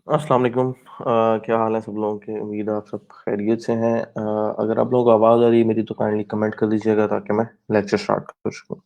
अस्सलाम वालेकुम। क्या हाल है सब लोगों के? उम्मीद है आप सब खैरियत से हैं। अगर आप लोगों को आवाज़ आ रही है मेरी तो काइंडली कमेंट कर दीजिएगा ताकि मैं लेक्चर स्टार्ट कर सकूँ।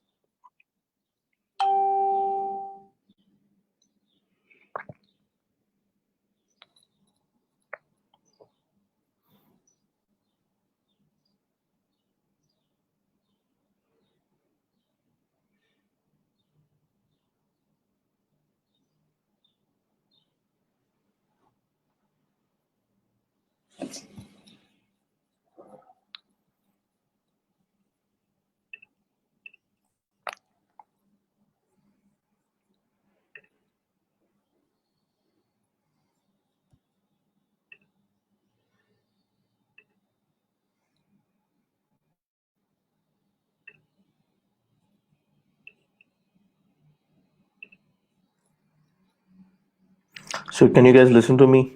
So can you guys listen to me?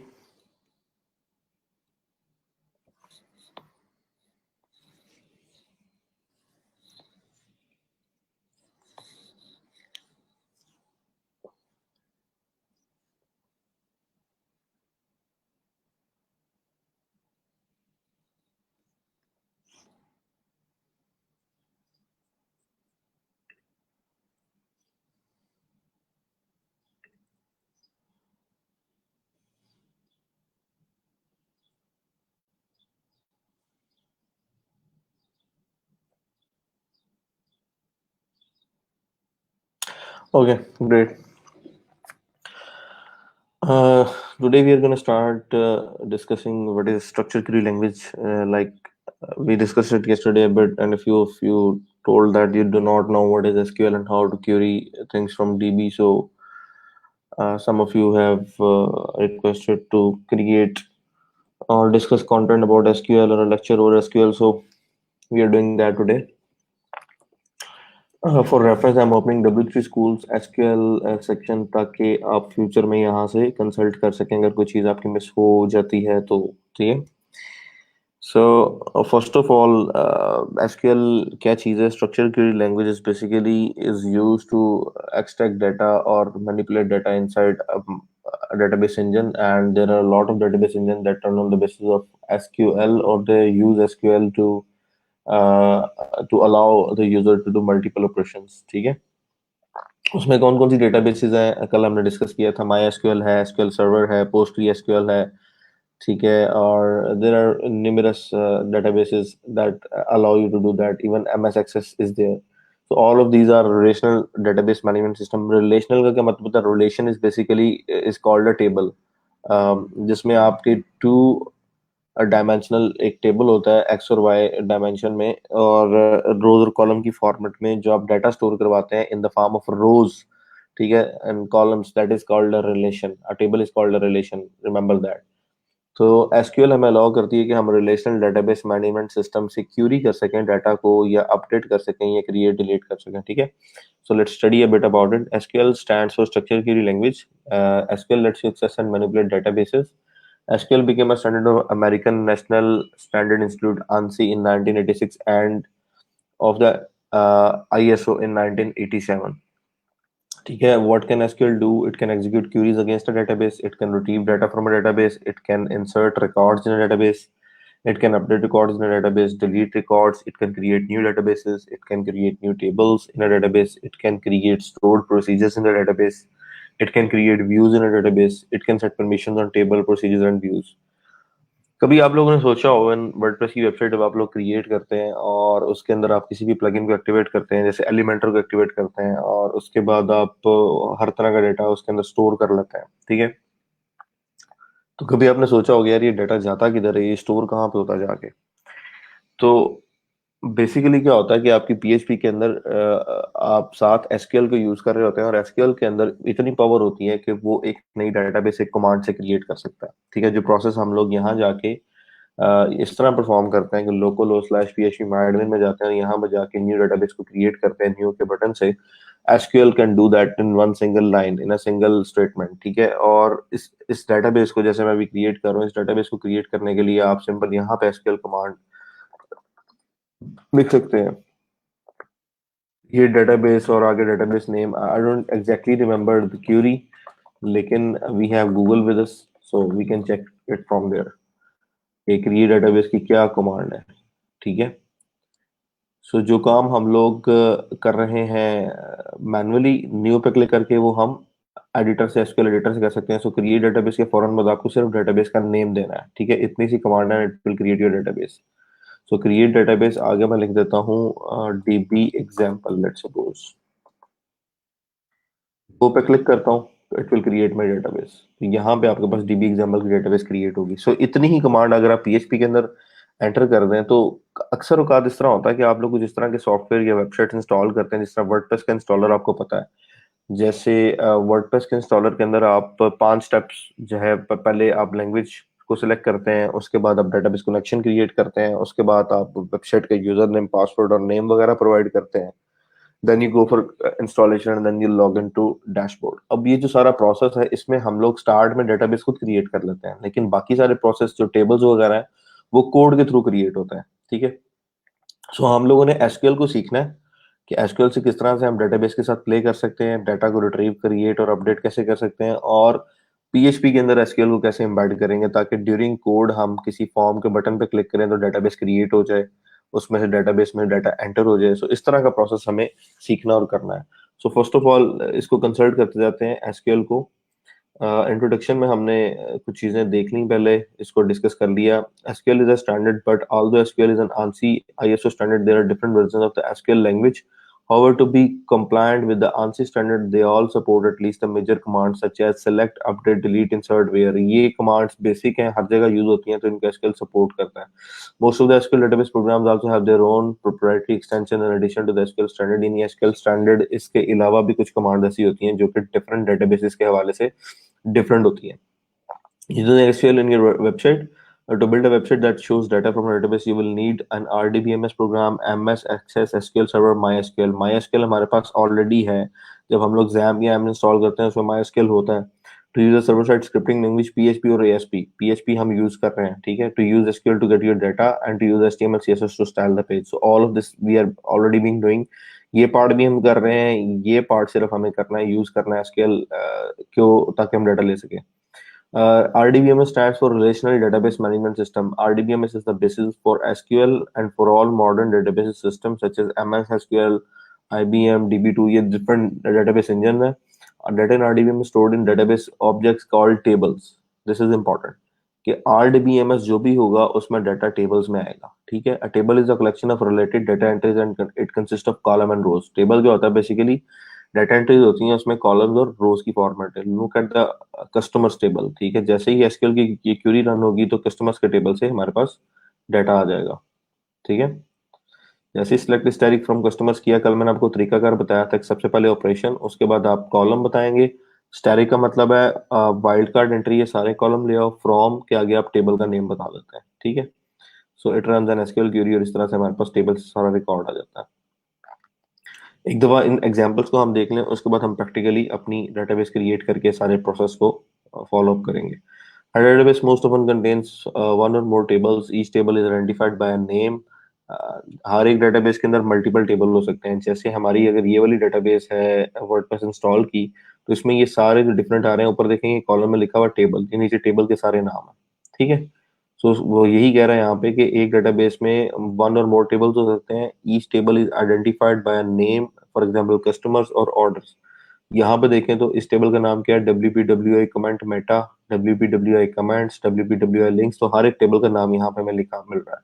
Okay, great. Uh, Today we are going to start discussing what is structured query language. We discussed it yesterday a bit, and a few of you told that you do not know what is SQL and how to query things from DB. So some of you have requested to create or discuss content about SQL or a lecture over SQL. So we are doing that today. For reference, I'm opening W3 Schools SQL section ताकि आप future में यहाँ से consult कर सकें अगर कोई चीज़ आपकी मिस हो जाती है तो। ठीक है। So first of all, SQL क्या चीज़ है? Structured query language is basically is used to extract data or manipulate data inside a database engine, and there are a lot of database engines that run on the basis of SQL, or they use SQL uh, to allow the user to do multiple operations। ठीक है। उसमें कौन कौन सी databases हैं कल हमने discuss किया था। माई एसक्यूएल है, एसक्यूएल सर्वर है, पोस्टग्री एसक्यूएल है। ठीक है। और there are numerous databases that allow you to do that. Even MS Access is there. So all of these are relational database management system। relational का क्या मतलब होता है? relation is basically is called a table, जिसमें आपके two dimensional एक table होता है एक्स और वाई डायमेंशन में, और रोज और कॉलम की फॉर्मेट में जो आप डाटा स्टोर करवाते हैं इन द फॉर्म ऑफ रोज। ठीक है। And columns, that is called a relation. A table is called a relation, remember that. तो एसक्यूएल हमें अलाउ करती है कि हम रिलेशनल डेटाबेस मैनेजमेंट सिस्टम से क्यूरी कर सकें डाटा को, या अपडेट कर सकें, या क्रिएट डिलीट कर सकें। ठीक है। So let's study a bit about it. SQL stands for Structured Query Language. SQL lets you access and manipulate databases. SQL became a standard of American National Standard Institute (ANSI) in 1986 and of the ISO in 1987. ठीक है। What can SQL do? It can execute queries against a database. It can retrieve data from a database. It can insert records in a database. It can update records in a database, delete records. It can create new databases. It can create new tables in a database. It can create stored procedures in the database. It can create views in a database. It can set permissions on table, procedures, and views. कभी आप लोगों ने सोचा हो, WordPress की website जब आप लोग क्रिएट करते हैं और उसके अंदर आप किसी भी प्लगइन को एक्टिवेट करते हैं, जैसे एलिमेंटर को एक्टिवेट करते हैं, और उसके बाद आप हर तरह का डेटा उसके अंदर स्टोर कर लेते हैं। ठीक है। तो कभी आपने सोचा होगा यार ये डाटा जाता किधर है, ये स्टोर कहाँ पे होता है जाके? तो बेसिकली क्या होता है कि आपकी पीएचपी के अंदर आप साथ एसक्यूएल को यूज कर रहे होते हैं, और एसक्यूएल के अंदर इतनी पावर होती है कि वो एक नई डेटाबेस एक कमांड से क्रिएट कर सकता है। ठीक है। जो प्रोसेस हम लोग यहाँ जाके इस तरह परफॉर्म करते हैं कि लोकल ओ स्लैश पीएचपी माई एडमिन में जाते हैं, यहाँ पर जाके न्यू डेटाबेस को क्रिएट करते हैं न्यू के बटन से। SQL can do that in one single line, in a single statement. ठीक है। और इस डेटाबेस को जैसे मैं अभी क्रिएट कर रहा हूँ, इस डेटाबेस को क्रिएट करने के लिए आप सिंपल यहाँ पे एसक्यूएल कमांड लिख सकते हैं। ये डेटाबेस और आगे database name, I don't exactly remember the query, लेकिन we have Google with us. So we can check it from there. एक क्रिएट डेटाबेस की क्या कमांड है, ठीक है। सो जो काम हम लोग कर रहे हैं मैनुअली न्यू पे क्लिक करके, वो हम एडिटर से, एसक्यूएल एडिटर से कर सकते हैं। सो क्रिएट डेटाबेस के फौरन बाद आपको सिर्फ डेटाबेस का नेम देना है, ठीक है। इतनी सी कमांड है, it will create your database. So create database आगे मैं लिख देता हूँ डीबी एग्जाम्पल, लेट्स सपोज। वो पे क्लिक करता हूँ तो it will create my database. यहाँ पे आपके पास डीबी एग्जाम्पल की डेटाबेस क्रिएट होगी। सो इतनी ही कमांड अगर आप पीएचपी के अंदर एंटर कर दें तो अक्सर औकात इस तरह होता है कि आप लोग कुछ इस तरह के सॉफ्टवेयर या वेबसाइट इंस्टॉल करते हैं, जिस तरह वर्डप्रेस का इंस्टॉलर आपको पता है। जैसे वर्डप्रेस के इंस्टॉलर के अंदर आप 5 स्टेप्स जो है, पहले आप लैंग्वेज को सिलेक्ट करते हैं, उसके बाद आप डेटाबेस कनेक्शन क्रिएट करते हैं, उसके बाद आप वेबसाइट का यूजर नेम, पासवर्ड और नेम वगैरह प्रोवाइड करते हैं। Then you go for installation and then you log in to dashboard. अब ये जो सारा प्रोसेस है, इसमें हम लोग स्टार्ट में डेटाबेस खुद क्रिएट कर लेते हैं, लेकिन बाकी सारे प्रोसेस जो टेबल्स वगैरह है वो कोड के थ्रू क्रिएट होता है, ठीक है। सो हम लोगों ने एसक्यूएल को सीखना है कि एसक्यूएल से किस तरह से हम डेटाबेस के साथ प्ले कर सकते हैं, डाटा को रिट्रीव, क्रिएट और अपडेट कैसे कर सकते हैं, और पीएचपी के अंदर एसक्यूएल को कैसे एम्बेड करेंगे ताकि ड्यूरिंग कोड हम किसी फॉर्म के बटन पे क्लिक करें तो डेटाबेस क्रिएट हो जाए, उसमें से डेटाबेस में डाटा एंटर हो जाए। सो इस तरह का प्रोसेस हमें सीखना और करना है। सो फर्स्ट ऑफ ऑल इसको कंसल्ट करते जाते हैं एसक्यूएल को। इंट्रोडक्शन में हमने कुछ चीजें देख ली, पहले इसको डिस्कस कर लिया। SQL is a standard, but although SQL is an ANSI ISO standard, there are different versions of the SQL language. However, to be compliant with the ANSI standard, they all support at least the major commands such as select, update, delete, insert, where। ये commands basic हैं, हर जगह use होती हैं, तो इनको SQL support करता है। Most of the SQL database programs also have their own proprietary extension in addition to the SQL standard। In SQL standard इसके अलावा भी कुछ कमांड ऐसी होती हैं जो कि डिफरेंट डेटाबेसेस के हवाले से डिफरेंट होती है। Using SQL in your website, to build a website that shows data from a database, you will need an RDBMS program, MS Access, SQL Server, MySQL। MySQL हमारे पास ऑलरेडी है, जब हम लोग XAMPP या M इंस्टॉल करते हैं उसमें MySQL होता है। To use a server side scripting language, PHP और ASP। PHP हम यूज कर रहे हैं, ठीक है। To use SQL to get your data and to use HTML CSS to style the page। So all of this we are already being doing। ये part भी हम कर रहे हैं, ये पार्ट सिर्फ हमें करना है, यूज करना है SQL क्यों, ताकि हम डाटा ले सकें। RDBMS stands for Relational Database Management System। RDBMS is the basis for SQL and for all modern database systems such as MS SQL, IBM, DB2। ये different database engine है। Data in RDBMS is stored in database objects called tables। This is important कि RDBMS जो भी होगा उसमें data tables में आएगा, ठीक है। A table is a collection of related data entries and it consists of column and rows। Table क्या होता है, बेसिकली डाटा एंट्रीज होती हैं, उसमें कॉलम्स और रोज की फॉर्मेट है। Look at the customers table, ठीक है। जैसे ही एसक्यूएल की ये क्वेरी रन होगी तो कस्टमर्स के टेबल से हमारे पास डाटा आ जाएगा, ठीक है। जैसे सिलेक्ट स्टैटिक फ्रॉम कस्टमर्स किया, कल मैंने आपको तरीकाकार बताया था कि सबसे पहले ऑपरेशन, उसके बाद आप कॉलम बताएंगे। स्टैटिक का मतलब है वाइल्ड कार्ड एंट्री, ये सारे कॉलम ले आओ, फ्रॉम के आगे आप टेबल का नेम बता देते हैं, ठीक है। So it runs N SQL query और इस तरह से हमारे पास टेबल से सारा रिकॉर्ड आ जाता है। एक दफा इन एग्जांपल्स को हम देख लें, उसके बाद हम प्रैक्टिकली अपनी डेटाबेस क्रिएट करके सारे प्रोसेस को फॉलो अप करेंगे। A database most often contains one or more tables. Each table is identified by a name। हर एक डेटाबेस के अंदर मल्टीपल टेबल हो सकते हैं। जैसे हमारी अगर ये वाली डेटाबेस है वर्डप्रेस इंस्टॉल की, तो इसमें ये सारे जो डिफरेंट आ रहे हैं, ऊपर देखेंगे कॉलम में लिखा हुआ टेबल, के नीचे टेबल के सारे नाम है, ठीक है। सो वो यही कह रहा है यहाँ पे कि एक डेटाबेस में वन और मोर टेबल्स हो सकते हैं। Each table is identified by a name, for example customers और ऑर्डर्स। यहाँ पे देखें तो इस टेबल का नाम क्या है, WPWI comment Meta, WPWI comments, WPWI links. तो हर एक टेबल का नाम यहाँ पे हमें लिखा मिल रहा है।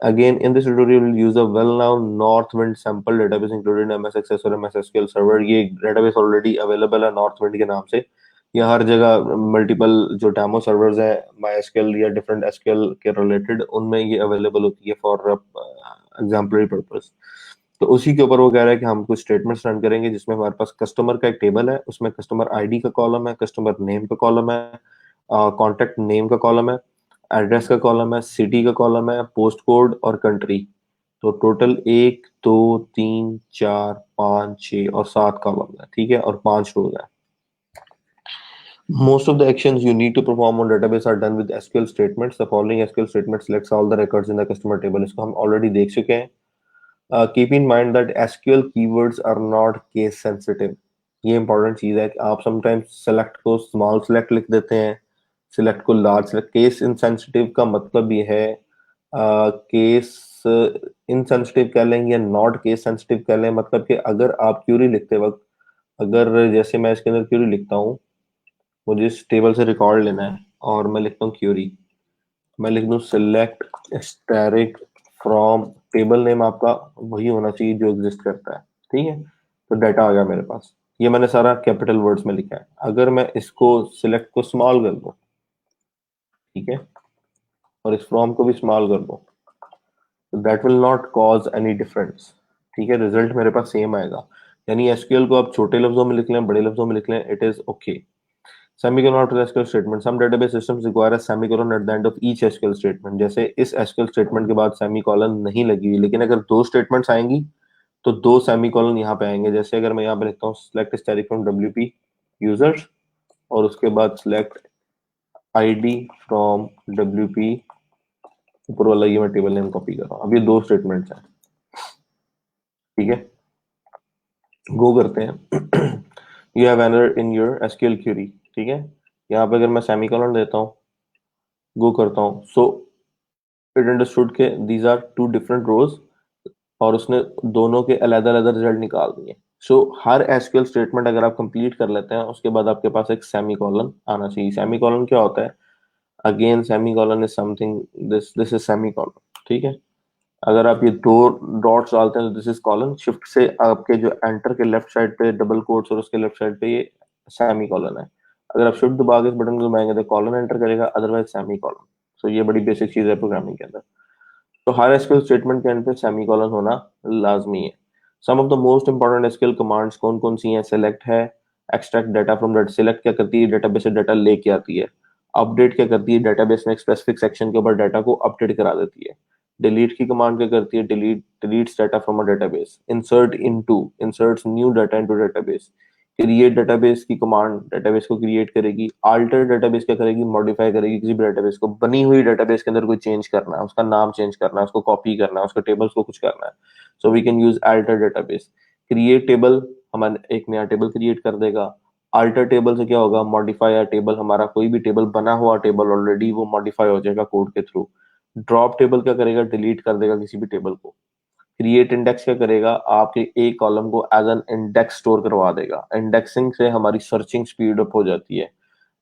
Again, in this tutorial, we'll use a well-known Northwind sample database included in MS Access और MS SQL Server। ये database already available है Northwind के नाम से। ये हर जगह मल्टीपल जो डेमो सर्वर्स हैं MySQL या डिफरेंट SQL के रिलेटेड, उनमें ये अवेलेबल होती है फॉर एग्जाम्पलरी पर्पस। तो उसी के ऊपर वो कह रहा है कि हम कुछ स्टेटमेंट्स रन करेंगे जिसमें हमारे पास कस्टमर का एक टेबल है, उसमें कस्टमर आईडी का कॉलम है, कस्टमर नेम का कॉलम है, कॉन्टेक्ट नेम का कॉलम है, एड्रेस का कॉलम है, सिटी का कॉलम है, पोस्ट कोड और कंट्री। तो टोटल 1 2 3 4 5 6 और 7 कॉलम है, ठीक है, और 5 रोज है। Most of the actions you need to perform on database are done with SQL statements। The following SQL statement selects all the records in the customer table। इसको हम ऑलरेडी देख चुके हैं। Keep in mind that SQL keywords are not case sensitive। ये important चीज है कि आप समटाइम्स सेलेक्ट को स्मॉल सेलेक्ट लिख देते हैं, सिलेक्ट को लार्ज सेलेक्ट। केस इनसेंसिटिव का मतलब ये है केस इनसेंसिटिव कह लें या नॉट केस सेंसिटिव कह लें, मतलब कि अगर आप क्यूरी लिखते वक्त, अगर जैसे मैं इसके अंदर क्यूरी लिखता हूँ, मुझे इस टेबल से रिकॉर्ड लेना है और मैं लिखता हूँ क्यूरी, मैं लिख दूँ select asterisk from, table name आपका वही होना चाहिए जो एग्जिस्ट करता है, ठीक है। तो डाटा आ गया मेरे पास, ये मैंने सारा कैपिटल वर्ड्स में लिखा है। अगर मैं इसको सिलेक्ट को स्मॉल कर दूं, ठीक है, और इस फ्रॉम को भी स्मॉल कर दूं, तो that will not cause any difference, ठीक है, रिजल्ट मेरे पास सेम आएगा। यानी एसक्यूएल को आप छोटे लफ्जों में लिख लें, बड़े लफ्जों में लिख लें, it is okay. Semicolon after SQL statement. Some database systems require a semicolon at the end of each SQL statement. जैसे इस SQL statement के बाद semicolon नहीं लगी हुई, लेकिन अगर दो statements आएंगी तो दो semicolon यहाँ पे आएंगे। जैसे अगर मैं यहाँ पे लिखता हूँ select static from WP users और उसके बाद select ID from WP, ऊपर वाला ये मैं टेबल नेम कॉपी कर रहा हूँ। अब ये दो स्टेटमेंट्स हैं, ठीक है। गो करते हैं। You have entered in your SQL query, ठीक है। यहाँ पे अगर मैं सेमीकोलन देता हूँ, गो करता हूँ, सो इट अंडरस्टूड के दीज आर टू डिफरेंट रोज, और उसने दोनों के अलग अलग रिजल्ट निकाल दिए। सो हर एसक्यूएल स्टेटमेंट अगर आप कंप्लीट कर लेते हैं, उसके बाद आपके पास एक सेमीकोलन आना चाहिए। सेमीकोलन क्या होता है? Again semicolon is something, this is semicolon, ठीक है। अगर आप ये दो डॉट्स डालते हैं तो दिस इज कॉलन। शिफ्ट से आपके जो एंटर के लेफ्ट साइड पे डबल कोट्स और उसके लेफ्ट साइड पे ये सेमी कॉलन है। अगर आप शिफ्ट दबा के इस बटन को दबाएंगे तो कॉलन एंटर करेगा, अदरवाइज सेमी कॉलन। सो ये बड़ी बेसिक चीज है प्रोग्रामिंग के अंदर। तो हर एसक्यूएल स्टेटमेंट के एंड पे सेमी कॉलन होना लाजमी है। Some of the most important SQL commands कौन कौन सी हैं? सेलेक्ट है, extract data from data. Select क्या करती है? डेटाबेस से डाटा लेके आती है। अपडेट क्या करती है? डेटाबेस में एक स्पेसिफिक सेक्शन के ऊपर डाटा को अपडेट करा देती है। डिलीट की कमांड क्या करती है? Deletes data from a database. Insert into, inserts new data into database. Create database की कमांड डेटाबेस को क्रिएट करेगी। आल्टर डेटाबेस क्या करेगी? मॉडिफाई करेगी किसी भी डेटाबेस को। बनी हुई डेटाबेस के अंदर कोई चेंज करना है, उसका नाम चेंज करना है, उसको कॉपी करना है, उसके टेबल्स को कुछ करना है, so we can use alter database. Create table, हमारा एक नया टेबल क्रिएट कर देगा। अल्टर टेबल से क्या होगा? मॉडिफाई टेबल, हमारा कोई भी टेबल बना हुआ टेबल ऑलरेडी वो मॉडिफाई हो जाएगा कोड के थ्रू। ड्रॉप टेबल क्या करेगा? डिलीट कर देगा किसी भी टेबल को। क्रिएट इंडेक्स क्या करेगा? आपके एक कॉलम को एज एन इंडेक्स स्टोर करवा देगा। इंडेक्सिंग से हमारी सर्चिंग स्पीड अप हो जाती है।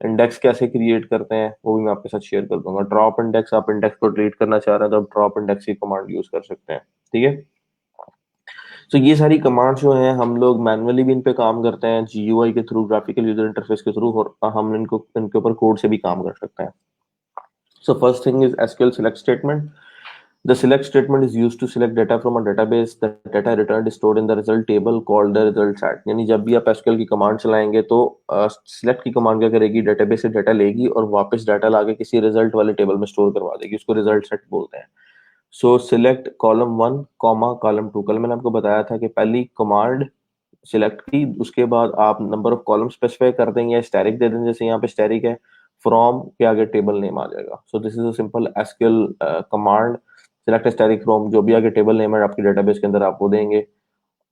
इंडेक्स कैसे क्रिएट करते हैं वो भी मैं आपके साथ शेयर कर दूंगा। ड्रॉप इंडेक्स, आप इंडेक्स को डिलीट करना चाह रहे हैं तो आप ड्रॉप इंडेक्स की कमांड यूज कर सकते हैं, ठीक है। तो ये सारी कमांड्स जो हैं हम लोग मैनुअली भी इन पे काम करते हैं, जीयूआई के थ्रू, ग्राफिकल यूजर इंटरफेस के थ्रू, और हम इनको इनके ऊपर कोड से भी काम कर सकते हैं। So first thing is SQL select statement. The select statement is used to select data from a database. The data returned is stored in the result table called the result set. यानी जब भी आप SQL की command चलाएंगे तो select की command क्या करेगी? डेटाबेस से डाटा लेगी और वापस डाटा लाके किसी रिजल्ट वाले टेबल में स्टोर करवा देगी। उसको रिजल्ट सेट बोलते हैं। सो सिलेक्ट कॉलम 1 कॉमा कॉलम 2। कल मैंने आपको बताया था कि पहली कमांड सिलेक्ट की, उसके बाद आप नंबर ऑफ कॉलम स्पेसिफाई कर देंगे या स्टैरिक दे देंगे। जैसे यहाँ पे स्टैरिक है, फ्रॉम के आगे टेबल नेम आ जाएगा। सो this is a simple SQL command. Select asterisk from, जो भी आगे टेबल नेम है आपकी डेटाबेस के अंदर आप वो देंगे।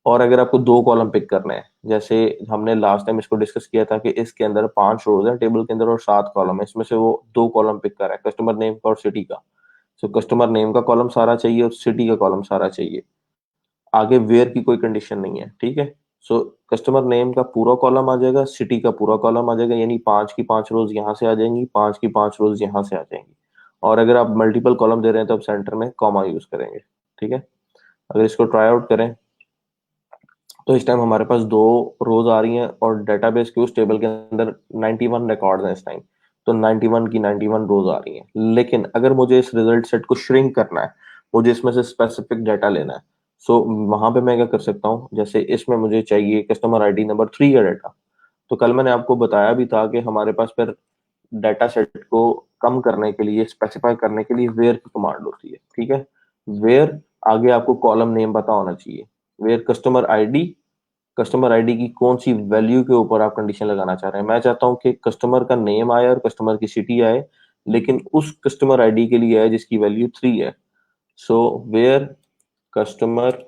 और अगर आपको दो कॉलम पिक करने हैं, जैसे हमने लास्ट टाइम इसको डिस्कस किया था कि इसके अंदर 5 रोज है टेबल के अंदर और 7 कॉलम है, इसमें से वो दो कॉलम पिक कर रहा है, कस्टमर नेम का और सिटी का। सो कस्टमर नेम का कॉलम सारा चाहिए और सिटी का कॉलम सारा चाहिए। आगे वेयर की कोई कंडीशन नहीं है, ठीक है। सो कस्टमर नेम का पूरा कॉलम आ जाएगा, सिटी का पूरा कॉलम आ जाएगा, यानी 5 की 5 रोज यहाँ से आ जाएंगी, 5 की 5 रोज यहाँ से आ जाएंगी। और अगर आप मल्टीपल कॉलम दे रहे हैं तो आप सेंटर में कॉमा यूज करेंगे, ठीक है। अगर इसको ट्राई आउट करें तो इस टाइम हमारे पास दो रोज आ रही हैं और डेटाबेस के उस टेबल के अंदर 91 रिकॉर्ड हैं इस टाइम। तो 91 की 91 रोज आ रही हैं। लेकिन अगर मुझे इस रिजल्ट सेट को श्रिंक करना है, मुझे इसमें से स्पेसिफिक डाटा लेना है, सो वहां पे मैं क्या कर सकता हूँ? जैसे इसमें मुझे चाहिए कस्टमर आईडी नंबर 3 का डाटा। तो कल मैंने आपको बताया भी था कि हमारे पास फिर डाटा सेट को कम करने के लिए, स्पेसिफाई करने के लिए वेयर की कमांड होती है, ठीक है। वेयर आगे आपको कॉलम नेम पता होना चाहिए। वेयर कस्टमर आईडी की कौन सी वैल्यू के ऊपर आप कंडीशन लगाना चाह रहे हैं? मैं चाहता हूं कि कस्टमर का नेम आए और कस्टमर की सिटी आए, लेकिन उस कस्टमर आईडी के लिए आए जिसकी वैल्यू 3 है। So where customer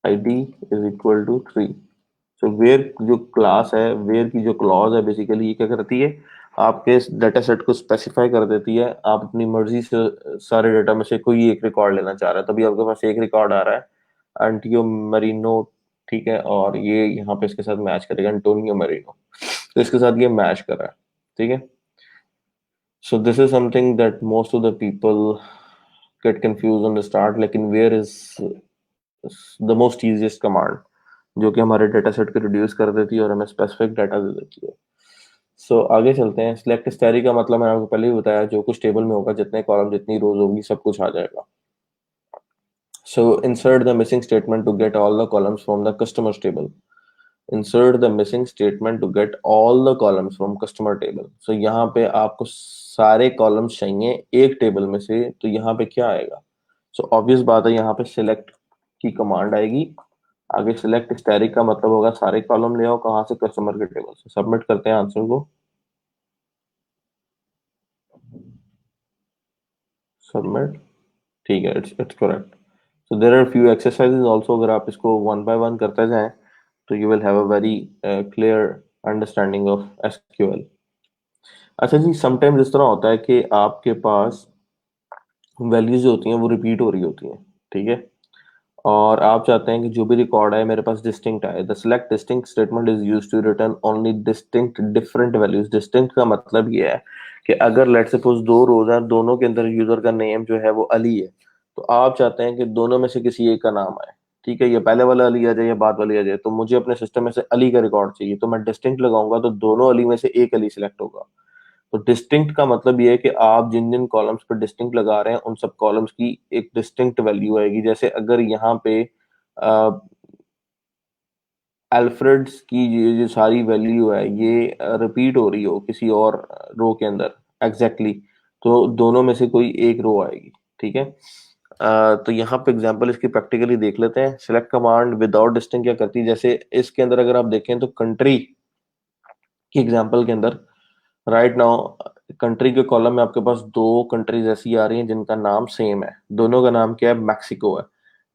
ID is equal to 3। तो वेयर जो क्लास है, वेयर की जो क्लॉज है, बेसिकली ये क्या करती है, आपके डाटा सेट को स्पेसिफाई कर देती है। आप अपनी मर्जी से सारे डाटा में से कोई एक रिकॉर्ड लेना चाह रहे हैं, तभी आपके पास एक रिकॉर्ड आ रहा है एंटियो मरीनो, ठीक है, और ये यहाँ पे इसके साथ मैच करेगा एंटोनियो मरीनो, तो इसके साथ ये मैच कर रहा है, ठीक है। So this is something that most of the people get confuse on the start, लेकिन where is the most easiest command जो कि हमारे डेटा सेट को रिड्यूस कर देती है और हमें स्पेसिफिक डाटा दे देती है। सो आगे चलते हैं। सिलेक्ट स्टैरी का मतलब मैंने आपको पहले ही बताया, जो कुछ टेबल में होगा, जितने कॉलम जितनी रोज होगी सब कुछ आ जाएगा। So insert the missing statement to get all the columns from the customers table. Insert the missing statement to get all the columns from customer table. So यहाँ पे आपको सारे कॉलम्स चाहिए एक टेबल में से, तो यहाँ पे क्या आएगा? सो ऑब्वियस बात है, यहाँ पे सिलेक्ट की कमांड आएगी। आगे सिलेक्ट स्टैरिक का मतलब होगा सारे कॉलम ले आओ, कहाँ से? कस्टमर के टेबल से। सबमिट करते हैं आंसर को, सबमिट, ठीक है, it's correct. So there are few exercises also, अगर आप इसको वन बाय वन करते जाएं तो you will have a very clear understanding of SQL. अच्छा जी, समटाइम्स इस तरह होता है कि आपके पास वैल्यूज जो होती हैं वो रिपीट हो रही होती हैं, ठीक है, और आप चाहते हैं कि जो भी रिकॉर्ड है मेरे पास डिस्टिंक्ट आए। The select distinct statement is used to return only distinct different values. Distinct का मतलब ये है कि अगर लेट सपोज दो रोज हैं, दोनों के अंदर यूजर का नेम जो है वो अली है, तो आप चाहते हैं कि दोनों में से किसी एक का नाम आए, ठीक है, ये पहले वाला अली आ जाए या बाद वाली आ जाए, तो मुझे अपने सिस्टम में से अली का रिकॉर्ड चाहिए, तो मैं डिस्टिंक्ट लगाऊंगा तो दोनों अली में से एक अली सिलेक्ट होगा। तो डिस्टिंक्ट का मतलब ये है कि आप जिन जिन कॉलम्स पर डिस्टिंक्ट लगा रहे हैं उन सब कॉलम्स की एक डिस्टिंक्ट वैल्यू आएगी। जैसे अगर यहाँ पे अल्फ्रेड्स की ये जो सारी वैल्यू है ये रिपीट हो रही हो किसी और रो के अंदर एग्जैक्टली exactly, तो दोनों में से कोई एक रो आएगी, ठीक है। तो यहाँ पे एग्जांपल इसकी प्रैक्टिकली देख लेते हैं। सिलेक्ट कमांड विदाउट डिस्टिंक्ट क्या करती है, जैसे इसके अंदर अगर आप देखें तो कंट्री की एग्जांपल के अंदर राइट नाउ कंट्री के कॉलम में आपके पास दो कंट्रीज ऐसी आ रही हैं जिनका नाम सेम है, दोनों का नाम क्या है? मैक्सिको है।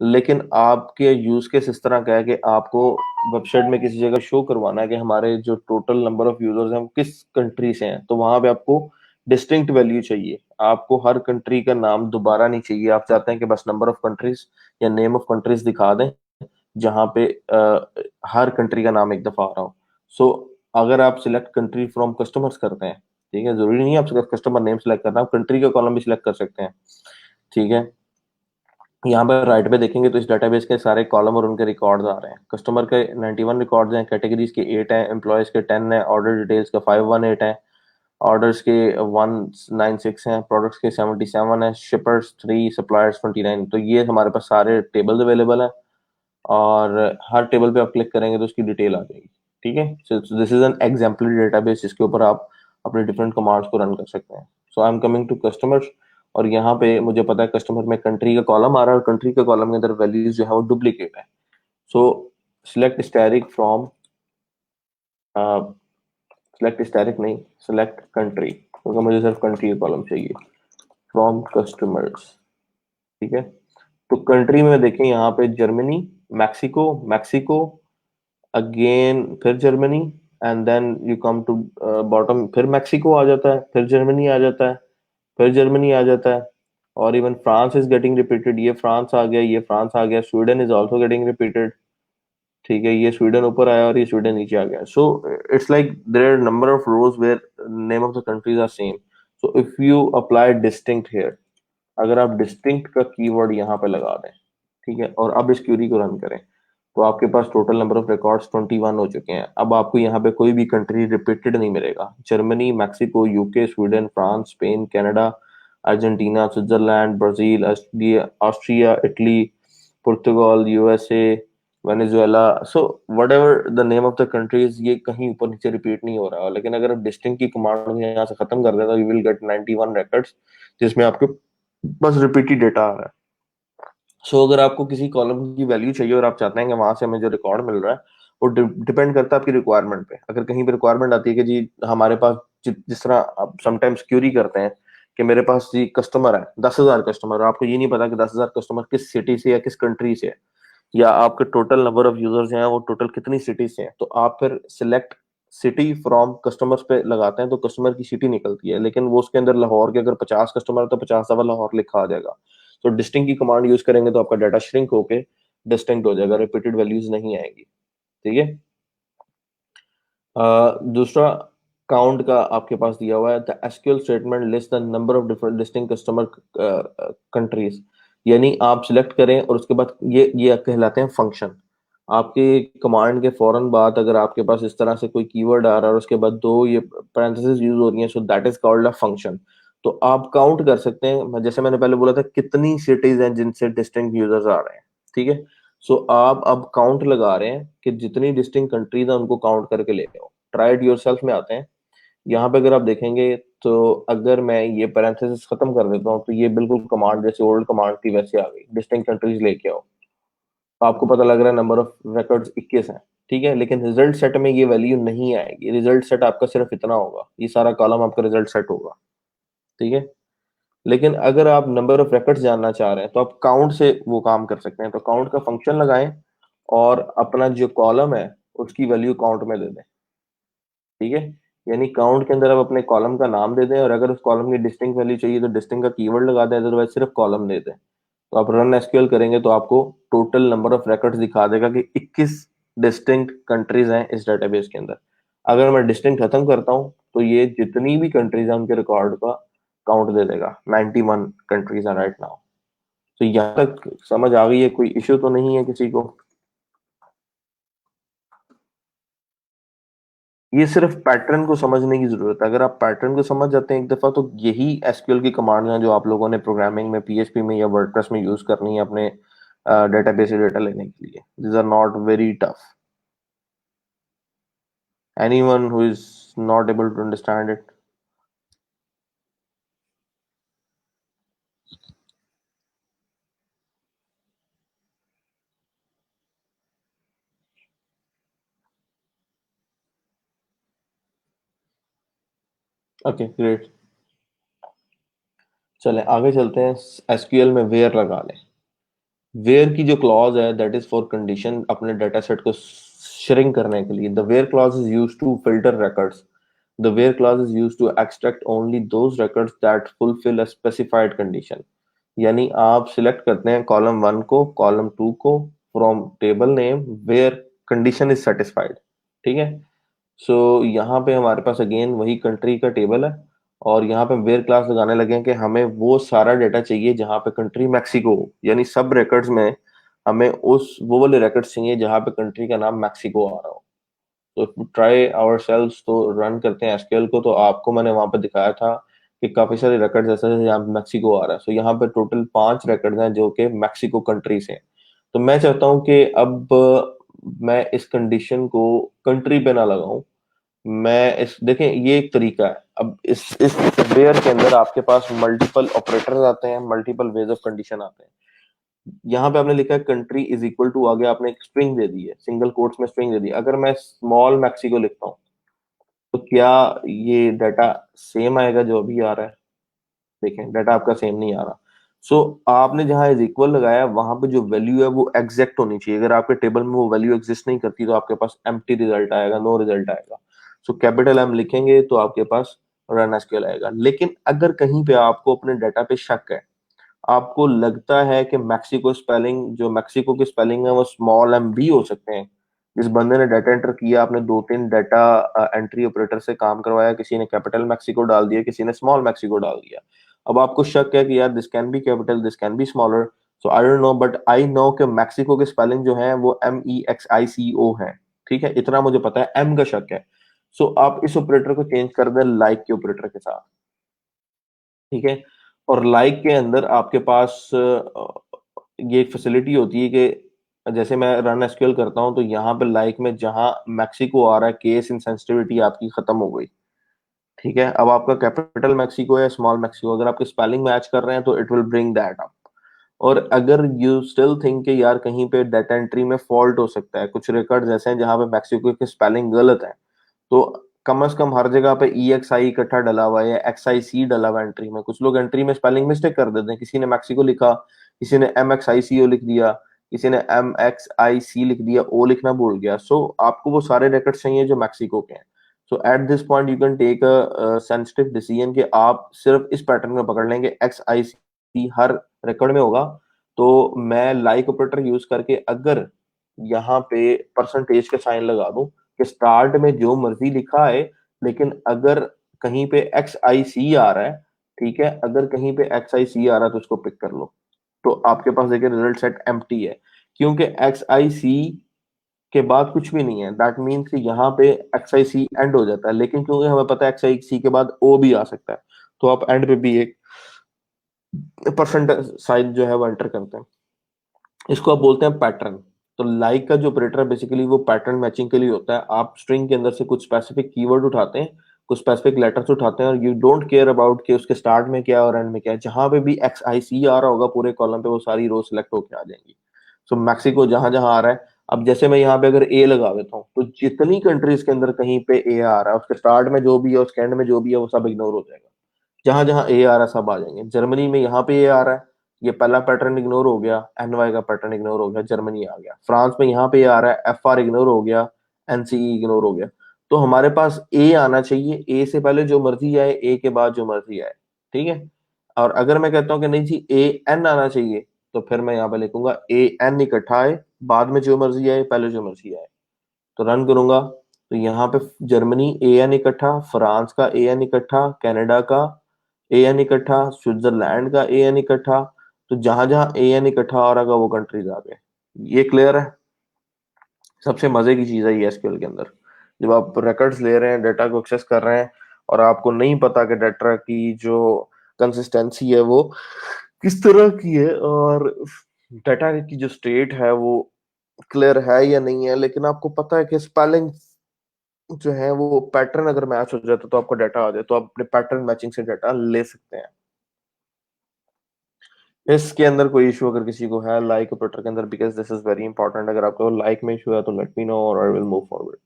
लेकिन आपके यूज केस इस तरह का है कि आपको वेबसाइट में किसी जगह शो करवाना है कि हमारे जो टोटल नंबर ऑफ यूजर्स हैं वो किस कंट्री से हैं, तो वहां पे आपको डिस्टिंक्ट वैल्यू चाहिए। आपको हर कंट्री का नाम दोबारा नहीं चाहिए, आप चाहते हैं कि बस नंबर ऑफ कंट्रीज या नेम ऑफ कंट्रीज दिखा दें जहां पे हर कंट्री का नाम एक दफा आ रहा हो। सो अगर आप सिलेक्ट कंट्री फ्रॉम कस्टमर्स करते हैं, ठीक है, जरूरी नहीं है आप कस्टमर नेम सेलेक्ट करना, आप कंट्री का कॉलम भी सिलेक्ट कर सकते हैं, ठीक है। यहाँ पर राइट पे देखेंगे तो इस डेटाबेस के सारे कॉलम और उनके रिकॉर्ड्स आ रहे हैं। कस्टमर के 91 रिकॉर्ड्स हैं, कैटेगरीज के 8 हैं, एम्प्लॉयज के 10 हैं, ऑर्डर डिटेल्स का 518 है, ऑर्डर्स के 196 हैं, प्रोडक्ट्स के 77 है, शिपर्स 3, सप्लायर्स 29। तो ये हमारे पास सारे टेबल्स अवेलेबल है, और हर टेबल पे आप क्लिक करेंगे तो उसकी डिटेल आ जाएगी, ठीक है। So this is an exemplary database जिसके ऊपर आप अपने डिफरेंट कमांड्स को रन कर सकते हैं। So I am coming to customers, और यहाँ पे मुझे पता है कस्टमर में कंट्री का कॉलम आ रहा है और कंट्री के कॉलम के अंदर वैल्यूज जो है वो डुप्लीकेट है। सो select asterisk from, select asterisk नहीं, सिलेक्ट कंट्री, क्योंकि मुझे सिर्फ कंट्री का कॉलम चाहिए, फ्रॉम कस्टमर्स, ठीक है। तो कंट्री में देखें यहाँ पे जर्मनी, मैक्सिको, मैक्सिको अगेन, फिर Germany, and then you come to bottom, फिर मैक्सिको आ जाता है, फिर जर्मनी आ जाता है, फिर जर्मनी आ जाता है, और even France is getting repeated, ये फ्रांस आ गया, ये फ्रांस आ गया, Sweden is also getting repeated, ठीक है, ये स्वीडन ऊपर आया और ये स्वीडन नीचे आ गया। So it's like there are number of rows where name of the countries are same. So if you apply distinct here, अगर आप डिस्टिंक्ट का कीवर्ड यहाँ पे लगा दें, ठीक है, और अब इस क्यूरी को रन करें, तो आपके पास टोटल नंबर ऑफ रिकॉर्ड्स 21 हो चुके हैं। अब आपको यहाँ पे कोई भी कंट्री रिपीटेड नहीं मिलेगा। Germany, Mexico, UK, Sweden, France, Spain, Canada, Argentina, Switzerland, Brazil, Austria, Austria, Italy, Portugal, USA, Venezuela, so what ever the name of the countries, ये कहीं ऊपर नीचे रिपीट नहीं हो रहा। लेकिन अगर आप डिस्टिंक्ट की कमांड यहाँ से खत्म कर दें तो यू विल गेट 91 रिकॉर्ड्स जिसमें आपके बस रिपीटेड डेटा आ रहा है। सो अगर आपको किसी कॉलम की वैल्यू चाहिए और आप चाहते हैं कि वहां से हमें जो रिकॉर्ड मिल रहा है वो डिपेंड करता है आपकी रिक्वायरमेंट पे। अगर कहीं पे रिक्वायरमेंट आती है कि जी हमारे पास जिस तरह आप समटाइम्स क्यूरी करते हैं कि मेरे पास जी कस्टमर है 10,000 कस्टमर, आपको ये नहीं पता कि 10,000 कस्टमर किस सिटी से या किस कंट्री से है, या आपके टोटल नंबर ऑफ यूजर्स हैं वो टोटल कितनी सिटीज से हैं, तो आप फिर सिलेक्ट सिटी फ्रॉम कस्टमर्स पे लगाते हैं तो कस्टमर की सिटी निकलती है, लेकिन वो उसके अंदर लाहौर के अगर 50 कस्टमर है तो 50 दफा लाहौर लिखा आ जाएगा। तो डिस्टिंक्ट की कमांड यूज करेंगे तो आपका डाटा श्रिंक होके डिस्टिंक्ट हो जाएगा, रिपीटेड वैल्यूज नहीं आएंगी। ठीक है। दूसरा काउंट का आपके पास दिया हुआ है, the SQL statement list the number of different distinct customer countries. यानी आप सिलेक्ट करें और उसके बाद ये कहलाते हैं फंक्शन। आपके कमांड के फौरन बाद अगर आपके पास इस तरह से कोई कीवर्ड आ रहा है और उसके बाद दो ये पैरेंथेसिस यूज हो रही हैं, so that is called a function. तो आप काउंट कर सकते हैं, जैसे मैंने पहले बोला था कितनी सिटीज हैं जिनसे डिस्टिंक्ट यूजर्स आ रहे हैं। ठीक है। सो आप अब काउंट लगा रहे हैं कि जितनी डिस्टिंक्ट कंट्रीज हैं उनको काउंट करके ले आओ। ट्राई इट योरसेल्फ में आते हैं। यहाँ पे अगर आप देखेंगे तो अगर मैं ये पैरेंथेसिस खत्म कर देता हूँ तो ये बिल्कुल कमांड जैसे ओल्ड कमांड थी वैसे आ गई, डिस्टिंक्ट कंट्रीज लेके आओ। तो आपको पता लग रहा है नंबर ऑफ रिकॉर्ड्स 21 हैं। ठीक है, लेकिन रिजल्ट सेट में ये वैल्यू नहीं आएगी। रिजल्ट सेट आपका सिर्फ इतना होगा, ये सारा कॉलम आपका रिजल्ट सेट होगा। ठीक है। लेकिन अगर आप नंबर ऑफ रिकॉर्ड्स जानना चाह रहे हैं तो आप काउंट से वो काम कर सकते हैं। तो काउंट का फंक्शन लगाएं और अपना जो कॉलम है उसकी वैल्यू काउंट में दे दें। ठीक है। यानी काउंट के अंदर आप अपने कॉलम का नाम दे दें और अगर उस कॉलम की डिस्टिंक्ट वैल्यू चाहिए तो डिस्टिंक्ट का कीवर्ड लगा दें, अदरवाइज सिर्फ कॉलम दे दें। तो आप रन एसक्यूएल करेंगे तो आपको टोटल नंबर ऑफ रिकॉर्ड्स दिखा देगा कि 21 डिस्टिंक्ट कंट्रीज हैं इस डेटाबेस के अंदर। अगर मैं डिस्टिंक्ट खत्म करता हूं तो ये जितनी भी कंट्रीज हैं उनके रिकॉर्ड का काउंट दे देगा। 91 कंट्रीज हैं राइट नाउ। तो यहाँ तक समझ आ गई है? कोई इश्यू तो नहीं है किसी को? ये सिर्फ पैटर्न को समझने की जरूरत है। अगर आप पैटर्न को समझ जाते हैं एक दफा तो यही एसक्यूएल की कमांड है जो आप लोगों ने प्रोग्रामिंग में पीएचपी में या वर्डप्रेस में यूज करनी है अपने डेटाबेस से डेटा लेने के लिए। These are not very tough. Anyone who is not able to understand it? Okay great. चलें आगे चलते हैं। एसक्यूएल में वेयर लगा लें। वेयर की जो क्लॉज है दैट इज फॉर कंडीशन अपने डेटा सेट को श्रिंक करने के लिए। The where clause is used to filter records. The where clause is used to extract only those records that fulfill a specified condition. यानी आप select करते हैं column 1 को, कॉलम 2 को from table name where condition is satisfied. ठीक है। So यहाँ पे हमारे पास अगेन वही कंट्री का टेबल है और यहाँ पे वेयर क्लास लगाने लगे हैं कि हमें वो सारा डेटा चाहिए जहाँ पे कंट्री मैक्सिको हो। यानी सब रिकॉर्ड्स में हमें उस वो वाले रिकॉर्ड्स चाहिए जहाँ पे कंट्री का नाम मैक्सिको आ रहा हो। तो ट्राई आवर सेल्स तो रन करते हैं एसक्यूएल को, तो आपको मैंने वहां पे दिखाया था कि काफी सारे रिकॉर्ड्स ऐसे हैं जहाँ मैक्सिको आ रहा है। सो यहाँ पे टोटल 5 रिकॉर्ड्स हैं जो कि मैक्सिको कंट्री से हैं। तो मैं चाहता हूँ कि अब मैं इस कंडीशन को कंट्री पे ना लगाऊं। मैं इस देखें ये एक तरीका है। अब इस वेयर के अंदर आपके पास मल्टीपल ऑपरेटर्स आते हैं, मल्टीपल वेज ऑफ कंडीशन आते हैं। यहाँ पे आपने लिखा है कंट्री इज इक्वल टू, आगे आपने एक स्ट्रिंग दे दी है, सिंगल कोट्स में स्ट्रिंग दे दी। अगर मैं स्मॉल मैक्सिको लिखता हूँ तो क्या ये डाटा सेम आएगा जो अभी आ रहा है? देखें डाटा आपका सेम नहीं आ रहा। सो आपने जहां इज इक्वल लगाया वहां पे जो वैल्यू है वो एग्जैक्ट होनी चाहिए। अगर आपके टेबल में वो वैल्यू एग्जिस्ट नहीं करती तो आपके पास एम्प्टी रिजल्ट आएगा, नो रिजल्ट आएगा। सो कैपिटल एम लिखेंगे तो आपके पास रन एसक्यूएल आएगा। लेकिन अगर कहीं पे आपको अपने डाटा पे शक है, आपको लगता है कि मैक्सिको स्पेलिंग जो मैक्सिको की स्पेलिंग है वो स्मॉल एम भी हो सकते हैं। जिस बंदे ने डाटा एंटर किया, आपने 2-3 डाटा एंट्री ऑपरेटर से काम करवाया, किसी ने कैपिटल मैक्सिको डाल दिया, किसी ने स्मॉल मैक्सिको डाल दिया। अब आपको शक है कि यार this can be capital, this can be smaller. So I don't no but I know कि मैक्सिको की स्पेलिंग जो है वो MEXICO है। ठीक है, इतना मुझे पता है, एम का शक है। सो आप इस ऑपरेटर को चेंज कर दें लाइक के ऑपरेटर के साथ। ठीक है। और लाइक के अंदर आपके पास ये एक फैसिलिटी होती है कि जैसे मैं रन एसक्यूएल करता हूं तो यहाँ पे लाइक में जहां मैक्सिको आ रहा है केस इन सेंसिटिविटी आपकी खत्म हो गई। ठीक है। अब आपका कैपिटल मैक्सिको है स्मॉल मैक्सिको, अगर आपके स्पेलिंग मैच कर रहे हैं तो it will bring that up. और अगर यू स्टिल थिंक कि यार कहीं पे डाटा एंट्री में फॉल्ट हो सकता है, कुछ रिकॉर्ड्स ऐसे हैं जहां पे मैक्सिको की स्पेलिंग गलत है, तो कम से कम हर जगह पे EXI इकट्ठा डला हुआ है या XIC डला हुआ है एंट्री में। कुछ लोग एंट्री में स्पेलिंग मिस्टेक कर देते हैं, किसी ने मैक्सिको लिखा, किसी ने MXICO लिख दिया, किसी ने MXIC लिख दिया, ओ लिखना भूल गया, सो आपको वो सारे रिकॉर्ड्स चाहिए जो मैक्सिको के हैं। So at this point you can take a sensitive decision कि आप सिर्फ इस पैटर्न में पकड़ लेंगे, XIC हर रिकॉर्ड में होगा। तो मैं लाइक ऑपरेटर यूज करके अगर यहाँ पे परसेंटेज का साइन लगा दूं कि स्टार्ट में जो मर्जी लिखा है, लेकिन अगर कहीं पे XIC आ रहा है, ठीक है, अगर कहीं पे XIC आ रहा है तो उसको पिक कर लो। तो आपके पास देखिए रिजल्ट सेट एम्प्टी है, क्योंकि XIC के बाद कुछ भी नहीं है, दैट मीन्स कि यहाँ पे XIC एंड हो जाता है, लेकिन क्योंकि हमें पता है XIC के बाद O भी आ सकता है, तो आप एंड पे भी एक परसेंट साइज जो है वो एंटर करते हैं। इसको आप बोलते हैं पैटर्न। तो लाइक का जो ऑपरेटर है बेसिकली वो पैटर्न मैचिंग के लिए होता है। आप स्ट्रिंग के अंदर से कुछ स्पेसिफिक कीवर्ड उठाते हैं, कुछ स्पेसिफिक लेटर्स उठाते हैं, और यू डोंट केयर अबाउट कि उसके स्टार्ट में क्या है और एंड में क्या है। जहां पे भी XIC आ रहा होगा पूरे कॉलम पे वो सारी रो सिलेक्ट होकर आ जाएंगी। सो मैक्सिको जहां जहां आ रहा है, अब जैसे मैं यहाँ पे अगर ए लगा देता हूँ तो जितनी कंट्रीज के अंदर कहीं पे ए आ रहा है उसके स्टार्ट में जो भी है उसके एंड में जो भी है वो सब इग्नोर हो जाएगा। जहां जहां ए आ रहा है सब आ जाएंगे। जर्मनी में यहाँ पे ए आ रहा है, ये पहला पैटर्न इग्नोर हो गया, NY का पैटर्न इग्नोर हो गया, जर्मनी आ गया। फ्रांस में यहाँ पे ए आ रहा है, FR इग्नोर हो गया, NCE इग्नोर हो गया। तो हमारे पास ए आना चाहिए, ए से पहले जो मर्जी आए, ए के बाद जो मर्जी आए, ठीक है। और अगर मैं कहता हूँ कि नहीं जी AN आना चाहिए, तो फिर मैं यहाँ पे लिखूंगा AN इकट्ठा आए, बाद में जो मर्जी आए, पहले जो मर्जी आए। तो रन करूंगा तो यहाँ पे जर्मनी AN इकट्ठा, फ्रांस का AN इकट्ठा, कनाडा का AN इकट्ठा, स्विट्जरलैंड का AN इकट्ठा। तो जहां जहां AN इकट्ठा हो रहा होगा वो कंट्रीज आ गए। ये क्लियर है। सबसे मजे की चीज है ये SQL के अंदर, जब आप रिकॉर्ड्स ले रहे हैं, डेटा को एक्सेस कर रहे हैं, और आपको नहीं पता कि डाटा की जो कंसिस्टेंसी है वो किस तरह की है, और डाटा की जो स्टेट है वो क्लियर है या नहीं है, लेकिन आपको पता है कि स्पेलिंग जो है वो पैटर्न अगर मैच हो जाता तो आपको डाटा आ जाए, तो आप अपने पैटर्न मैचिंग से डाटा ले सकते हैं। इसके अंदर कोई इशू अगर किसी को है लाइक ऑपरेटर के अंदर, because this is very important, अगर आपको लाइक में इशू है तो लेट मी नो और I will move forward.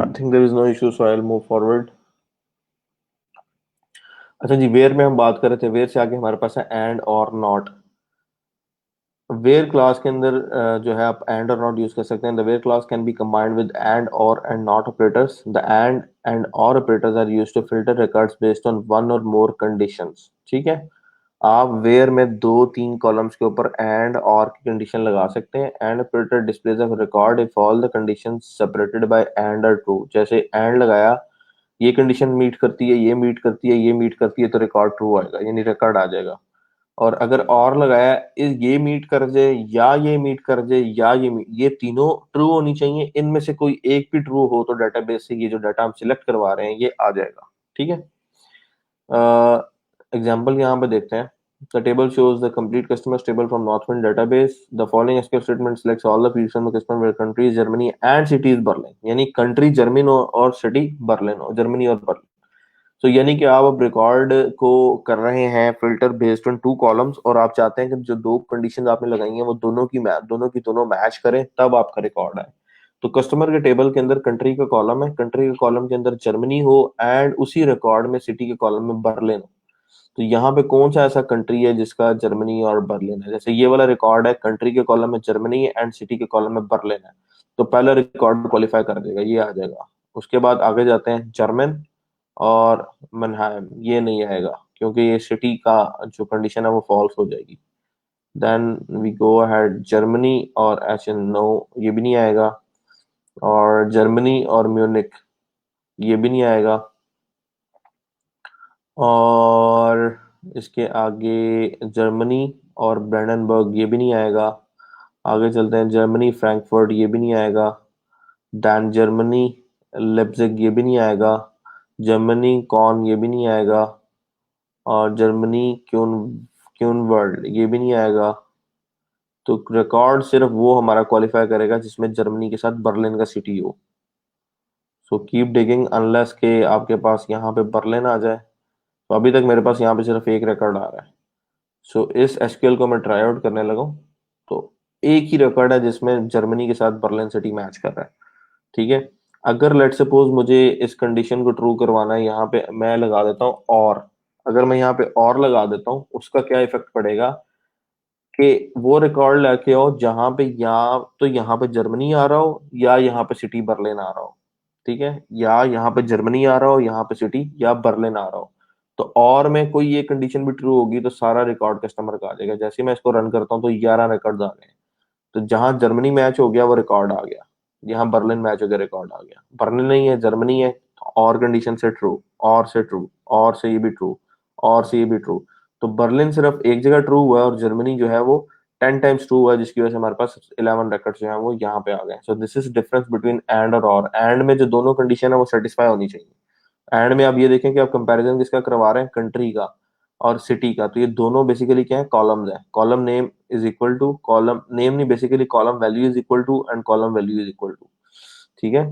I think there is no issue, so I will move forward. अच्छा जी, वेयर में हम बात कर रहे थे, वेयर से आगे हमारे पास है एंड और नॉट। वेयर क्लास के अंदर जो है आप एंड और नॉट यूज कर सकते हैं। The where class can be combined with and or and not operators. The and or operators are used to filter records based on one or more conditions, ठीक है। आप वेयर में दो तीन कॉलम्स के ऊपर एंड और की कंडीशन लगा सकते हैं। And operator displays a record if all the conditions separated by and are true. जैसे एंड लगाया, ये कंडीशन मीट करती है, ये मीट करती है, ये मीट करती है, तो रिकॉर्ड ट्रू आएगा, यानी रिकॉर्ड आ जाएगा। और अगर और लगाया, इस ये मीट कर जाए या ये मीट कर जाए या ये तीनों ट्रू होनी चाहिए, इनमें से कोई एक भी ट्रू हो तो डेटाबेस से ये जो डाटा हम सिलेक्ट करवा रहे हैं ये आ जाएगा, ठीक है। एग्जाम्पल यहाँ पे देखते हैं। The table shows the complete customers table from Northwind database. The following SQL statement selects all the fields from the customer where country is Germany and city is Berlin. यानी country जर्मन हो और city Berlin हो, Germany और Berlin. तो यानी कि आप अब रिकॉर्ड को कर रहे हैं filter based on two columns, और आप चाहते हैं कि जो दो कंडीशन आपने लगाई हैं वो दोनों मैच करें, तब आपका रिकॉर्ड आए। तो कस्टमर के टेबल के अंदर कंट्री का कॉलम है, कंट्री के कॉलम के अंदर जर्मनी हो, एंड उसी रिकॉर्ड में सिटी के कॉलम में बर्लिन हो। तो यहाँ पे कौन सा ऐसा कंट्री है जिसका जर्मनी और बर्लिन है? जैसे ये वाला रिकॉर्ड है, कंट्री के कॉलम में जर्मनी है एंड सिटी के कॉलम में बर्लिन है, तो पहला रिकॉर्ड क्वालिफाई कर देगा, ये आ जाएगा। उसके बाद आगे जाते हैं, जर्मन और मनहाइम, ये नहीं आएगा क्योंकि ये सिटी का जो कंडीशन है वो फॉल्स हो जाएगी। Then we go ahead, Germany और एचन, नो ये भी नहीं आएगा। और जर्मनी और म्यूनिक, ये भी नहीं आएगा। और इसके आगे जर्मनी और ब्रांडनबर्ग, ये भी नहीं आएगा। आगे चलते हैं, जर्मनी फ्रैंकफर्ट, ये भी नहीं आएगा। डैन जर्मनी लेप्जिग, ये भी नहीं आएगा। जर्मनी कॉन, ये भी नहीं आएगा। और जर्मनी क्यून क्यूनवर्ल्ड, ये भी नहीं आएगा। तो रिकॉर्ड सिर्फ वो हमारा क्वालिफाई करेगा जिसमें जर्मनी के साथ बर्लिन का सिटी हो। सो कीप डिगिंग अनलेस के आपके पास यहाँ पे बर्लिन आ जाए। तो अभी तक मेरे पास यहाँ पे सिर्फ एक रिकॉर्ड आ रहा है। सो इस एसक्यूएल को मैं ट्राई आउट करने लगा हूँ। तो एक ही रिकॉर्ड है जिसमें जर्मनी के साथ बर्लिन सिटी मैच कर रहा है। ठीक है। अगर लेट सपोज मुझे इस कंडीशन को ट्रू करवाना है, यहाँ पे मैं लगा देता हूँ और। अगर मैं यहाँ पे और लगा देता हूँ, उसका क्या इफेक्ट पड़ेगा कि वो रिकॉर्ड लेके आओ जहां पे या तो यहाँ पे जर्मनी आ रहा हो या यहाँ पे सिटी बर्लिन आ रहा हो। ठीक है। या यहाँ पे जर्मनी आ रहा हो, यहाँ पे सिटी या बर्लिन आ रहा हो। तो और में कोई ये कंडीशन भी ट्रू होगी तो सारा रिकॉर्ड कस्टमर का आ जाएगा। जैसे ही मैं इसको रन करता हूँ तो 11 रिकॉर्ड आ गए। तो जहां जर्मनी मैच हो गया वो रिकॉर्ड आ गया। यहाँ बर्लिन मैच हो गया, रिकॉर्ड आ गया। बर्लिन नहीं है, जर्मनी है, तो और कंडीशन से ट्रू, और से ट्रू, और से ये भी ट्रू, और से ये भी ट्रू। तो बर्लिन सिर्फ एक जगह ट्रू हुआ है और जर्मनी जो है वो 10 टाइम्स ट्रू हुआ है, जिसकी वजह से हमारे पास 11 रिकॉर्ड जो है वो यहाँ पे आ गए। सो this is difference between and or and में जो दोनों कंडीशन है वो सेटिस्फाई होनी चाहिए। एंड में आप ये देखें कि आप कंपैरिजन किसका करवा रहे हैं, कंट्री का और सिटी का। तो ये दोनों बेसिकली क्या है, कॉलम्स है। Column name is equal to column name, नहीं basically column value is equal to and column value is equal to. ठीक है।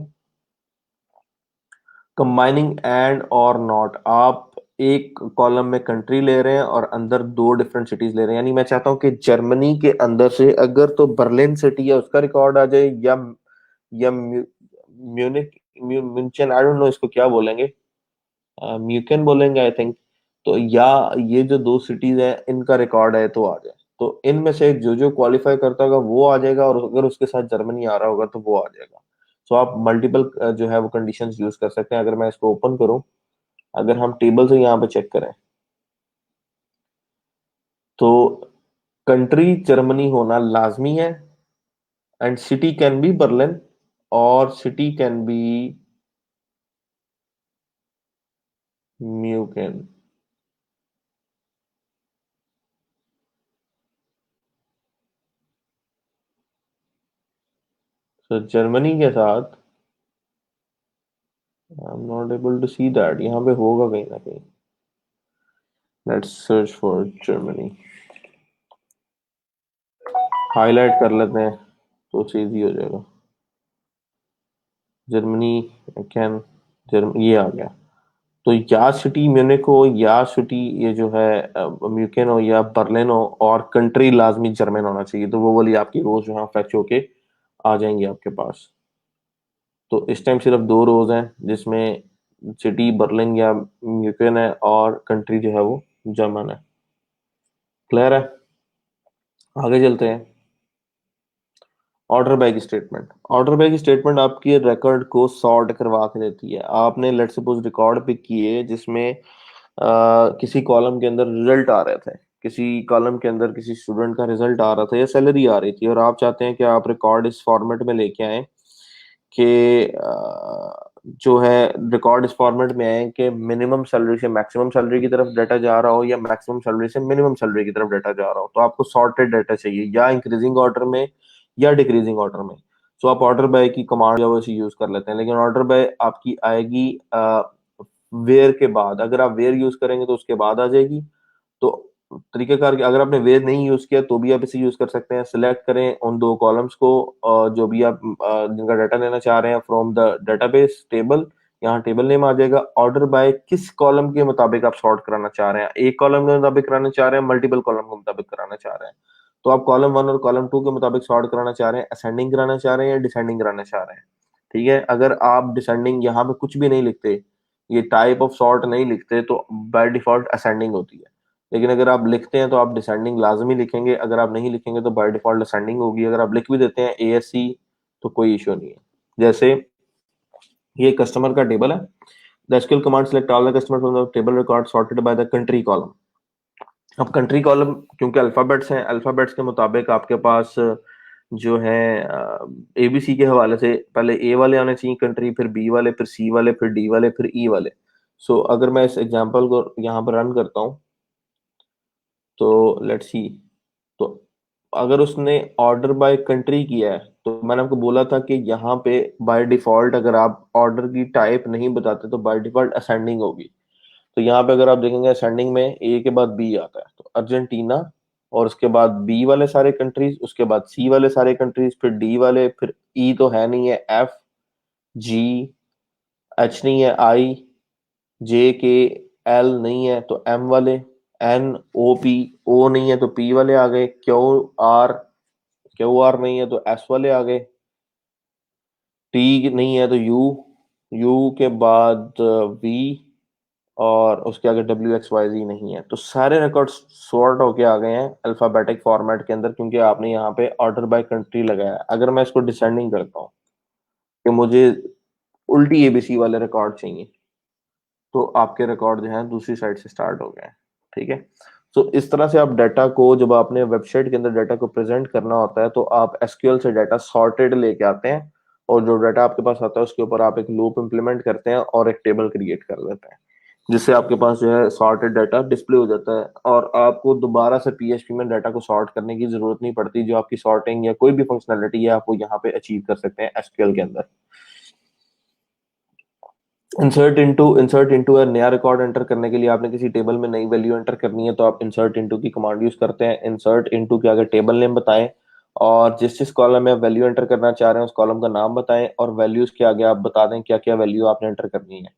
कंबाइनिंग एंड और नॉट, आप एक कॉलम में कंट्री ले रहे हैं और अंदर दो डिफरेंट सिटीज ले रहे हैं। यानी मैं चाहता हूं कि जर्मनी के अंदर से अगर तो बर्लिन सिटी है उसका रिकॉर्ड आ जाए, या म्यूनिक, म्यूनचन, आई डोंट नो इसको क्या बोलेंगे, म्यूकन बोलेंगे आई थिंक। तो या ये जो दो सिटीज है इनका रिकॉर्ड है तो आ जाए। तो इनमें से जो जो क्वालिफाई करता होगा वो आ जाएगा, और अगर उसके साथ जर्मनी आ रहा होगा तो वो आ जाएगा। सो आप मल्टीपल जो है वो कंडीशंस यूज कर सकते हैं। अगर मैं इसको ओपन करूं, अगर हम टेबल से यहाँ पे चेक करें तो कंट्री जर्मनी होना लाजमी है, and city can be Berlin, और सिटी कैन बी म्यूकन। तो जर्मनी के साथ I am not able to see that, यहाँ पे होगा कहीं ना कहीं। Let's search for Germany, highlight कर लेते हैं तो इजी हो जाएगा। जर्मनी कैन, जर्म ये आ गया। तो या सिटी म्यूनिक हो, या सिटी ये जो है म्यूकेन हो, या बर्लिन हो, और कंट्री लाजमी जर्मन होना चाहिए। तो वो वाली आपकी रोज यहाँ फैच होके आ जाएंगी आपके पास। तो इस टाइम सिर्फ दो रोज हैं जिसमें सिटी बर्लिन या म्यूकेन है और कंट्री जो है वो जर्मन है। क्लियर है। आगे चलते हैं। ऑर्डर बाय की स्टेटमेंट, ऑर्डर बाय की स्टेटमेंट आपकी रिकॉर्ड को सॉर्ट करवा के देती है। आपने लेट्स सपोज रिकॉर्ड पिक किए जिसमें किसी कॉलम के अंदर रिजल्ट आ रहे थे, किसी कॉलम के अंदर किसी स्टूडेंट का रिजल्ट आ रहा था या सैलरी आ रही थी, और आप चाहते हैं कि आप रिकॉर्ड इस फॉर्मेट में लेके आए कि जो है रिकॉर्ड इस फॉर्मेट में आए कि मिनिमम सैलरी से मैक्सिमम सैलरी की तरफ डाटा जा रहा हो या मैक्सिमम सैलरी से मिनिमम सैलरी की तरफ डाटा जा रहा हो। तो आपको सॉर्टेड डाटा चाहिए, या इंक्रीजिंग ऑर्डर में या डिक्रीजिंग ऑर्डर में। सो आप ऑर्डर बाय की कमांड जो है वो इसे यूज कर लेते हैं, लेकिन ऑर्डर बाय आपकी आएगी वेयर के बाद। अगर आप वेयर यूज करेंगे तो उसके बाद आ जाएगी। तो तरीकाकार अगर आपने वेयर नहीं यूज किया तो भी आप इसे यूज कर सकते हैं। सिलेक्ट करें उन दो कॉलम्स को जो भी आप जिनका डाटा लेना चाह रहे हैं फ्रॉम द डेटाबेस टेबल। यहाँ टेबल नेम आ जाएगा। ऑर्डर बाय किस कॉलम के मुताबिक आप सॉर्ट कराना चाह रहे हैं, एक कॉलम के मुताबिक कराना चाह रहे हैं, मल्टीपल कॉलम के मुताबिक कराना चाह रहे हैं। तो आप कॉलम वन और कॉलम टू के मुताबिक सॉर्ट कराना चाह रहे हैं, असेंडिंग कराना चाह रहे हैं या डिसेंडिंग कराना चाह रहे हैं। ठीक है। अगर आप डिसेंडिंग यहाँ पे कुछ भी नहीं लिखते, ये टाइप ऑफ सॉर्ट नहीं लिखते, तो बाय डिफॉल्ट असेंडिंग होती है। लेकिन अगर आप लिखते हैं तो आप डिसेंडिंग लाजमी लिखेंगे, अगर आप नहीं लिखेंगे तो बाय डिफॉल्ट असेंडिंग होगी। अगर आप लिख भी देते हैं ASC तो कोई इश्यू नहीं है। जैसे ये कस्टमर का टेबल है। The SQL command select all the customer from the table record sorted by the country column. अब कंट्री कॉलम क्योंकि अल्फाबेट्स हैं, अल्फाबेट्स के मुताबिक आपके पास जो है ABC के हवाले से पहले A वाले आने चाहिए कंट्री, फिर B वाले, फिर C वाले, फिर D वाले, फिर E वाले। सो अगर मैं इस एग्जांपल को यहाँ पर रन करता हूँ तो लेट्स सी। तो अगर उसने ऑर्डर बाय कंट्री किया है तो मैंने आपको बोला था कि यहाँ पे बाय डिफॉल्ट अगर आप ऑर्डर की टाइप नहीं बताते तो बाय डिफॉल्ट असेंडिंग होगी। तो यहाँ पे अगर आप देखेंगे असेंडिंग में ए के बाद बी आता है, तो अर्जेंटीना, और उसके बाद बी वाले सारे कंट्रीज, उसके बाद सी वाले सारे कंट्रीज, फिर डी वाले, फिर ई तो है नहीं है, एफ, जी, एच नहीं है, आई, जे के, एल नहीं है तो एम वाले, एन, ओ पी, ओ नहीं है तो पी वाले आ गए, आर क्यू आर नहीं है तो एस वाले आ गए, टी नहीं है तो यू, यू के बाद वी, और उसके आगे डब्ल्यू एक्स वाई जी नहीं है। तो सारे रिकॉर्ड्स सॉर्ट होके आ गए हैं अल्फाबेटिक फॉर्मेट के अंदर, क्योंकि आपने यहाँ पे ऑर्डर बाय कंट्री लगाया है। अगर मैं इसको डिसेंडिंग करता हूँ कि मुझे उल्टी एबीसी वाले रिकॉर्ड चाहिए, तो आपके रिकॉर्ड जो है दूसरी साइड से स्टार्ट हो गए हैं। ठीक है। तो इस तरह से आप डाटा को, जब आपने वेबसाइट के अंदर डाटा को प्रेजेंट करना होता है तो आप एसक्यूएल से डाटा सॉर्टेड लेके आते हैं, और जो डाटा आपके पास आता है उसके ऊपर आप एक लूप इंप्लीमेंट करते हैं और एक टेबल क्रिएट कर देते हैं, जिससे आपके पास जो है सॉर्टेड डाटा डिस्प्ले हो जाता है, और आपको दोबारा से पीएचपी में डाटा को सॉर्ट करने की जरूरत नहीं पड़ती। जो आपकी सॉर्टिंग या कोई भी फंक्शनैलिटी है आप वो यहाँ पे अचीव कर सकते हैं एसक्यूएल के अंदर। इंसर्ट इनटू नया रिकॉर्ड एंटर करने के लिए आपने किसी टेबल में नई वैल्यू एंटर करनी है तो आप इंसर्ट इनटू की कमांड यूज करते हैं। इंसर्ट इनटू के आगे टेबल नेम बताएं, और जिस जिस कॉलम में आप वैल्यू एंटर करना चाह रहे हैं उस कॉलम का नाम बताएं, और वैल्यूज के आगे आप बता दें क्या क्या वैल्यू आपने एंटर करनी है।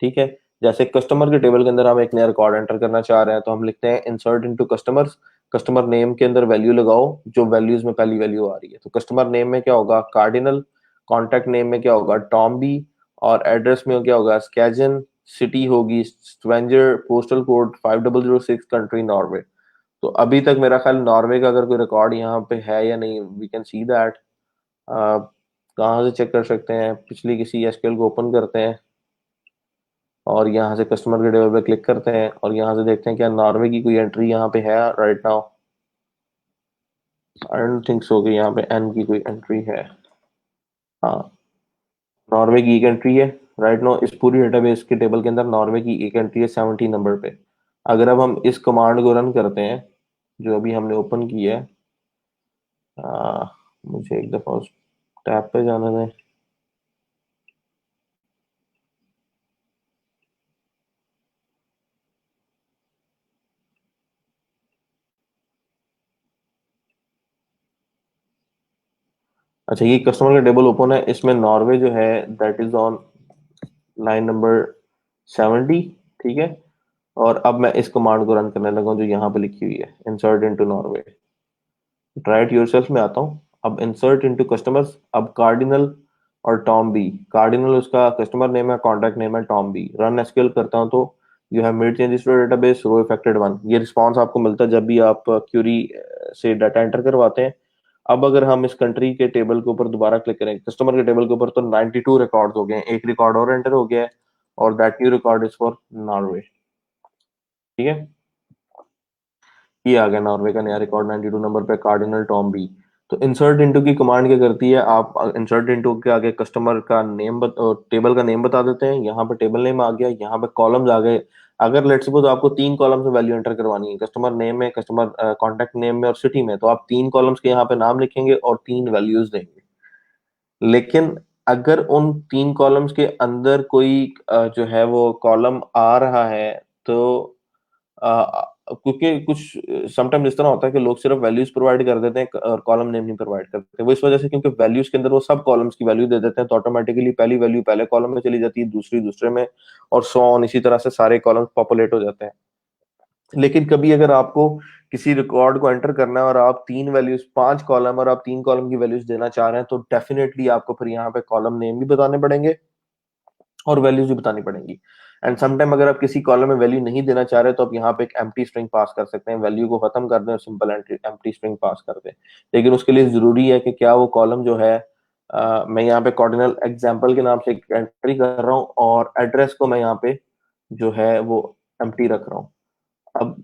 ठीक है। जैसे कस्टमर के टेबल के अंदर हम एक नया रिकॉर्ड एंटर करना चाह रहे हैं तो हम लिखते हैं insert into customers, customer name के अंदर वैल्यू लगाओ जो वैल्यूज में पहली वैल्यू आ रही है। तो कस्टमर नेम में क्या होगा, कार्डिनल, कॉन्टेक्ट नेम में क्या होगा, टॉम बी, और एड्रेस में क्या होगा, स्कैजन, सिटी होगी स्वेंजर, पोस्टल कोड 5006, कंट्री नॉर्वे। तो अभी तक मेरा ख्याल नॉर्वे का अगर कोई रिकॉर्ड यहाँ पे है या नहीं, वी कैन सी दैट। कहाँ से चेक कर सकते हैं, पिछली किसी एसक्यूएल को ओपन करते हैं और यहाँ से कस्टमर के टेबल पे क्लिक करते हैं और यहाँ से देखते हैं क्या नॉर्वे की कोई एंट्री यहाँ पे है right now. I don't think so कि यहाँ पे एन की कोई एंट्री है। हाँ, नॉर्वे की एक एंट्री है राइट नाउ इस पूरी डेटाबेस के टेबल के अंदर। नॉर्वे की एक एंट्री है 70 नंबर पे। अगर अब हम इस कमांड को रन करते हैं जो अभी हमने ओपन की है, आ, मुझे एक दफा उस टैब पे जाना है। अच्छा, ये कस्टमर का टेबल ओपन है, इसमें नॉर्वे जो है that is on line number 70। ठीक है। और अब मैं इस कमांड को रन करने लगा हूं जो यहाँ पे लिखी हुई है, insert into Norway. Try it yourself में आता हूँ। अब इंसर्ट इनटू कस्टमर्स, अब कार्डिनल और टॉम बी। कार्डिनल उसका कस्टमर नेम है, कॉन्टैक्ट नेम है टॉम बी। रन एसक्यूएल करता हूँ तो you have made changes to database row affected one, ये रिस्पांस आपको मिलता है जब भी आप क्यूरी से डाटा एंटर करवाते हैं। अब अगर हम इस कंट्री के टेबल के ऊपर दोबारा क्लिक करें, कस्टमर के टेबल के ऊपर, तो 92 रिकॉर्ड हो गए हैं, एक रिकॉर्ड और एंटर हो गया है, और that new record is for Norway. ठीक है। ये आ गया नॉर्वे का नया रिकॉर्ड 92 नंबर पे, कार्डिनल टॉम बी। तो इंसर्ट इनटू की कमांड क्या करती है, आप इंसर्ट इनटू के आगे कस्टमर का नेम टेबल का नेम बता देते हैं। यहाँ पे टेबल नेम आ गया, यहाँ पे कॉलम्स आ गए। अगर लेट्स सपोज आपको 3 कॉलम्स में वैल्यू एंटर करवानी है, कस्टमर नेम में, कस्टमर कॉन्टेक्ट नेम में और सिटी में, तो आप 3 कॉलम्स के यहाँ पे नाम लिखेंगे और 3 वैल्यूज देंगे। लेकिन अगर उन 3 कॉलम्स के अंदर कोई जो है वो कॉलम आ रहा है तो क्योंकि कुछ समटाइम इस तरह होता है कि लोग सिर्फ वैल्यूज प्रोवाइड कर देते हैं और कॉलम नेम नहीं प्रोवाइड करते, वो इस वजह से क्योंकि वैल्यूज के अंदर वो सब कॉलम्स की वैल्यू दे देते हैं, तो ऑटोमेटिकली पहली वैल्यू पहले कॉलम में चली जाती है, दूसरी दूसरे में, और सो ऑन, इसी तरह से सारे कॉलम्स पॉपुलेट हो जाते हैं। लेकिन कभी अगर आपको किसी रिकॉर्ड को एंटर करना है और आप 3 वैल्यूज, 5 कॉलम, और आप 3 कॉलम की वैल्यूज देना चाह रहे हैं, तो डेफिनेटली आपको फिर यहाँ पे कॉलम नेम भी बताने पड़ेंगे और वैल्यूज भी बतानी पड़ेंगी। एंड समटाइम अगर आप किसी कॉलम में वैल्यू नहीं देना चाह रहे तो आप यहाँ पे एक एम्प्टी स्ट्रिंग पास कर सकते हैं, वैल्यू को खत्म कर दें और सिंपल एम्प्टी स्ट्रिंग पास कर दें। लेकिन उसके लिए जरूरी है कि क्या वो कॉलम जो है, मैं यहाँ पे कॉर्डिनल एग्जाम्पल के नाम से एक एंट्री कर रहा हूँ और एड्रेस को मैं यहाँ पे जो है वो एम्प्टी रख रहा हूँ। अब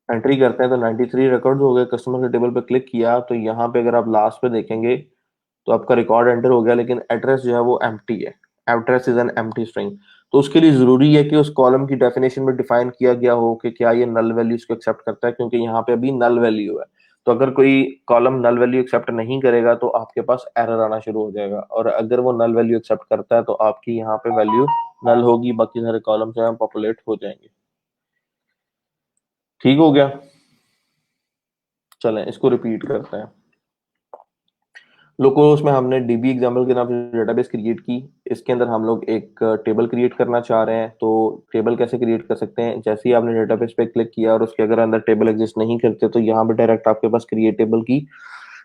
एंट्री करते हैं तो 93 रिकॉर्ड हो गए। कस्टमर के टेबल पे क्लिक किया तो यहाँ पे अगर आप लास्ट पे देखेंगे तो आपका रिकॉर्ड एंटर हो गया, लेकिन एड्रेस जो है वो एम्प्टी है। Address is an empty string. तो उसके लिए जरूरी है कि उस कॉलम की डेफिनेशन में डिफाइन किया गया हो कि क्या ये नल वैल्यूज को एक्सेप्ट करता है, क्योंकि यहाँ पे अभी नल वैल्यू है। तो अगर कोई कॉलम नल वैल्यू एक्सेप्ट नहीं करेगा तो आपके पास एरर आना शुरू हो जाएगा, और अगर वो नल वैल्यू एक्सेप्ट करता है तो आपकी यहाँ पे वैल्यू नल होगी, बाकी सारे कॉलम जो है पॉपुलेट हो जाएंगे। ठीक हो गया। चलें इसको रिपीट करते हैं। लोकोस में हमने डीबी एग्जाम्पल के नाम से डेटाबेस क्रिएट की। इसके अंदर हम लोग एक टेबल क्रिएट करना चाह रहे हैं। तो टेबल कैसे क्रिएट कर सकते हैं? जैसे ही आपने डेटाबेस पे क्लिक किया और उसके अगर अंदर टेबल एग्जिस्ट नहीं करते तो यहाँ पे डायरेक्ट आपके पास क्रिएट टेबल की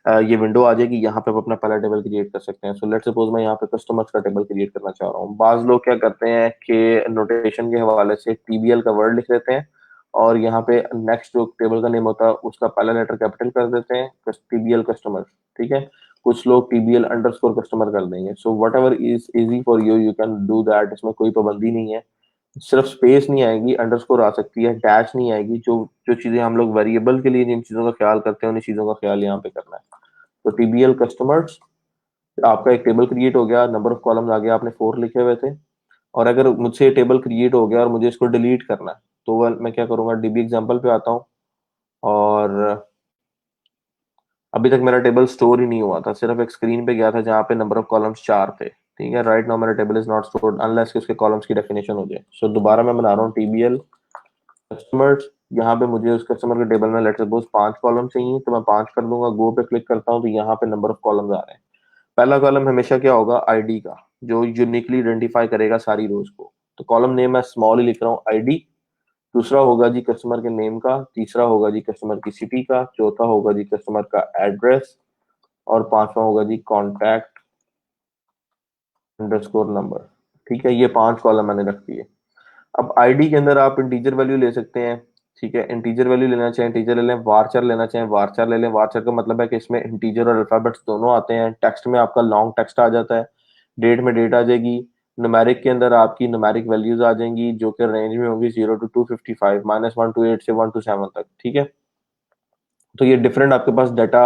ये विंडो आ जाएगी। यहाँ पे आप अपना पहला टेबल क्रिएट कर सकते हैं। सो लेट्स सपोज मैं यहाँ पे कस्टमर्स का टेबल क्रिएट करना चाह रहा हूँ। बाज लोग क्या करते हैं कि नोटेशन के हवाले से टीबीएल का वर्ड लिख देते हैं और यहाँ पे नेक्स्ट जो टेबल का नेम होता है उसका पहला लेटर कैपिटल कर देते हैं, टीबीएल कस्टमर। ठीक है। कुछ लोग टीबीएल अंडरस्कोर कस्टमर कर देंगे। So what ever is easy for you, you can do that. इसमें कोई पाबंदी नहीं है। सिर्फ स्पेस नहीं आएगी, अंडरस्कोर आ सकती है, डैश नहीं आएगी। जो जो चीजें हम लोग वेरिएबल के लिए जिन चीजों का ख्याल करते हैं उन्हीं चीजों का ख्याल यहाँ पे करना है। तो टीबीएल कस्टमर्स, आपका एक टेबल क्रिएट हो गया, नंबर ऑफ कॉलम्स आ गया, आपने 4 लिखे हुए थे। और अगर मुझसे टेबल क्रिएट हो गया और मुझे इसको डिलीट करना है तो मैं क्या करूंगा, डीबी एग्जाम्पल पे आता हूँ और अभी तक मेरा टेबल स्टोर ही नहीं हुआ था, सिर्फ एक स्क्रीन पे गया था जहाँ पे नंबर ऑफ कॉलम्स 4 थे। ठीक है। राइट नाउ मेरा table is not stored unless कि उसके कॉलम्स की डेफिनेशन हो जाए। सो दोबारा मैं बना रहा हूँ टीबीएल कस्टमर्स। यहाँ पे मुझे उस कस्टमर के टेबल में लेट्स सपोज 5 कॉलम चाहिए तो मैं 5 कर दूंगा। गो पे क्लिक करता हूँ तो यहाँ पे नंबर ऑफ कॉलम्स आ रहे हैं। पहला कॉलम हमेशा क्या होगा, आईडी का, जो यूनिकली आइडेंटिफाई करेगा सारी रोज को। तो कॉलम नेम मैं स्मॉल ही लिख रहा हूँ, आईडी। दूसरा होगा जी कस्टमर के नेम का, तीसरा होगा जी कस्टमर की सिटी का, चौथा होगा जी कस्टमर का एड्रेस, और पांचवा होगा जी कॉन्टैक्ट अंडरस्कोर नंबर। ठीक है। ये 5 कॉलम मैंने रख दिए। अब आईडी के अंदर आप इंटीजर वैल्यू ले सकते हैं। ठीक है। इंटीजर वैल्यू लेना चाहें इंटीजर ले लें, वारचर लेना चाहें वारचर ले लें। वारचर का मतलब है कि इसमें इंटीजर और अल्फाबेट्स दोनों आते हैं। टेक्स्ट में आपका लॉन्ग टेक्स्ट आ जाता है, डेट में डेट आ जाएगी, न्यूमेरिक के अंदर आपकी न्यूमेरिक वैल्यूज आ जाएंगी जो कि रेंज में होगी 0 to 255, -1 to 8 से 1 to 7 तक। ठीक है। तो ये डिफरेंट आपके पास डाटा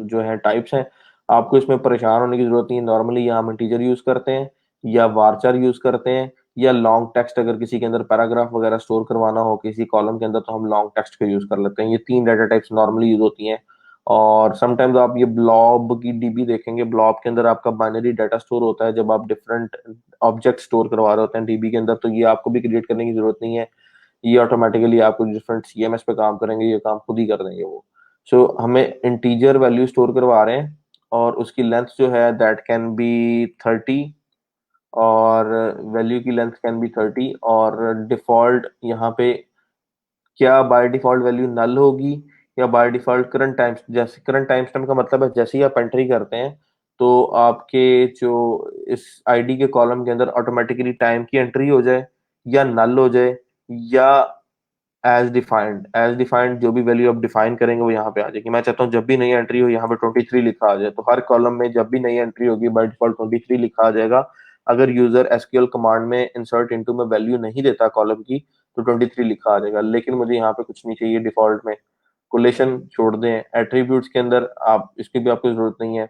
जो है टाइप्स हैं। आपको इसमें परेशान होने की जरूरत नहीं है। नॉर्मली या हम इंटीजर यूज करते हैं या वारचर यूज करते हैं या लॉन्ग टेक्स्ट, अगर किसी के अंदर पैराग्राफ वगैरह स्टोर करवाना हो किसी कॉलम के अंदर तो हम लॉन्ग टेक्स्ट का यूज कर लेते हैं। ये 3 डाटा टाइप्स नॉर्मली यूज होती हैं। और समटाइम्स आप ये ब्लॉब की डीबी देखेंगे, ब्लॉब के अंदर आपका बाइनरी डाटा स्टोर होता है। जब आप डिफरेंट ऑब्जेक्ट स्टोर करवा रहे होते हैं डीबी के अंदर तो ये आपको भी क्रिएट करने की जरूरत नहीं है। ये ऑटोमेटिकली आपको डिफरेंट सीएमएस पे काम करेंगे, ये काम खुद ही कर देंगे वो। सो हमें इंटीजर वैल्यू स्टोर करवा रहे हैं और उसकी लेंथ जो है दैट कैन बी 30, और वैल्यू की लेंथ कैन बी 30। और डिफॉल्ट यहाँ पे क्या बाय डिफॉल्ट वैल्यू नल होगी या बाय डिफॉल्ट करंट टाइम, जैसे करंट टाइम स्टैम्प का मतलब है जैसे ही आप एंट्री करते हैं तो आपके जो इस आईडी के कॉलम के अंदर ऑटोमेटिकली टाइम की एंट्री हो जाए या नल हो जाए या एज डिफाइंड जो भी वैल्यू आप डिफाइन करेंगे वो यहाँ पे आ जाएगी। मैं चाहता हूँ जब भी नई एंट्री हो यहाँ पे 23 लिखा आ जाए, तो हर कॉलम में जब भी नई एंट्री होगी बाय डिफॉल्ट 23 लिखा आ जाएगा। अगर यूजर एसक्यूएल कमांड में इंसर्ट इनटू में वैल्यू नहीं देता कॉलम की तो 23 लिखा आ जाएगा। लेकिन मुझे यहाँ पे कुछ नहीं चाहिए डिफॉल्ट में। कोलेशन छोड़ दें। एट्रीब्यूट्स के अंदर आप इसकी भी आपको जरूरत नहीं है।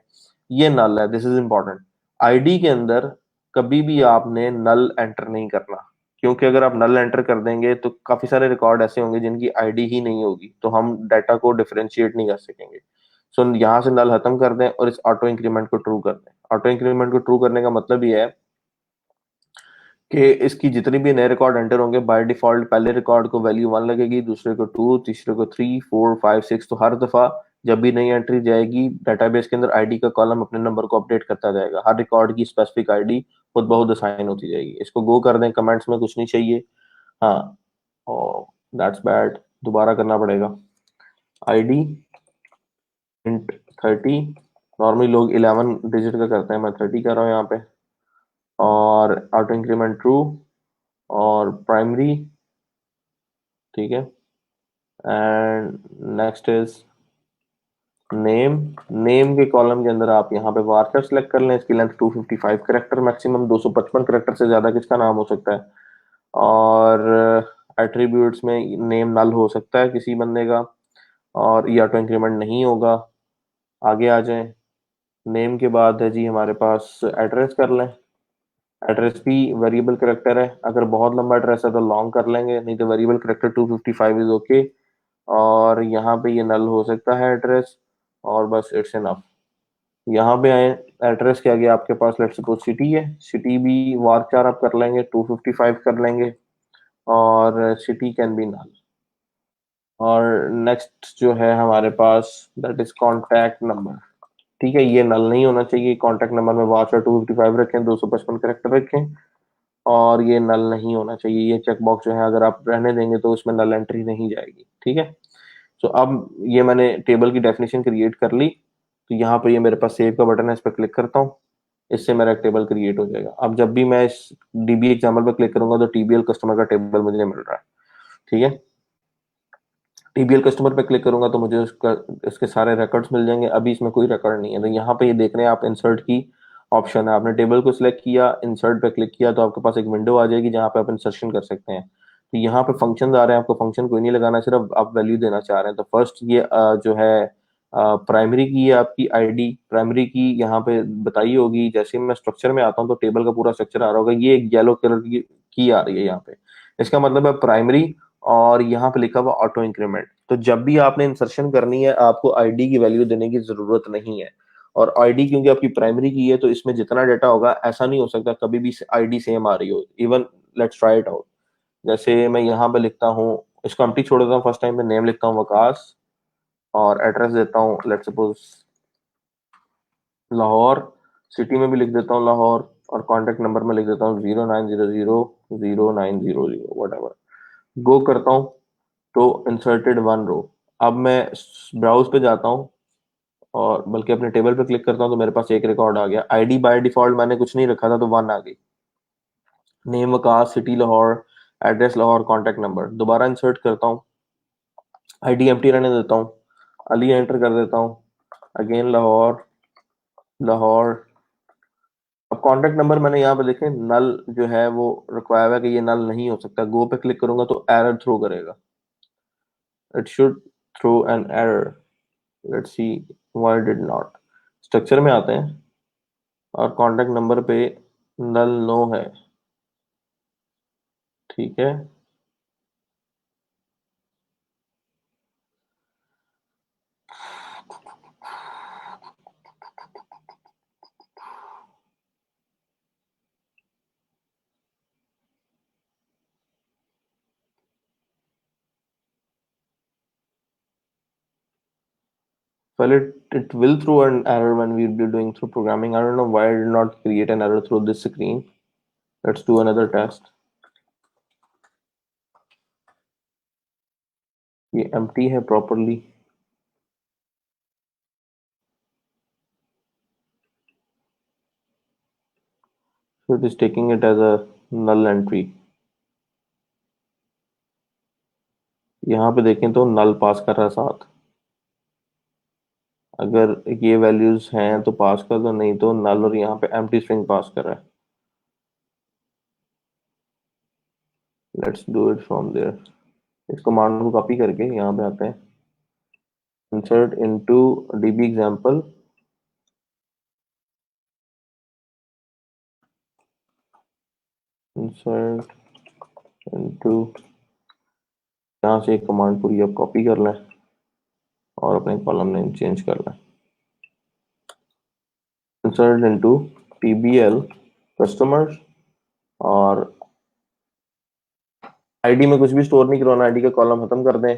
ये नल है, दिस इज इंपॉर्टेंट। आईडी के अंदर कभी भी आपने नल एंटर नहीं करना, क्योंकि अगर आप नल एंटर कर देंगे तो काफी सारे रिकॉर्ड ऐसे होंगे जिनकी आईडी ही नहीं होगी, तो हम डाटा को डिफरेंशिएट नहीं कर सकेंगे। सो यहाँ से नल खत्म कर दें और इस ऑटो इंक्रीमेंट को ट्रू कर दें। ऑटो इंक्रीमेंट को ट्रू करने का मतलब ये है कि इसकी जितनी भी नए रिकॉर्ड एंटर होंगे बाय डिफॉल्ट पहले रिकॉर्ड को वैल्यू 1 लगेगी, दूसरे को 2, तीसरे को 3, 4, 5, 6। तो हर दफा जब भी नई एंट्री जाएगी डाटाबेस के अंदर आईडी का कॉलम अपने नंबर को अपडेट करता जाएगा। हर रिकॉर्ड की स्पेसिफिक आईडी खुद बहुत असाइन होती जाएगी। इसको गो कर दें, कमेंट्स में कुछ नहीं चाहिए। हाँ, और दैट्स बैड, दोबारा करना पड़ेगा। आईडी इंट 30, नॉर्मली लोग 11 डिजिट का करते हैं, मैं 30 कर रहा हूँ यहाँ पे। और ऑटो इंक्रीमेंट ट्रू और प्राइमरी। ठीक है। And next is name. Name के कॉलम के अंदर आप यहाँ पे वार्कर सेलेक्ट कर लें। इसकी लेंथ 255 करेक्टर, मैक्सिमम 255 करेक्टर से ज्यादा किसका नाम हो सकता है। और एट्रीब्यूट्स में नेम नल हो सकता है किसी बंदे का, और ये ऑटो इंक्रीमेंट नहीं होगा। आगे आ जाएं। नेम के बाद है जी हमारे पास एड्रेस कर लें। एड्रेस भी वेरिएबल करेक्टर है, अगर बहुत लंबा एड्रेस है तो लॉन्ग कर लेंगे, नहीं तो वेरिएबल करेक्टर 255 इज ओके। और यहाँ पे ये नल हो सकता है एड्रेस, और बस इट्स इनफ। यहाँ पे आए, एड्रेस के आगे आपके पास लेट्स सपोज सिटी है, सिटी भी वार आप कर लेंगे, 255 कर लेंगे, और सिटी कैन बी नल। और नेक्स्ट जो है हमारे पास दैट इज कॉन्टैक्ट नंबर। ठीक है, ये नल नहीं होना चाहिए, कॉन्टैक्ट नंबर में वाचर 255 रखें, 255 करेक्टर रखें, और ये नल नहीं होना चाहिए। ये चेक बॉक्स जो है अगर आप रहने देंगे तो उसमें नल एंट्री नहीं जाएगी। ठीक है, तो अब ये मैंने टेबल की डेफिनेशन क्रिएट कर ली, तो यहाँ पे ये मेरे पास सेव का बटन है, इस पर क्लिक करता हूँ, इससे मेरा एक टेबल क्रिएट हो जाएगा। अब जब भी मैं इस डीबी एग्जाम्पल पर क्लिक करूंगा तो टीबीएल कस्टमर का टेबल मुझे मिल रहा है। ठीक है, टीबीएल कस्टमर पे क्लिक करूंगा तो मुझे उसका इसके सारे रिकॉर्ड्स मिल जाएंगे। अभी इसमें कोई रिकॉर्ड नहीं है, तो यहाँ पे ये देख रहे हैं आप, इंसर्ट की ऑप्शन है, आपने टेबल को सिलेक्ट किया, इंसर्ट पे क्लिक किया, तो आपके पास एक विंडो आ जाएगी जहाँ पे आप इंसर्शन कर सकते हैं। तो यहाँ पे फंक्शन आ रहे हैं, आपको फंक्शन कोई नहीं लगाना, सिर्फ आप वैल्यू देना चाह रहे हैं। तो फर्स्ट ये जो है प्राइमरी की है आपकी आईडी, प्राइमरी की यहाँ पे बताई होगी। जैसे मैं स्ट्रक्चर में आता हूँ तो टेबल का पूरा स्ट्रक्चर आ रहा होगा, ये एक येलो कलर की आ रही है यहाँ पे, इसका मतलब है प्राइमरी। और यहाँ पे लिखा हुआ ऑटो इंक्रीमेंट, तो जब भी आपने इंसर्शन करनी है आपको आईडी की वैल्यू देने की जरूरत नहीं है। और आईडी क्योंकि आपकी प्राइमरी की है तो इसमें जितना डाटा होगा, ऐसा नहीं हो सकता कभी भी आईडी सेम आ रही हो। Even let's try it out, जैसे मैं यहाँ पे लिखता हूँ, इसको एम्प्टी छोड़ देता हूँ, फर्स्ट टाइम में नेम लिखता हूँ वकास, और एड्रेस देता हूँ लेट्स सपोज लाहौर, सिटी में भी लिख देता हूँ लाहौर, और कॉन्टेक्ट नंबर में लिख देता हूँ 0900 0900 वट एवर। गो करता हूँ तो इंसर्टेड वन रो। अब मैं ब्राउज पे जाता हूँ, और बल्कि अपने टेबल पे क्लिक करता हूँ तो मेरे पास एक रिकॉर्ड आ गया। आईडी बाय डिफॉल्ट मैंने कुछ नहीं रखा था तो वन आ गई, name Waqas, city Lahore, address Lahore, contact number. दोबारा इंसर्ट करता हूँ, आईडी एम्प्टी रहने देता हूँ, अली एंटर कर देता हूँ, अगेन लाहौर, लाहौर। अब कॉन्टेक्ट नंबर मैंने यहाँ पे देखें नल जो है वो रिक्वायर है कि ये नल नहीं हो सकता, गो पे क्लिक करूंगा तो एरर थ्रो करेगा, it should throw an error, let's see why did not. Structure में आते हैं और कॉन्टेक्ट नंबर पे नल नो है। ठीक है, well it will throw an error when we'll be doing through programming. I don't know why I did not create an error through this screen. Let's do another test. ये empty है properly, so it is taking it as a null entry. यहाँ पे देखें तो null पास कर रहा है साथ, अगर ये वैल्यूज हैं तो पास कर दो, नहीं तो null, और यहाँ पे empty string पास कर रहा है। Let's do it from there, इस कमांड को कॉपी करके यहाँ पे आते हैं, insert into db example, insert into, यहाँ से एक कमांड पूरी आप कॉपी कर लें और अपने कॉलम नेम चेंज कर लें। insert into tbl customers, और आईडी में कुछ भी स्टोर नहीं करवाना, आईडी का कॉलम खत्म कर दें।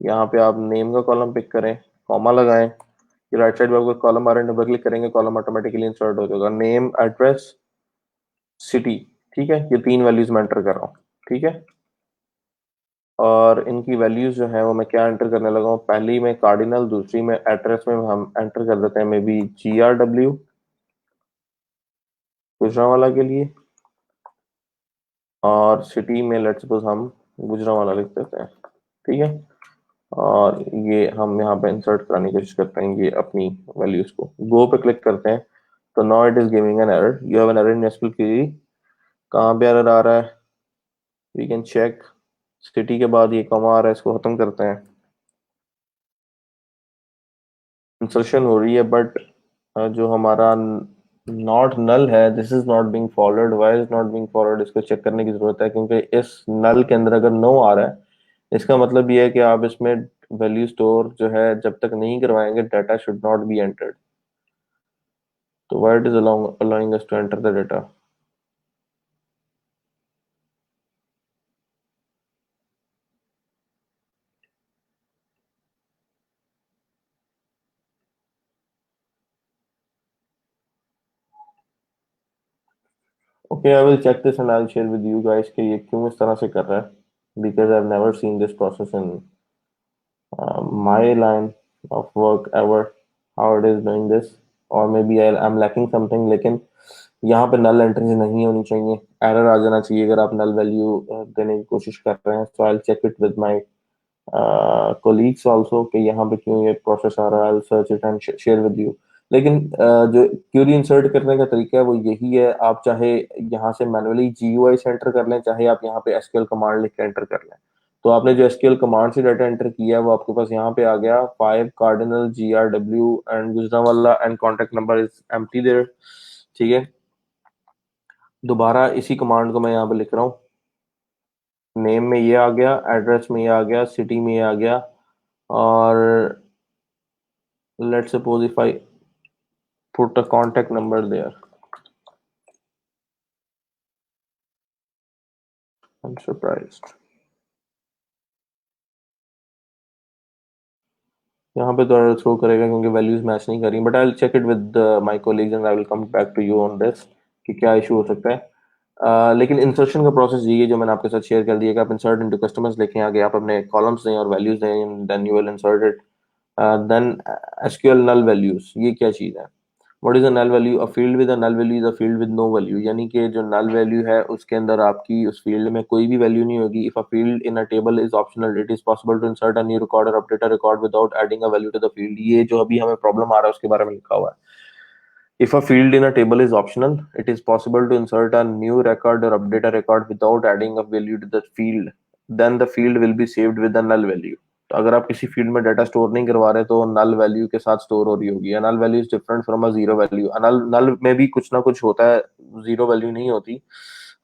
यहाँ पे आप नेम का कॉलम पिक करें, कॉमा लगाएं, ये राइट साइड में आपको कॉलम आ रहा है, डबल क्लिक करेंगे कॉलम ऑटोमेटिकली इंसर्ट हो जाएगा, नेम, एड्रेस, सिटी। ठीक है, ये तीन वैल्यूज मैं एंटर कर रहा हूँ। ठीक है, और इनकी वैल्यूज जो है वो मैं क्या एंटर करने लगा हूँ, पहली में कार्डिनल, दूसरी में एड्रेस में हम एंटर कर देते हैं मे बी GRW गुजरांवाला के लिए, और सिटी में लेट्स सपोज हम गुजरांवाला लिख देते हैं। ठीक है, और ये हम यहाँ पे इंसर्ट कराने की कोशिश करते हैं ये अपनी वैल्यूज को, गो पे क्लिक करते हैं तो now it is giving an error, you have an error in SQL query. कहाँ पे एरर आ रहा है, वी कैन चेक, सिटी के बाद ये कॉमा आ रहा है, इसको खत्म करते हैं, इंसर्शन हो रही है, बट जो हमारा नॉट नल है, this is not being followed, why is not being followed, इसको चेक करने की जरूरत है, क्योंकि इस नल के अंदर अगर नो आ रहा है, इसका मतलब ये है कि आप इसमें वैल्यू स्टोर जो है जब तक नहीं करवाएंगे, data should not be entered. तो why it is allowing us to enter the data? Okay, I will check this and I will share with you guys कि ये क्यों इस तरह से कर रहा है, because I have never seen this process in my line of work ever, how it is doing this, or maybe I'm lacking something, लेकिन यहाँ पे नल एंट्रीज नहीं होनी चाहिए, एरर आ जाना चाहिए अगर आप नल वैल्यू देने की कोशिश कर रहे हैं। So I check it with my colleagues also कि यहाँ पे क्यों ये प्रोसेस आ रहा है, I search it and share with you. लेकिन जो क्यूरी इंसर्ट करने का तरीका है वो यही है, आप चाहे यहाँ से मैनुअली जीयूआई से एंटर कर लें, चाहे आप यहाँ पे एसक्यूएल कमांड लिख के एंटर कर लें। तो आपने जो एसक्यूएल कमांड से डाटा एंटर किया है वो आपके पास यहाँ पे आ गया, 5 cardinal GRW and Gujranwala and contact number is empty there. ठीक है, दोबारा इसी कमांड को मैं यहाँ पे लिख रहा हूँ, नेम में ये आ गया, एड्रेस में ये आ गया, सिटी में ये आ गया, और let's suppose if I put a contact number there, I'm surprised, यहाँ पे तो एरर थ्रो करेगा क्योंकि वैल्यूज मैच नहीं करी, but I will check it with my colleagues and I will come back to you on this कि क्या issue हो सकता है। लेकिन इंसर्शन का प्रोसेस यही है जो मैंने आपके साथ शेयर कर दिया कि आप इंसर्ट इनटू कस्टमर्स लिखें, आगे आप अपने कॉलम्स दें और वैल्यूज दें, then you will insert it. Then SQL null values, ये क्या चीज़ है? What is a null value? A field with a null value is a field with no value, यानी कि जो नल वैल्यू है उसके अंदर आपकी उस फील्ड में कोई भी वैल्यू नहीं होगी। If a field in a table is optional, it is possible to insert a new record or update a record without adding a value to the field. ये जो अभी हमें प्रॉब्लम आ रहा है उसके बारे में लिखा हुआ है। If a field in a table is optional, it is possible to insert a new record or update a record without adding a value to the field. Then the field will be saved with a null value. तो अगर आप किसी field में data store नहीं करवा रहे तो null value के साथ स्टोर हो रही होगी। Null value is different from a zero value. Null null में भी कुछ ना कुछ होता है, जीरो वैल्यू नहीं होती।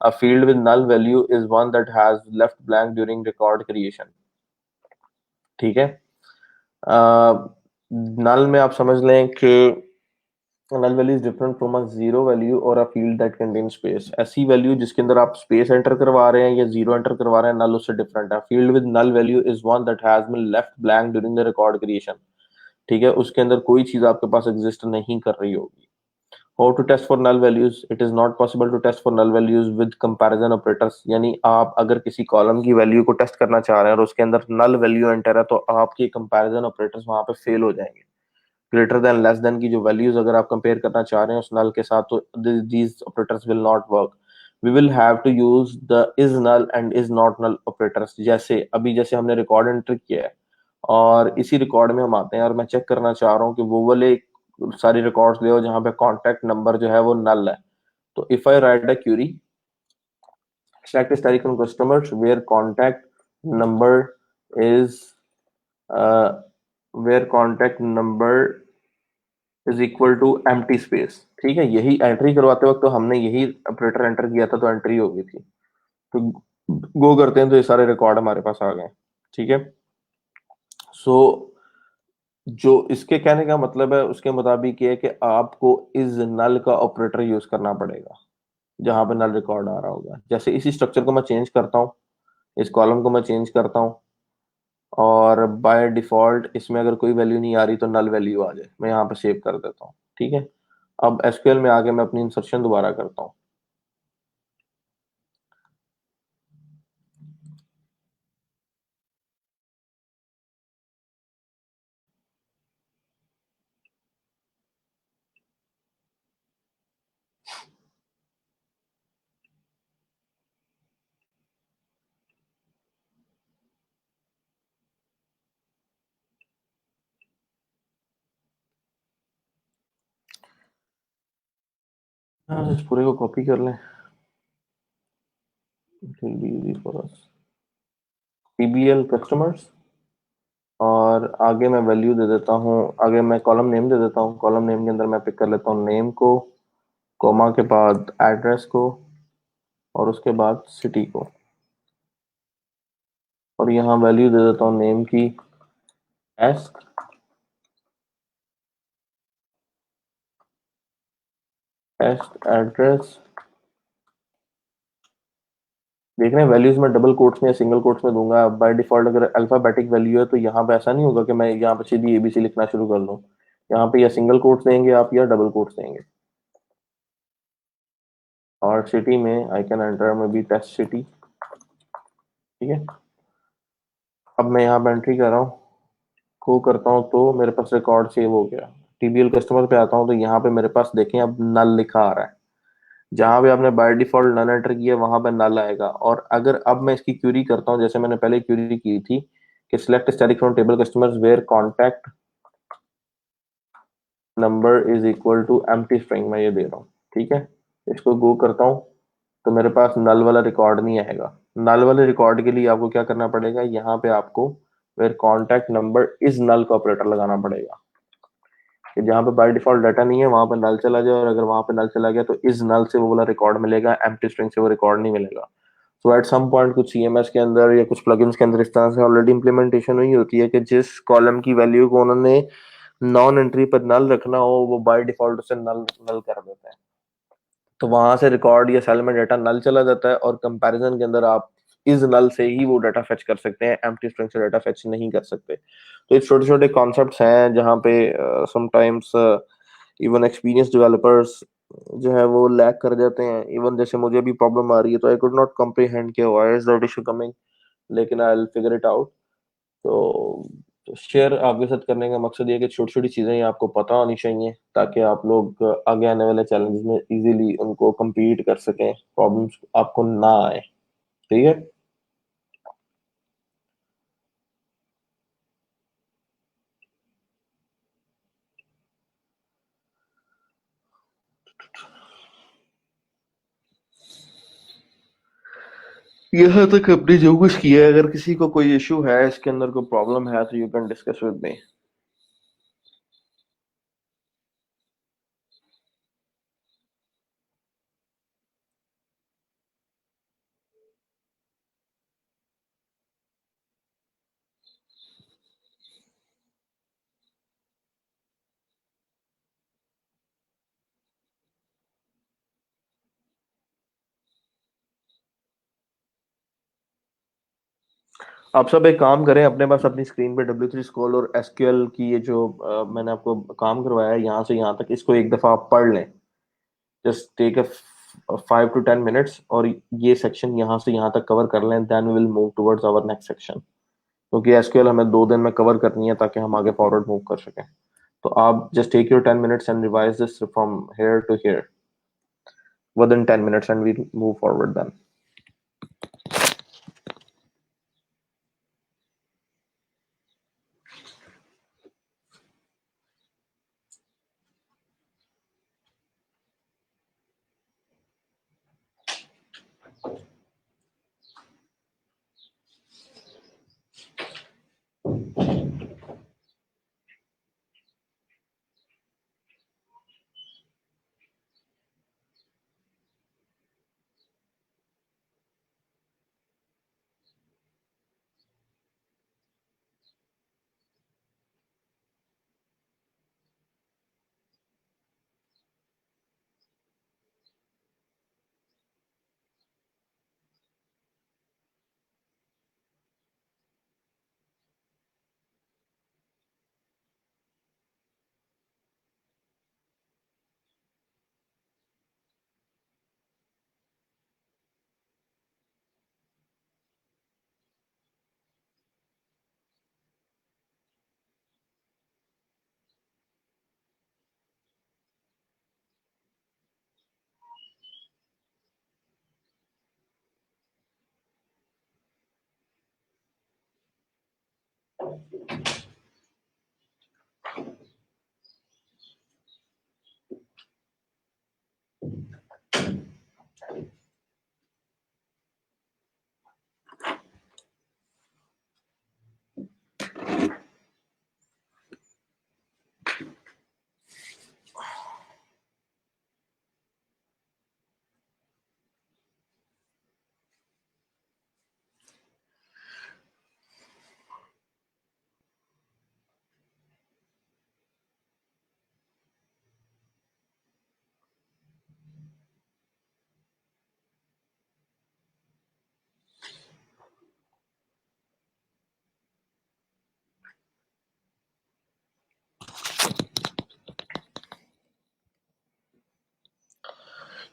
A field with null value is one that has left blank during record creation. ठीक है, नल में आप समझ लें कि null value is different from a zero value or a field that contains space। ऐसी वैल्यू जिसके अंदर आप स्पेस एंटर करवा रहे हैं या जीरो एंटर करवा रहे हैं, नल उससे डिफरेंट है। Field with null value is one that has been left blank during the record creation. ठीक है, उसके अंदर कोई चीज आपके पास एग्जिस्ट नहीं कर रही होगी। How to test for null values? It is not possible to test for null values with comparison operators, यानी आप अगर किसी कॉलम की वैल्यू को टेस्ट करना चाह रहे हैं और उसके अंदर नल वैल्यू एंटर है तो आपके कंपैरिजन ऑपरेटर्स वहां पे फेल हो जाएंगे। ग्रेटर देन लेस देन की जो वैल्यूज अगर आप कंपेयर करना चाह रहे हैं उस नल के साथ, तो these operators will not work. We will have to use the is null and is not null operators. जैसे अभी जैसे हमने रिकॉर्ड एंटर किया है और इसी रिकॉर्ड में हम आते हैं और मैं चेक करना चाह रहा हूँ कि वो वाले सारी रिकॉर्ड्स ले जहाँ पे कॉन्टेक्ट नंबर जो है वो नल है। तो if I write a query select historical customers where contact number is where contact number is equal to empty space. ठीक है, यही एंट्री करवाते वक्त तो हमने यही ऑपरेटर एंटर किया था तो एंट्री हो गई थी। तो गो करते हैं तो ये सारे रिकॉर्ड हमारे पास आ गए। ठीक है, सो जो इसके कहने का मतलब है उसके मुताबिक ये है कि आपको इस नल का ऑपरेटर यूज करना पड़ेगा जहां पे नल रिकॉर्ड आ रहा होगा। जैसे इसी स्ट्रक्चर को मैं चेंज करता हूँ, इस कॉलम को मैं चेंज करता हूँ और बाय डिफॉल्ट इसमें अगर कोई वैल्यू नहीं आ रही तो नल वैल्यू आ जाए, मैं यहाँ पे सेव कर देता हूँ। ठीक है, अब एसक्यूएल में आके मैं अपनी इंसर्शन दोबारा करता हूँ। हाँ, इस पूरे को कॉपी कर लें, it will be easy for us. PBL customers, और आगे मैं वैल्यू दे देता हूँ, आगे मैं कॉलम नेम दे देता हूँ। कॉलम नेम के अंदर मैं पिक कर लेता हूँ नेम को, कॉमा के बाद एड्रेस को और उसके बाद सिटी को, और यहाँ वैल्यू दे देता हूँ नेम की एस एड्रेस। देख रहे हैं वैल्यूज में डबल कोट्स में या सिंगल कोट्स में दूंगा। बाय डिफॉल्ट अगर अल्फाबेटिक वैल्यू है तो यहाँ पे ऐसा नहीं होगा कि मैं यहाँ पे सीधी एबीसी लिखना शुरू कर दूं। यहाँ पे या सिंगल कोट्स देंगे आप या डबल कोट्स देंगे। और सिटी में आई कैन एंटर में भी टेस्ट सिटी। ठीक है, अब मैं यहाँ पे एंट्री कर रहा हूँ, को करता हूँ तो मेरे पास रिकॉर्ड सेव हो गया। टीबीएल कस्टमर पे आता हूँ तो यहाँ पे मेरे पास देखें अब नल लिखा आ रहा है। जहां भी आपने बाय डिफॉल्ट नल एंटर किया वहां पे नल आएगा। और अगर अब मैं इसकी क्यूरी करता हूँ जैसे मैंने पहले क्यूरी की थी कि select static from table customers where contact number is equal to empty string, मैं ये दे रहा हूँ। ठीक है, इसको गो करता हूँ तो मेरे पास नल वाला रिकॉर्ड नहीं आएगा। नल वाले रिकॉर्ड के लिए आपको क्या करना पड़ेगा, यहाँ पे आपको where contact number is null का ऑपरेटर लगाना पड़ेगा कि जहाँ पे बाय डिफॉल्ट डाटा नहीं है वहां पे नल चला जाए, और अगर वहां पे नल चला गया तो इस नल से वो वाला रिकॉर्ड मिलेगा, एम्प्टी स्ट्रिंग से वो रिकॉर्ड नहीं मिलेगा। सो एट सम पॉइंट कुछ सीएमएस के अंदर या कुछ प्लगइन्स के अंदर इस तरह से ऑलरेडी इंप्लीमेंटेशन हुई होती है कि जिस कॉलम की वैल्यू को उन्होंने नॉन एंट्री पर नल रखना हो वो बाय डिफॉल्ट उसे नल नल कर देता है। तो वहां से रिकॉर्ड या सेल में डाटा नल चला जाता है, और कंपैरिजन के अंदर आप इस नल से ही वो डाटा फेच कर सकते हैं, एम्प्टी स्ट्रिंग से डाटा फेच नहीं कर सकते। तो ये छोटे छोटे कॉन्सेप्ट्स हैं जहाँ पे समटाइम्स इवन एक्सपीरियंस डेवलपर्स जो है वो लैग कर जाते हैं। इवन जैसे मुझे भी प्रॉब्लम आ रही है तो आई कुड नॉट कम्प्रीहेंड के why is that issue coming, लेकिन I will figure it out. तो शेयर आपके साथ करने का मकसद ये है कि छोटी छोटी चीजें ही आपको पता होनी चाहिए ताकि आप लोग आगे आने वाले चैलेंजेस में इजीली उनको compete कर सकें, प्रॉब्लम्स आपको ना आए। ठीक है, यहाँ तक अपने जो कुछ किया है, अगर किसी को कोई इशू है इसके अंदर कोई प्रॉब्लम है तो you can discuss with me. आप सब एक काम करें, अपने पास अपनी स्क्रीन पे W3 स्कॉल और एसक्यूएल की ये जो मैंने आपको काम करवाया है यहाँ से यहाँ तक, इसको एक दफा आप पढ़ लें। Just take a 5 to 10 minutes और ये सेक्शन यहाँ से यहाँ तक कवर कर लें, then we will move towards our next section. क्योंकि एसक्यूएल हमें 2 दिन में कवर करनी है ताकि हम आगे फॉरवर्ड मूव कर सकें। तो आप just take your 10 minutes and revise this from here to here within 10 minutes and we move forward then.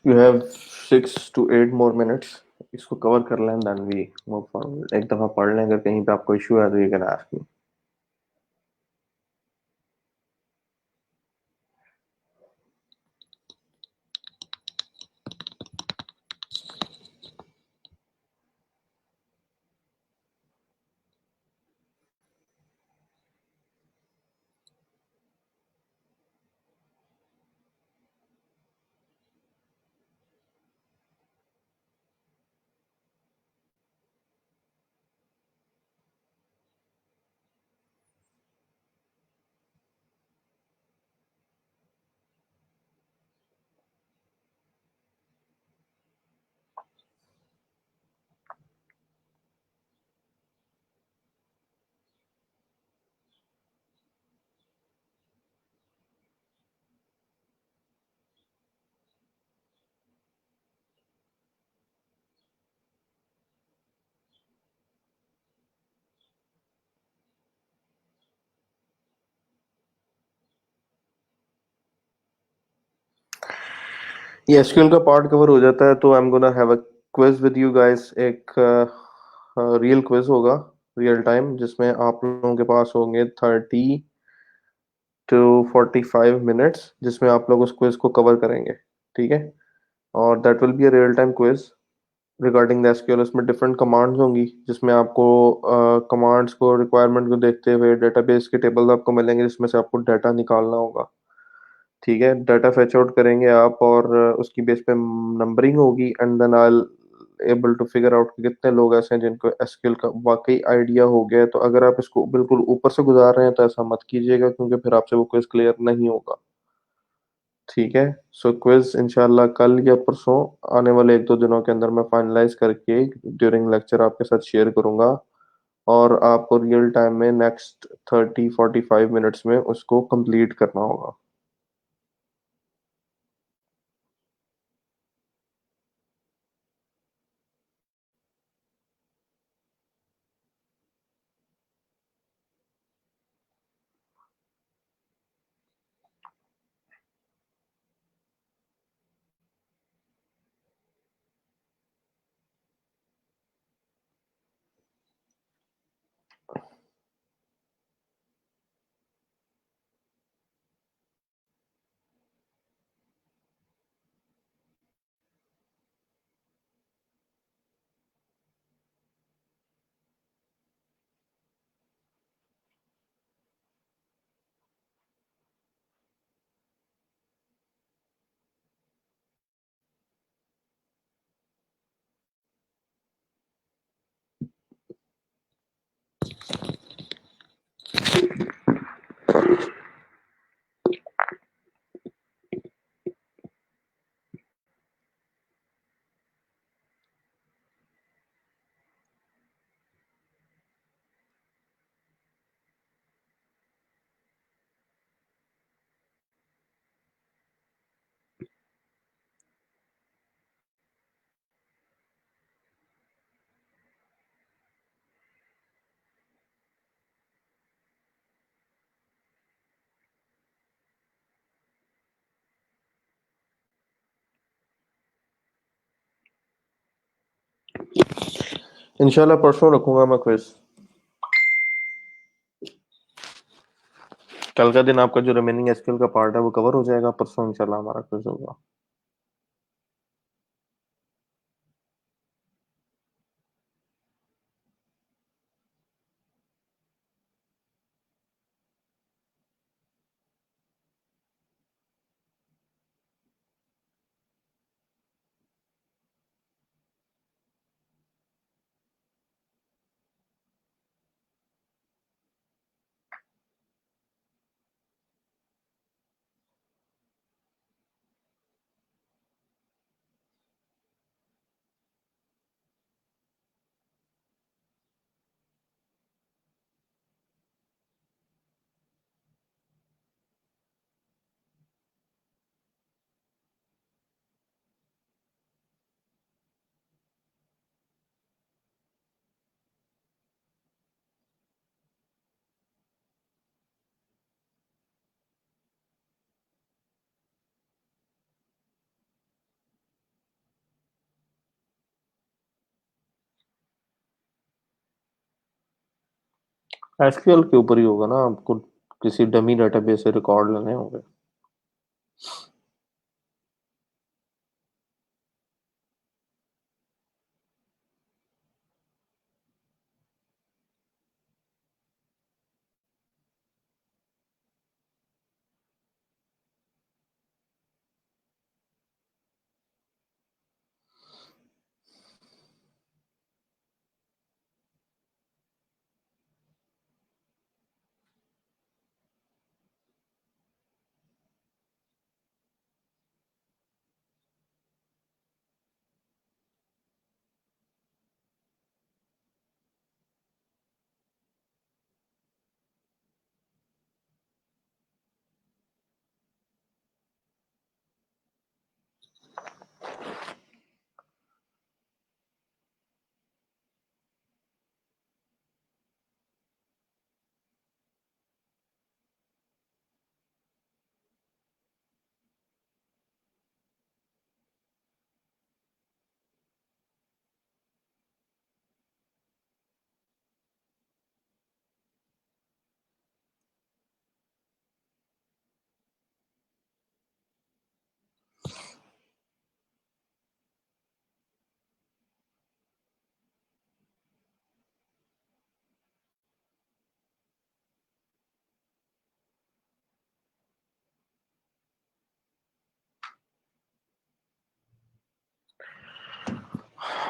You have 6 to 8 more minutes. इसको कवर कर लें देन वी मूव फॉरवर्ड. एक दफा पढ़ लें, अगर कहीं पे आपको इशू है तो यू कैन आस्क मी. ये एसक्यूएल का पार्ट कवर हो जाता है तो I am gonna have a quiz with you guys. एक रियल क्विज होगा, रियल टाइम, जिसमें आप लोगों के पास होंगे 30 to 45 मिनट्स, जिसमें आप लोग उस क्विज को कवर करेंगे. ठीक है. और that will be a real time quiz regarding the SQL. उसमें डिफरेंट कमांड्स होंगी, जिसमें आपको कमांड्स को, रिक्वायरमेंट को देखते हुए डेटाबेस के टेबल आपको मिलेंगे, जिसमें से आपको डाटा निकालना होगा. ठीक है. डाटा फेच आउट करेंगे आप, और उसकी बेस पे नंबरिंग होगी, and then I able to figure out कि कितने लोग ऐसे हैं जिनको एसक्यूएल का वाकई आइडिया हो गया है. तो अगर आप इसको बिल्कुल ऊपर से गुजार रहे हैं तो ऐसा मत कीजिएगा, क्योंकि फिर आपसे वो क्विज क्लियर नहीं होगा. ठीक है. सो क्विज इंशाल्लाह कल या परसों आने वाले 1-2 दिनों के अंदर मैं फाइनलाइज करके ड्यूरिंग लेक्चर आपके साथ शेयर करूंगा, और आपको रियल टाइम में नेक्स्ट 30-45 मिनट्स में उसको कंप्लीट करना होगा. इंशाल्लाह परसों रखूंगा मैं क्विज. कल का दिन आपका जो रिमेनिंग एसक्यूएल का पार्ट है वो कवर हो जाएगा. परसों इंशाल्लाह हमारा क्विज होगा. एसक्यूएल के ऊपर ही होगा ना, आपको किसी डमी डेटाबेस से रिकॉर्ड लेने होंगे।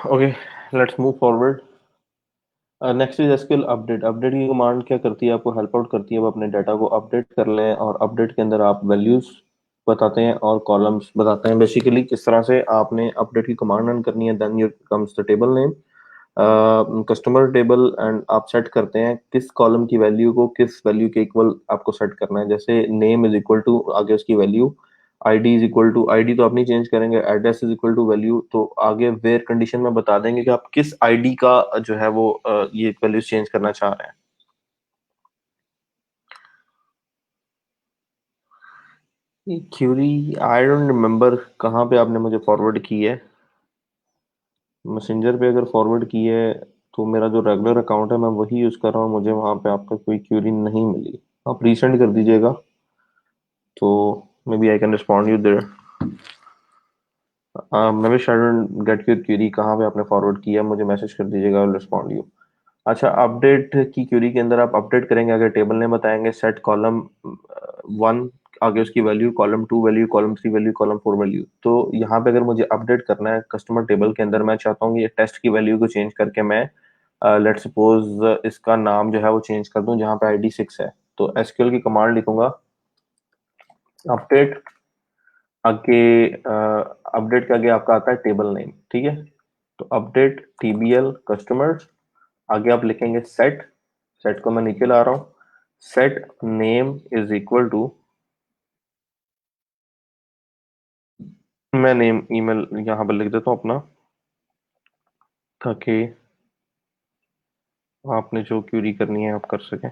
Okay, let's move forward. Next is SQL update. Update की कमांड क्या करती है, आपको हेल्प आउट करती है, वो अपने डाटा को अपडेट कर लें, और अपडेट के अंदर आप वैल्यूज बताते हैं और कॉलम्स बताते हैं। बेसिकली किस तरह से आपने अपडेट की कमांड रन करनी है। Then your comes the table name, customer table, and आप सेट करते हैं किस कॉलम की वैल्यू को किस वैल्यू के इक्वल आपको सेट करना है। जैसे नेम इज इक्वल टू आगे उसकी value, ID is equal to, ID तो आप नहीं चेंज करेंगे, address is equal to value, तो आगे वेयर कंडीशन में बता देंगे कि आप किस आईडी का जो है वो ये वैल्यू चेंज करना चाह रहे हैं। ये क्यूरी आई डोंट रिमेम्बर कहाँ पे आपने मुझे फॉरवर्ड की है। मैसेंजर पे अगर फॉरवर्ड की है तो मेरा जो रेगुलर अकाउंट है मैं वही यूज कर रहा हूँ, मुझे वहां पे आपका कोई क्यूरी नहीं मिली। आप रीसेंड कर दीजिएगा तो maybe I can respond you there. मैं भी शायद गेट योर क्यूरी कहाँ पे आपने फॉरवर्ड किया, मुझे मैसेज कर दीजिएगा और रिस्पॉन्ड यू। अच्छा, अपडेट की क्यूरी के अंदर आप अपडेट करेंगे, अगर टेबल ने बताएंगे सेट कॉलम वन, आगे उसकी value, column to value, column three value, column four value. तो यहाँ पे अगर मुझे अपडेट करना है कस्टमर टेबल के अंदर, मैं चाहता हूँ ये टेस्ट की वैल्यू को चेंज करके मैं लेट सपोज इसका नाम जो है वो चेंज कर दूं जहाँ पे आईडी 6 है। तो एसक्यूएल की कमांड लिखूंगा अपडेट, आगे अपडेट के आगे आपका आता है टेबल नेम, ठीक है। तो अपडेट टीबीएल कस्टमर्स, आगे आप लिखेंगे सेट, सेट को मैं नीचे ला रहा हूँ, set name is equal to, मैं नेम ईमेल यहाँ पर लिख देता हूँ अपना, ताकि आपने जो क्यूरी करनी है आप कर सकें।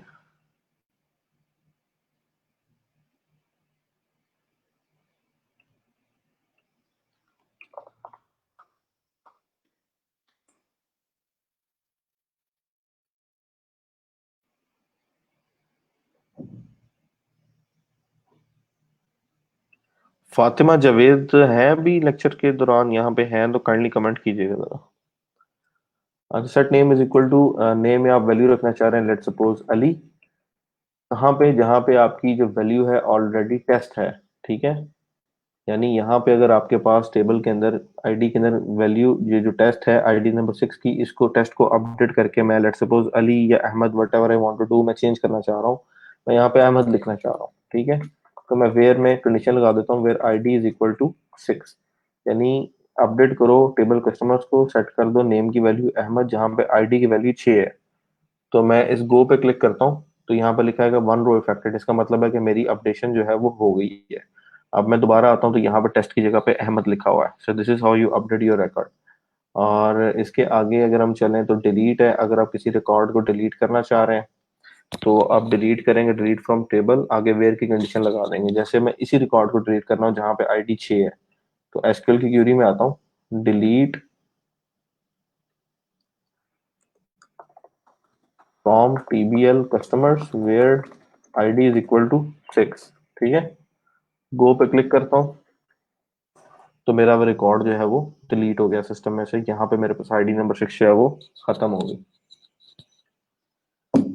फातिमा जावेद है अभी लेक्चर के दौरान यहाँ पे हैं तो काइंडली कमेंट कीजिएगा जरा। अच्छा, set name is equal to, name में आप वैल्यू रखना चाह रहे हैं लेट सपोज अली, कहाँ पे, जहाँ पे आपकी जो वैल्यू है ऑलरेडी टेस्ट है, ठीक है। यानी यहाँ पे अगर आपके पास टेबल के अंदर आईडी के अंदर वैल्यू, ये जो टेस्ट है आईडी नंबर 6 की, इसको टेस्ट को अपडेट करके मैं लेट सपोज अली या Ahmed whatever I want to do मैं चेंज करना चाह रहा हूँ, मैं यहाँ पे अहमद लिखना चाह रहा हूँ, ठीक है। तो मैं वेयर में कंडीशन लगा देता हूँ, where ID is equal to 6, यानी अपडेट करो टेबल कस्टमर्स को, सेट कर दो नेम की वैल्यू अहमद जहाँ पे आईडी की वैल्यू 6 है। तो मैं इस गो पे क्लिक करता हूँ तो यहाँ पर लिखा है 1 रो इफेक्टेड, इसका मतलब है कि मेरी अपडेशन जो है वो हो गई है। अब मैं दोबारा आता हूँ तो यहाँ पर टेस्ट की जगह पे अहमद लिखा हुआ है। So this is how you update your record. और इसके आगे अगर हम चलें तो डिलीट है, अगर आप किसी रिकॉर्ड को डिलीट करना चाह रहे हैं तो आप डिलीट करेंगे, डिलीट फ्रॉम टेबल, आगे वेयर की कंडीशन लगा देंगे। जैसे मैं इसी रिकॉर्ड को डिलीट करना हूँ जहाँ पे आईडी 6 है, तो एसक्यूएल की क्यूरी में आता हूँ, delete from TBL customers where ID is equal to 6। ठीक है, गो पे क्लिक करता हूँ तो मेरा वो रिकॉर्ड जो है वो डिलीट हो गया सिस्टम में से। यहाँ पे मेरे पास ID नंबर 6 है वो खत्म हो गई।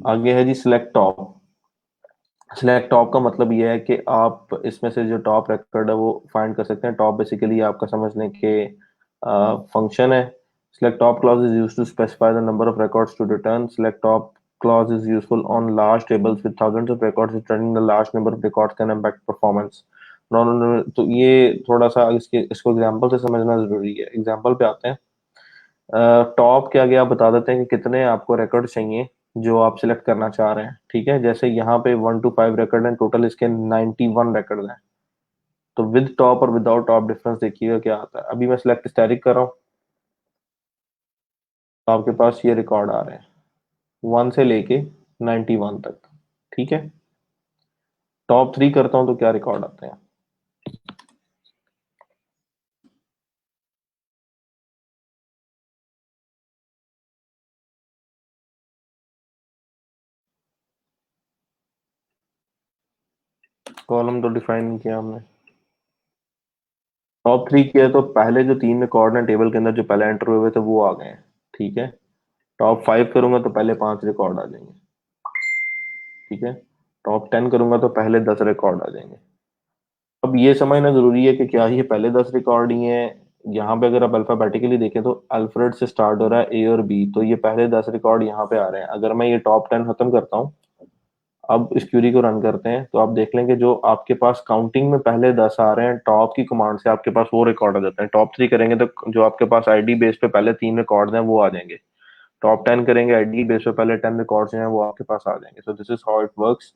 आगे है जी सिलेक्ट टॉप। सिलेक्ट टॉप का मतलब ये है कि आप इसमें से जो टॉप रिकॉर्ड है वो फाइंड कर सकते हैं। टॉप बेसिकली आपका समझने के फंक्शन है। Select top clause is used to specify the number of records to return. Select top clause is useful on large tables with thousands of records. Returning the large number of records can impact performance. तो ये थोड़ा सा इसको example से समझना जरूरी है। Example पे आते हैं। टॉप के आगे आप बता देते हैं कि कितने आपको रिकॉर्ड चाहिए जो आप सिलेक्ट करना चाह रहे हैं। ठीक है, जैसे यहाँ पे 1 to 5 रिकॉर्ड हैं, टोटल इसके 91 रिकॉर्ड हैं। तो विद टॉप और विदाउट टॉप डिफरेंस देखिएगा क्या आता है। अभी मैं सिलेक्ट स्टैटिक कर रहा हूँ तो आपके पास ये रिकॉर्ड आ रहे हैं 1 से लेके 91 तक। ठीक है, टॉप 3 करता हूँ तो क्या रिकॉर्ड आते हैं। कॉलम तो डिफाइन नहीं किया हमने। टॉप 3 किया तो पहले जो 3 रिकॉर्ड हैं टेबल के अंदर जो पहले एंटर हुए थे वो आ गए हैं। ठीक है, टॉप 5 करूंगा तो पहले 5 रिकॉर्ड आ जाएंगे। ठीक है, टॉप 10 करूंगा तो पहले 10 रिकॉर्ड आ जाएंगे। अब ये समझना जरूरी है कि क्या ये पहले 10 रिकॉर्ड ही हैं। यहाँ पे अगर आप अल्फाबेटिकली देखें तो अल्फ्रेड से स्टार्ट हो रहा है A और B, तो ये पहले 10 रिकॉर्ड यहाँ पे आ रहे हैं। अगर मैं ये टॉप 10 खत्म करता हूँ, अब इस क्यूरी को रन करते हैं तो आप देख लेंगे जो आपके पास काउंटिंग में पहले 10 आ रहे हैं टॉप की कमांड से आपके पास वो रिकॉर्ड आ जाते हैं। टॉप 3 करेंगे तो जो आपके पास ID बेस पे पहले 3 रिकॉर्ड हैं वो आ जाएंगे। टॉप 10 करेंगे ID बेस पे पहले 10 रिकॉर्ड्स हैं वो आपके पास आ जाएंगे। सो this is how it works.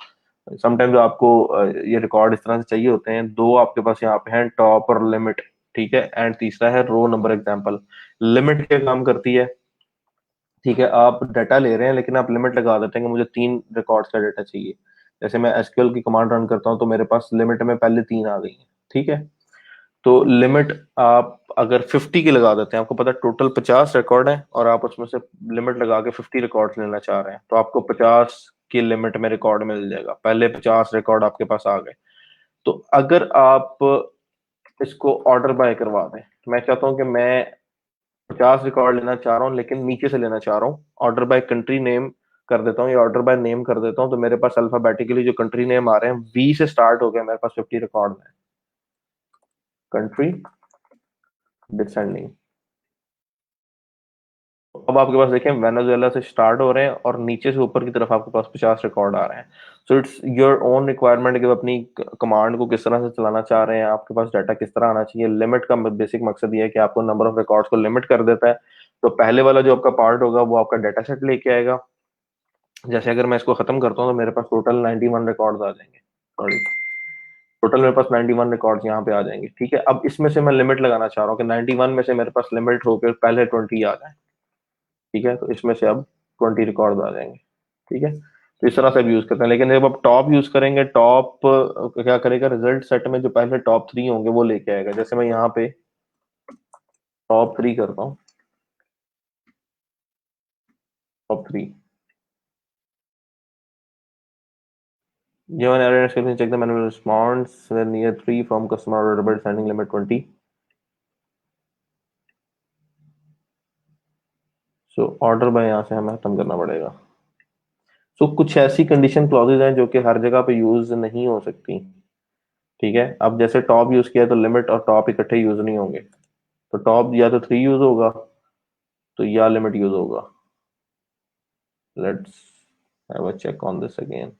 Sometimes आपको ये रिकॉर्ड इस तरह से चाहिए होते हैं। दो आपके पास यहाँ पे हैं, टॉप और लिमिट। ठीक है, एंड तीसरा है रो नंबर एग्जांपल। लिमिट क्या काम करती है? ठीक है, आप डाटा ले रहे हैं लेकिन आप लिमिट लगा देते हैं कि मुझे 3 रिकॉर्ड्स का डाटा चाहिए। जैसे मैं SQL की कमांड रन करता हूँ तो मेरे पास लिमिट में पहले 3 आ गई हैं। ठीक है, तो लिमिट आप अगर 50 की लगा देते हैं, आपको पता है टोटल 50 रिकॉर्ड है और आप उसमें से लिमिट लगा के 50 रिकॉर्ड लेना चाह रहे हैं तो आपको 50 की लिमिट में रिकॉर्ड मिल जाएगा। पहले 50 रिकॉर्ड आपके पास आ गए। तो अगर आप इसको ऑर्डर बाय करवा दें, मैं चाहता हूं कि मैं 50 रिकॉर्ड लेना चाह रहा हूँ लेकिन नीचे से लेना चाह रहा हूँ, ऑर्डर बाय कंट्री नेम कर देता हूँ या ऑर्डर बाय नेम कर देता हूँ, तो मेरे पास अल्फाबेटिकली जो कंट्री नेम आ रहे हैं V से स्टार्ट हो गया, मेरे पास 50 रिकॉर्ड है। Country descending. अब आपके पास देखें वेनेजुएला से स्टार्ट हो रहे हैं और नीचे से ऊपर की तरफ आपके पास 50 रिकॉर्ड आ रहे हैं। So it's your own requirement कि आप अपनी कमांड को किस तरह से चलाना चाह रहे हैं, आपके पास डाटा किस तरह आना चाहिए। लिमिट का बेसिक मकसद ये है कि आपको नंबर ऑफ रिकॉर्ड्स को लिमिट कर देता है। तो पहले वाला जो आपका पार्ट होगा वो आपका डाटा सेट लेके आएगा। जैसे अगर मैं इसको खत्म करता हूँ तो मेरे पास टोटल 91 रिकॉर्ड्स आ जाएंगे। सॉरी, टोटल मेरे पास 91 रिकॉर्ड्स यहाँ पे आ जाएंगे। ठीक है, अब इसमें से मैं लिमिट लगाना चाह रहा हूँ कि 91 में से मेरे पास लिमिट होकर पहले 20 आ जाए। ठीक है, तो इसमें से अब 20 रिकॉर्ड आ जाएंगे। ठीक है, तो इस तरह से अब यूज करते हैं। लेकिन जब आप टॉप यूज करेंगे, टॉप क्या करेगा, रिजल्ट सेट में जो पहले टॉप 3 होंगे वो लेके आएगा। जैसे मैं यहाँ पे टॉप 3 करता हूँ, top 3 given error description, check the manual response when near 3 from customer order by sending limit 20। So order by यहाँ से हमें खत्म करना पड़ेगा। सो कुछ ऐसी कंडीशन क्लॉजेज हैं जो कि हर जगह पे यूज नहीं हो सकती। ठीक है, अब जैसे टॉप यूज किया तो लिमिट और टॉप इकट्ठे यूज नहीं होंगे। तो टॉप या तो 3 यूज होगा तो या लिमिट यूज होगा। Let's have a check on this again.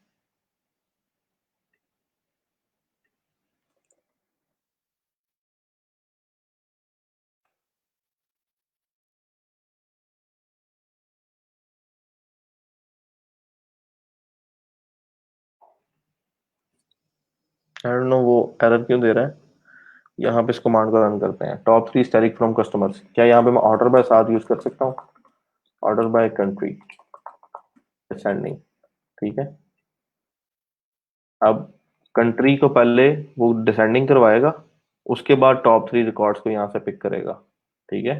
I don't know वो एरर क्यों दे रहा है। यहाँ पे इस कमांड को रन करते हैं। टॉप 3 स्टैटिक फ्रॉम कस्टमर्स, क्या यहाँ पे मैं ऑर्डर बाय साथ यूज कर सकता हूँ? Order by country descending. ठीक है, अब कंट्री को पहले वो डिसेंडिंग करवाएगा, उसके बाद टॉप 3 रिकॉर्ड्स को यहाँ से पिक करेगा। ठीक है,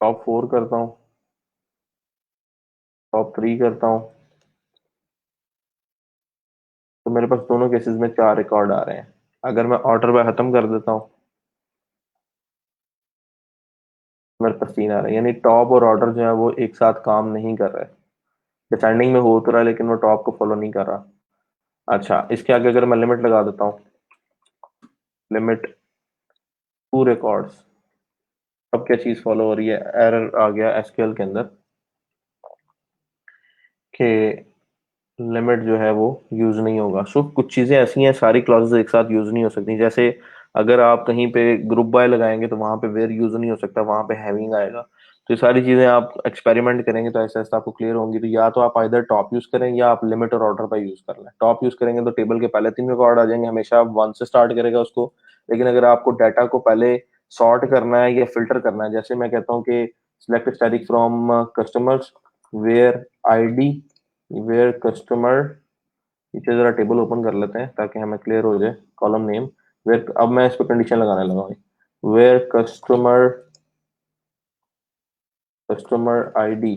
टॉप 4 करता हूँ, टॉप 3 करता हूँ, तो मेरे पास दोनों केसेस में 4 रिकॉर्ड आ रहे हैं। अगर मैं ऑर्डर बाय खत्म कर देता हूँ, मेरे पास 3 आ रहे हैं, यानी टॉप और ऑर्डर जो है वो एक साथ काम नहीं कर रहे। डिसेंडिंग में हो तो रहा है लेकिन वो टॉप को फॉलो नहीं कर रहा। अच्छा, इसके आगे अगर मैं लिमिट लगा देता हूँ, लिमिट टू रिकॉर्ड्स, अब क्या चीज फॉलो हो रही है? एरर आ गया एसक्यूएल के अंदर कि लिमिट जो है वो यूज नहीं होगा। सो कुछ चीजें ऐसी हैं, सारी क्लॉजेस एक साथ यूज नहीं हो सकती। जैसे अगर आप कहीं पे ग्रुप बाय लगाएंगे तो वहां पे वेयर यूज नहीं हो सकता, वहां पे हैविंग आएगा। तो ये सारी चीजें आप एक्सपेरिमेंट करेंगे तो ऐसा ऐसा आपको क्लियर होंगी। तो या तो आप इधर टॉप यूज करें या आप लिमिट और ऑर्डर बाय यूज कर लें। टॉप यूज करेंगे तो टेबल के पहले 3 रिकॉर्ड आ जाएंगे, हमेशा आप 1 से स्टार्ट करेगा उसको। लेकिन अगर आपको डाटा को पहले सॉर्ट करना है या फिल्टर करना है, जैसे मैं कहता हूँ कि select static from customers where ID where customer, पीछे जरा टेबल ओपन कर लेते हैं ताकि हमें क्लियर हो जाए। कॉलम नेम वेयर, अब मैं इस पर कंडीशन लगाने लगा हूँ, वेयर कस्टमर, कस्टमर आईडी।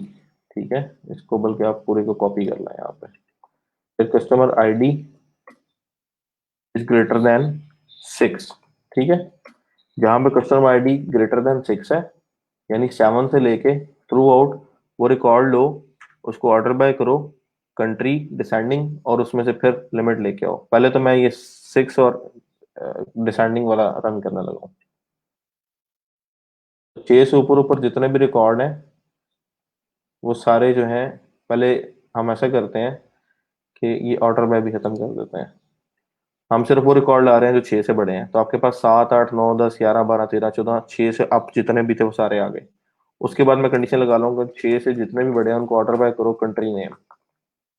ठीक है, इसको बल्कि आप पूरे को कॉपी कर लें यहाँ पे। फिर customer ID is greater then 6। ठीक है, जहां पे कस्टमर आईडी ग्रेटर देन 6 है, यानी 7 से लेके थ्रू आउट वो रिकॉर्ड लो, उसको ऑर्डर बाय करो, कंट्री डिसेंडिंग, और उसमें से फिर लिमिट लेके आओ। पहले तो मैं ये 6 और डिसेंडिंग वाला रन करने लगा। 6 से ऊपर ऊपर जितने भी रिकॉर्ड हैं वो सारे जो हैं, पहले हम ऐसा करते हैं कि ये ऑर्डर बाय भी खत्म कर देते हैं। हम सिर्फ वो रिकॉर्ड ला रहे हैं जो 6 से बड़े हैं। तो आपके पास 7 8 9 10 11 12 13 14, 6 से अब जितने भी थे वो सारे आ गए। उसके बाद मैं कंडीशन लगा लूंगा 6 से जितने भी बड़े हैं उनको ऑर्डर बाय करो, कंट्री नेम।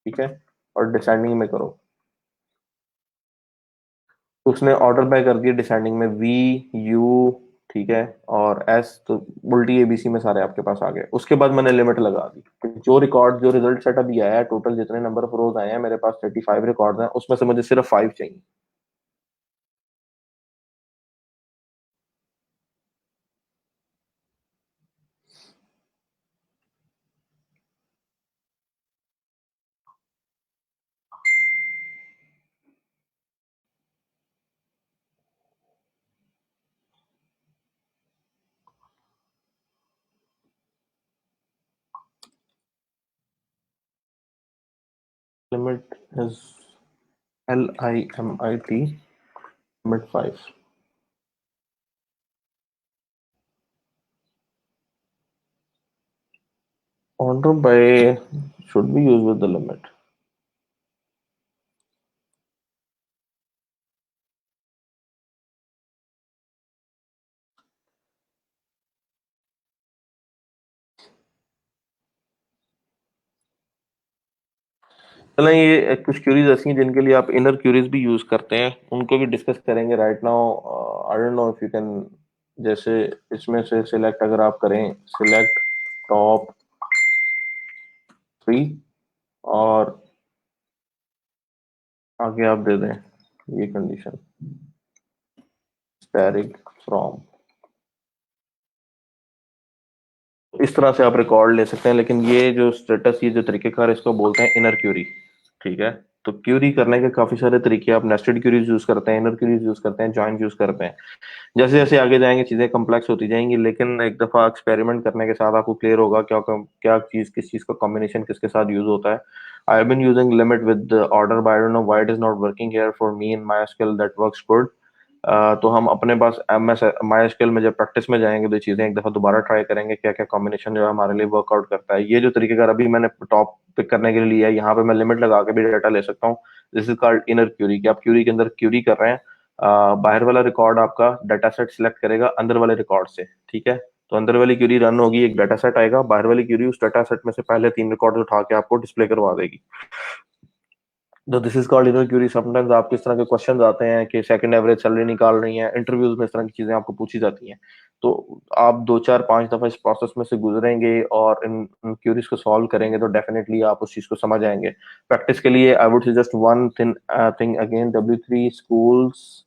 ठीक है, और डिसेंडिंग में करो। तो उसने ऑर्डर बाय कर दिया डिसेंडिंग में वी यू, ठीक है, और एस, तो उल्टी एबीसी में सारे आपके पास आ गए। उसके बाद मैंने लिमिट लगा दी कि जो रिकॉर्ड, जो रिजल्ट सेट अभी आया है, टोटल जितने नंबर ऑफ रोज आए हैं मेरे पास 35 रिकॉर्ड हैं, उसमें से मुझे सिर्फ 5 चाहिए। Limit is LIMIT, limit 5। Order by should be use with the limit. चलें, ये कुछ क्यूरीज ऐसी हैं जिनके लिए आप इनर क्यूरीज भी यूज करते हैं, उनको भी डिस्कस करेंगे right now. I don't know if you can, जैसे इसमें से सिलेक्ट अगर आप करें, सिलेक्ट टॉप 3, और आगे आप दे दें ये कंडीशन स्टैटिक फ्रॉम। इस तरह से आप रिकॉर्ड ले सकते हैं। लेकिन ये जो स्टेटस, ये जो तरीकेकार, इसको बोलते हैं इनर क्यूरी। ठीक है, तो क्यूरी करने के काफी सारे तरीके, आप नेस्टेड क्यूरीज यूज करते हैं, इनर क्यूरीज यूज करते हैं, जॉइन यूज करते हैं। जैसे जैसे आगे जाएंगे चीजें कम्प्लेक्स होती जाएंगी, लेकिन एक दफा एक्सपेरिमेंट करने के साथ आपको क्लियर होगा क्या क्या चीज, किस चीज का कॉम्बिनेशन किसके साथ यूज होता है। I have been using limit with order, but I don't know why it is not working here for me in MySQL, that works good. तो हम अपने पास एम एस माई स्किल में जब प्रैक्टिस में जाएंगे तो चीजें एक दफा दोबारा ट्राई करेंगे क्या क्या कॉम्बिनेशन जो है हमारे लिए वर्कआउट करता है। ये जो तरीकेकार अभी मैंने टॉप पिक करने के लिए लिया है, यहाँ पे मैं लिमिट लगा के भी डाटा ले सकता हूँ। This is called inner query, कि आप क्यूरी के अंदर क्यूरी कर रहे हैं। बाहर वाला रिकॉर्ड आपका डाटा सेट सिलेक्ट करेगा अंदर वाले रिकॉर्ड से। ठीक है, तो अंदर वाली क्यूरी रन होगी, एक डाटा सेट आएगा, बाहर वाली क्यूरी उस डाटा सेट में से पहले 3 रिकॉर्ड उठा के आपको डिस्प्ले करवा देगी। तो this is called inner query. Sometimes आपको इस तरह के क्वेश्चन आते हैं कि सेकंड एवरेज सैलरी निकाल रही हैं, इंटरव्यूज में इस तरह की चीजें आपको पूछी जाती हैं। तो आप 2 4 5 दफा इस प्रोसेस में से गुजरेंगे और इन क्यूरीज को सॉल्व करेंगे तो डेफिनेटली आप उस चीज को समझ आएंगे। प्रैक्टिस के लिए I would suggest one thing again, W3 schools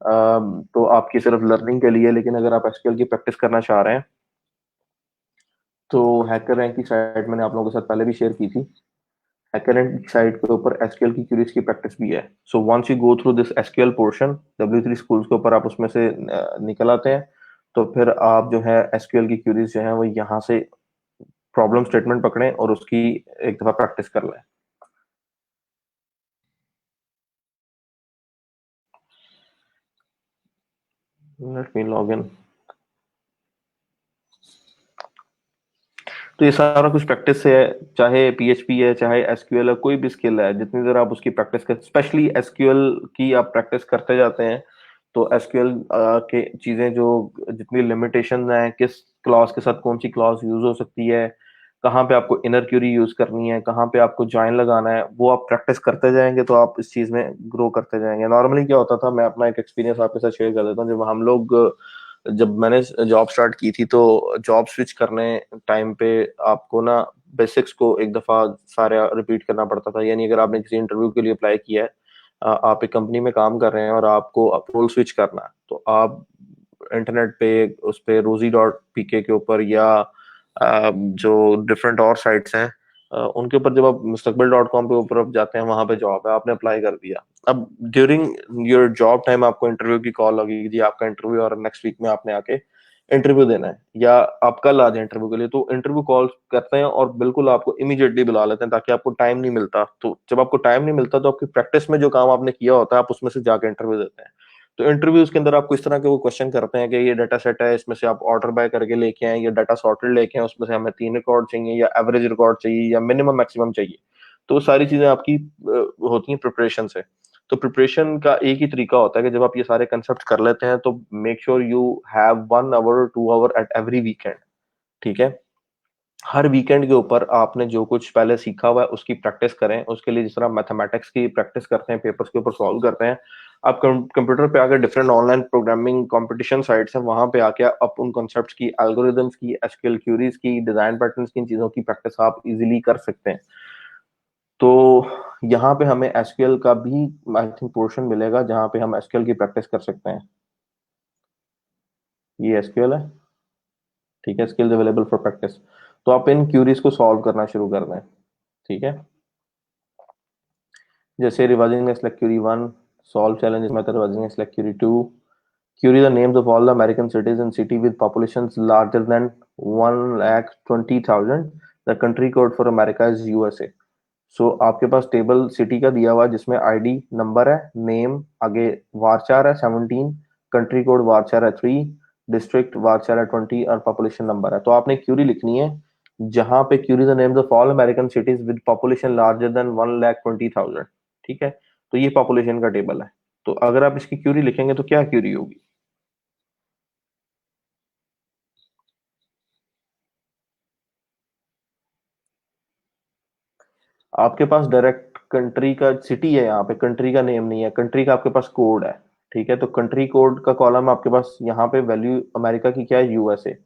तो आपकी सिर्फ लर्निंग के लिए, लेकिन अगर आप एसक्यूएल की प्रैक्टिस करना चाह रहे हैं तो हैकर रैंक की साइट मैंने आप लोगों के साथ पहले भी शेयर की थी। हैकर रैंक की साइट के ऊपर एसक्यूएल की क्यूरीज की प्रैक्टिस भी है। So once you go through this SQL portion W3 schools के ऊपर, आप उसमें से निकल आते हैं, तो फिर आप जो है एसक्यूएल की क्यूरीज जो है वो यहाँ से प्रॉब्लम स्टेटमेंट पकड़ें और उसकी एक दफा प्रैक्टिस कर लें। Let me log in. तो ये सारा कुछ प्रैक्टिस से है, चाहे पीएचपी है चाहे एसक्यूएल है, कोई भी स्किल है, जितनी देर आप उसकी प्रैक्टिस कर, स्पेशली एसक्यूएल की आप प्रैक्टिस करते जाते हैं तो एसक्यूएल के चीजें जो जितनी लिमिटेशन है, किस क्लॉज के साथ कौन सी क्लॉज यूज हो सकती है, कहाँ पे आपको इनर क्यूरी यूज करनी है, कहाँ पे आपको ज्वाइन लगाना है, वो आप प्रैक्टिस करते जाएंगे तो आप इस चीज में ग्रो करते जाएंगे। नॉर्मली क्या होता था, मैं अपना एक एक्सपीरियंस आपके साथ शेयर कर देता हूँ। जब मैंने जॉब स्टार्ट की थी, तो जॉब स्विच करने टाइम पे आपको ना बेसिक्स को एक दफा सारे रिपीट करना पड़ता था। यानी अगर आपने किसी इंटरव्यू के लिए अप्लाई किया है, आप एक कंपनी में काम कर रहे हैं और आपको रोल स्विच करना है, तो आप इंटरनेट पे उस पे रोजी डॉट पीके के ऊपर या जो डिफरेंट और साइट्स हैं, उनके ऊपर जब आप मुस्तकबिल डॉट कॉम पे ऊपर आप जाते हैं, वहां पे जॉब है, आपने अप्लाई कर दिया। अब ड्यूरिंग योर जॉब टाइम आपको इंटरव्यू की कॉल लगेगी, जी आपका इंटरव्यू और नेक्स्ट वीक में आपने आके इंटरव्यू देना है, या आप कल आ जाए इंटरव्यू के लिए, तो इंटरव्यू कॉल करते हैं और बिल्कुल आपको इमीडिएटली बुला लेते हैं, ताकि आपको टाइम नहीं मिलता। तो जब आपको टाइम नहीं मिलता तो आपकी प्रैक्टिस में जो काम आपने किया होता है, आप उसमें से जाके इंटरव्यू देते हैं। तो इंटरव्यूज के अंदर आपको इस तरह के वो क्वेश्चन करते हैं कि ये डाटा सेट है, इसमें से आप ऑर्डर बाय करके लेके आए, ये डाटा सॉर्टेड लेके आए, उसमें से हमें 3 रिकॉर्ड चाहिए या एवरेज रिकॉर्ड चाहिए या मिनिमम मैक्सिमम चाहिए। तो वो सारी चीजें आपकी होती हैं प्रिपरेशन से। तो प्रिपरेशन का एक ही तरीका होता है कि जब आप ये सारे कंसेप्ट कर लेते हैं, तो make sure you have 1 hour 2 hour at every weekend. ठीक है, हर वीकेंड के ऊपर आपने जो कुछ पहले सीखा हुआ है उसकी प्रैक्टिस करें। उसके लिए जिस तरह मैथमेटिक्स की प्रैक्टिस करते हैं, पेपर्स के ऊपर सॉल्व करते हैं, आप कंप्यूटर पे आकर different online programming competition sites हैं, वहां पे आके आप उन कॉन्सेप्ट्स की, एल्गोरिदम्स की, एसक्यूएल क्यूरीज की, डिजाइन पैटर्न्स की, इन चीजों की प्रैक्टिस आप इजीली कर सकते हैं। तो यहाँ पे हमें एसक्यूएल का भी आई थिंक पोर्शन मिलेगा जहाँ पे हम एसक्यूएल की प्रैक्टिस कर सकते हैं। ये एसक्यूएल है, ठीक है, स्किल्स अवेलेबल फॉर प्रैक्टिस। तो आप इन क्यूरीज को सॉल्व करना शुरू कर दें। ठीक है, जैसे revising select query 1, solve challenges method, revising select query 2, query the names of all the American cities and city with populations larger than 1,20,000, the country code for America is USA। सो आपके पास table city का दिया हुआ है जिसमें ID number है, name, आगे वारचार है 17, country code वारचार है 3, डिस्ट्रिक्ट वारचार है 20 और पॉपुलेशन नंबर है। तो आपने क्यूरी लिखनी है जहां पे query the names of all American cities with population larger than 1,20,000। ठीक है, तो ये पॉपुलेशन का टेबल है। तो अगर आप इसकी क्यूरी लिखेंगे तो क्या क्यूरी होगी? आपके पास डायरेक्ट कंट्री का, सिटी है यहाँ पे, कंट्री का नेम नहीं है, कंट्री का आपके पास कोड है। ठीक है, तो कंट्री कोड का कॉलम आपके पास यहाँ पे वैल्यू अमेरिका की क्या है, यूएसए।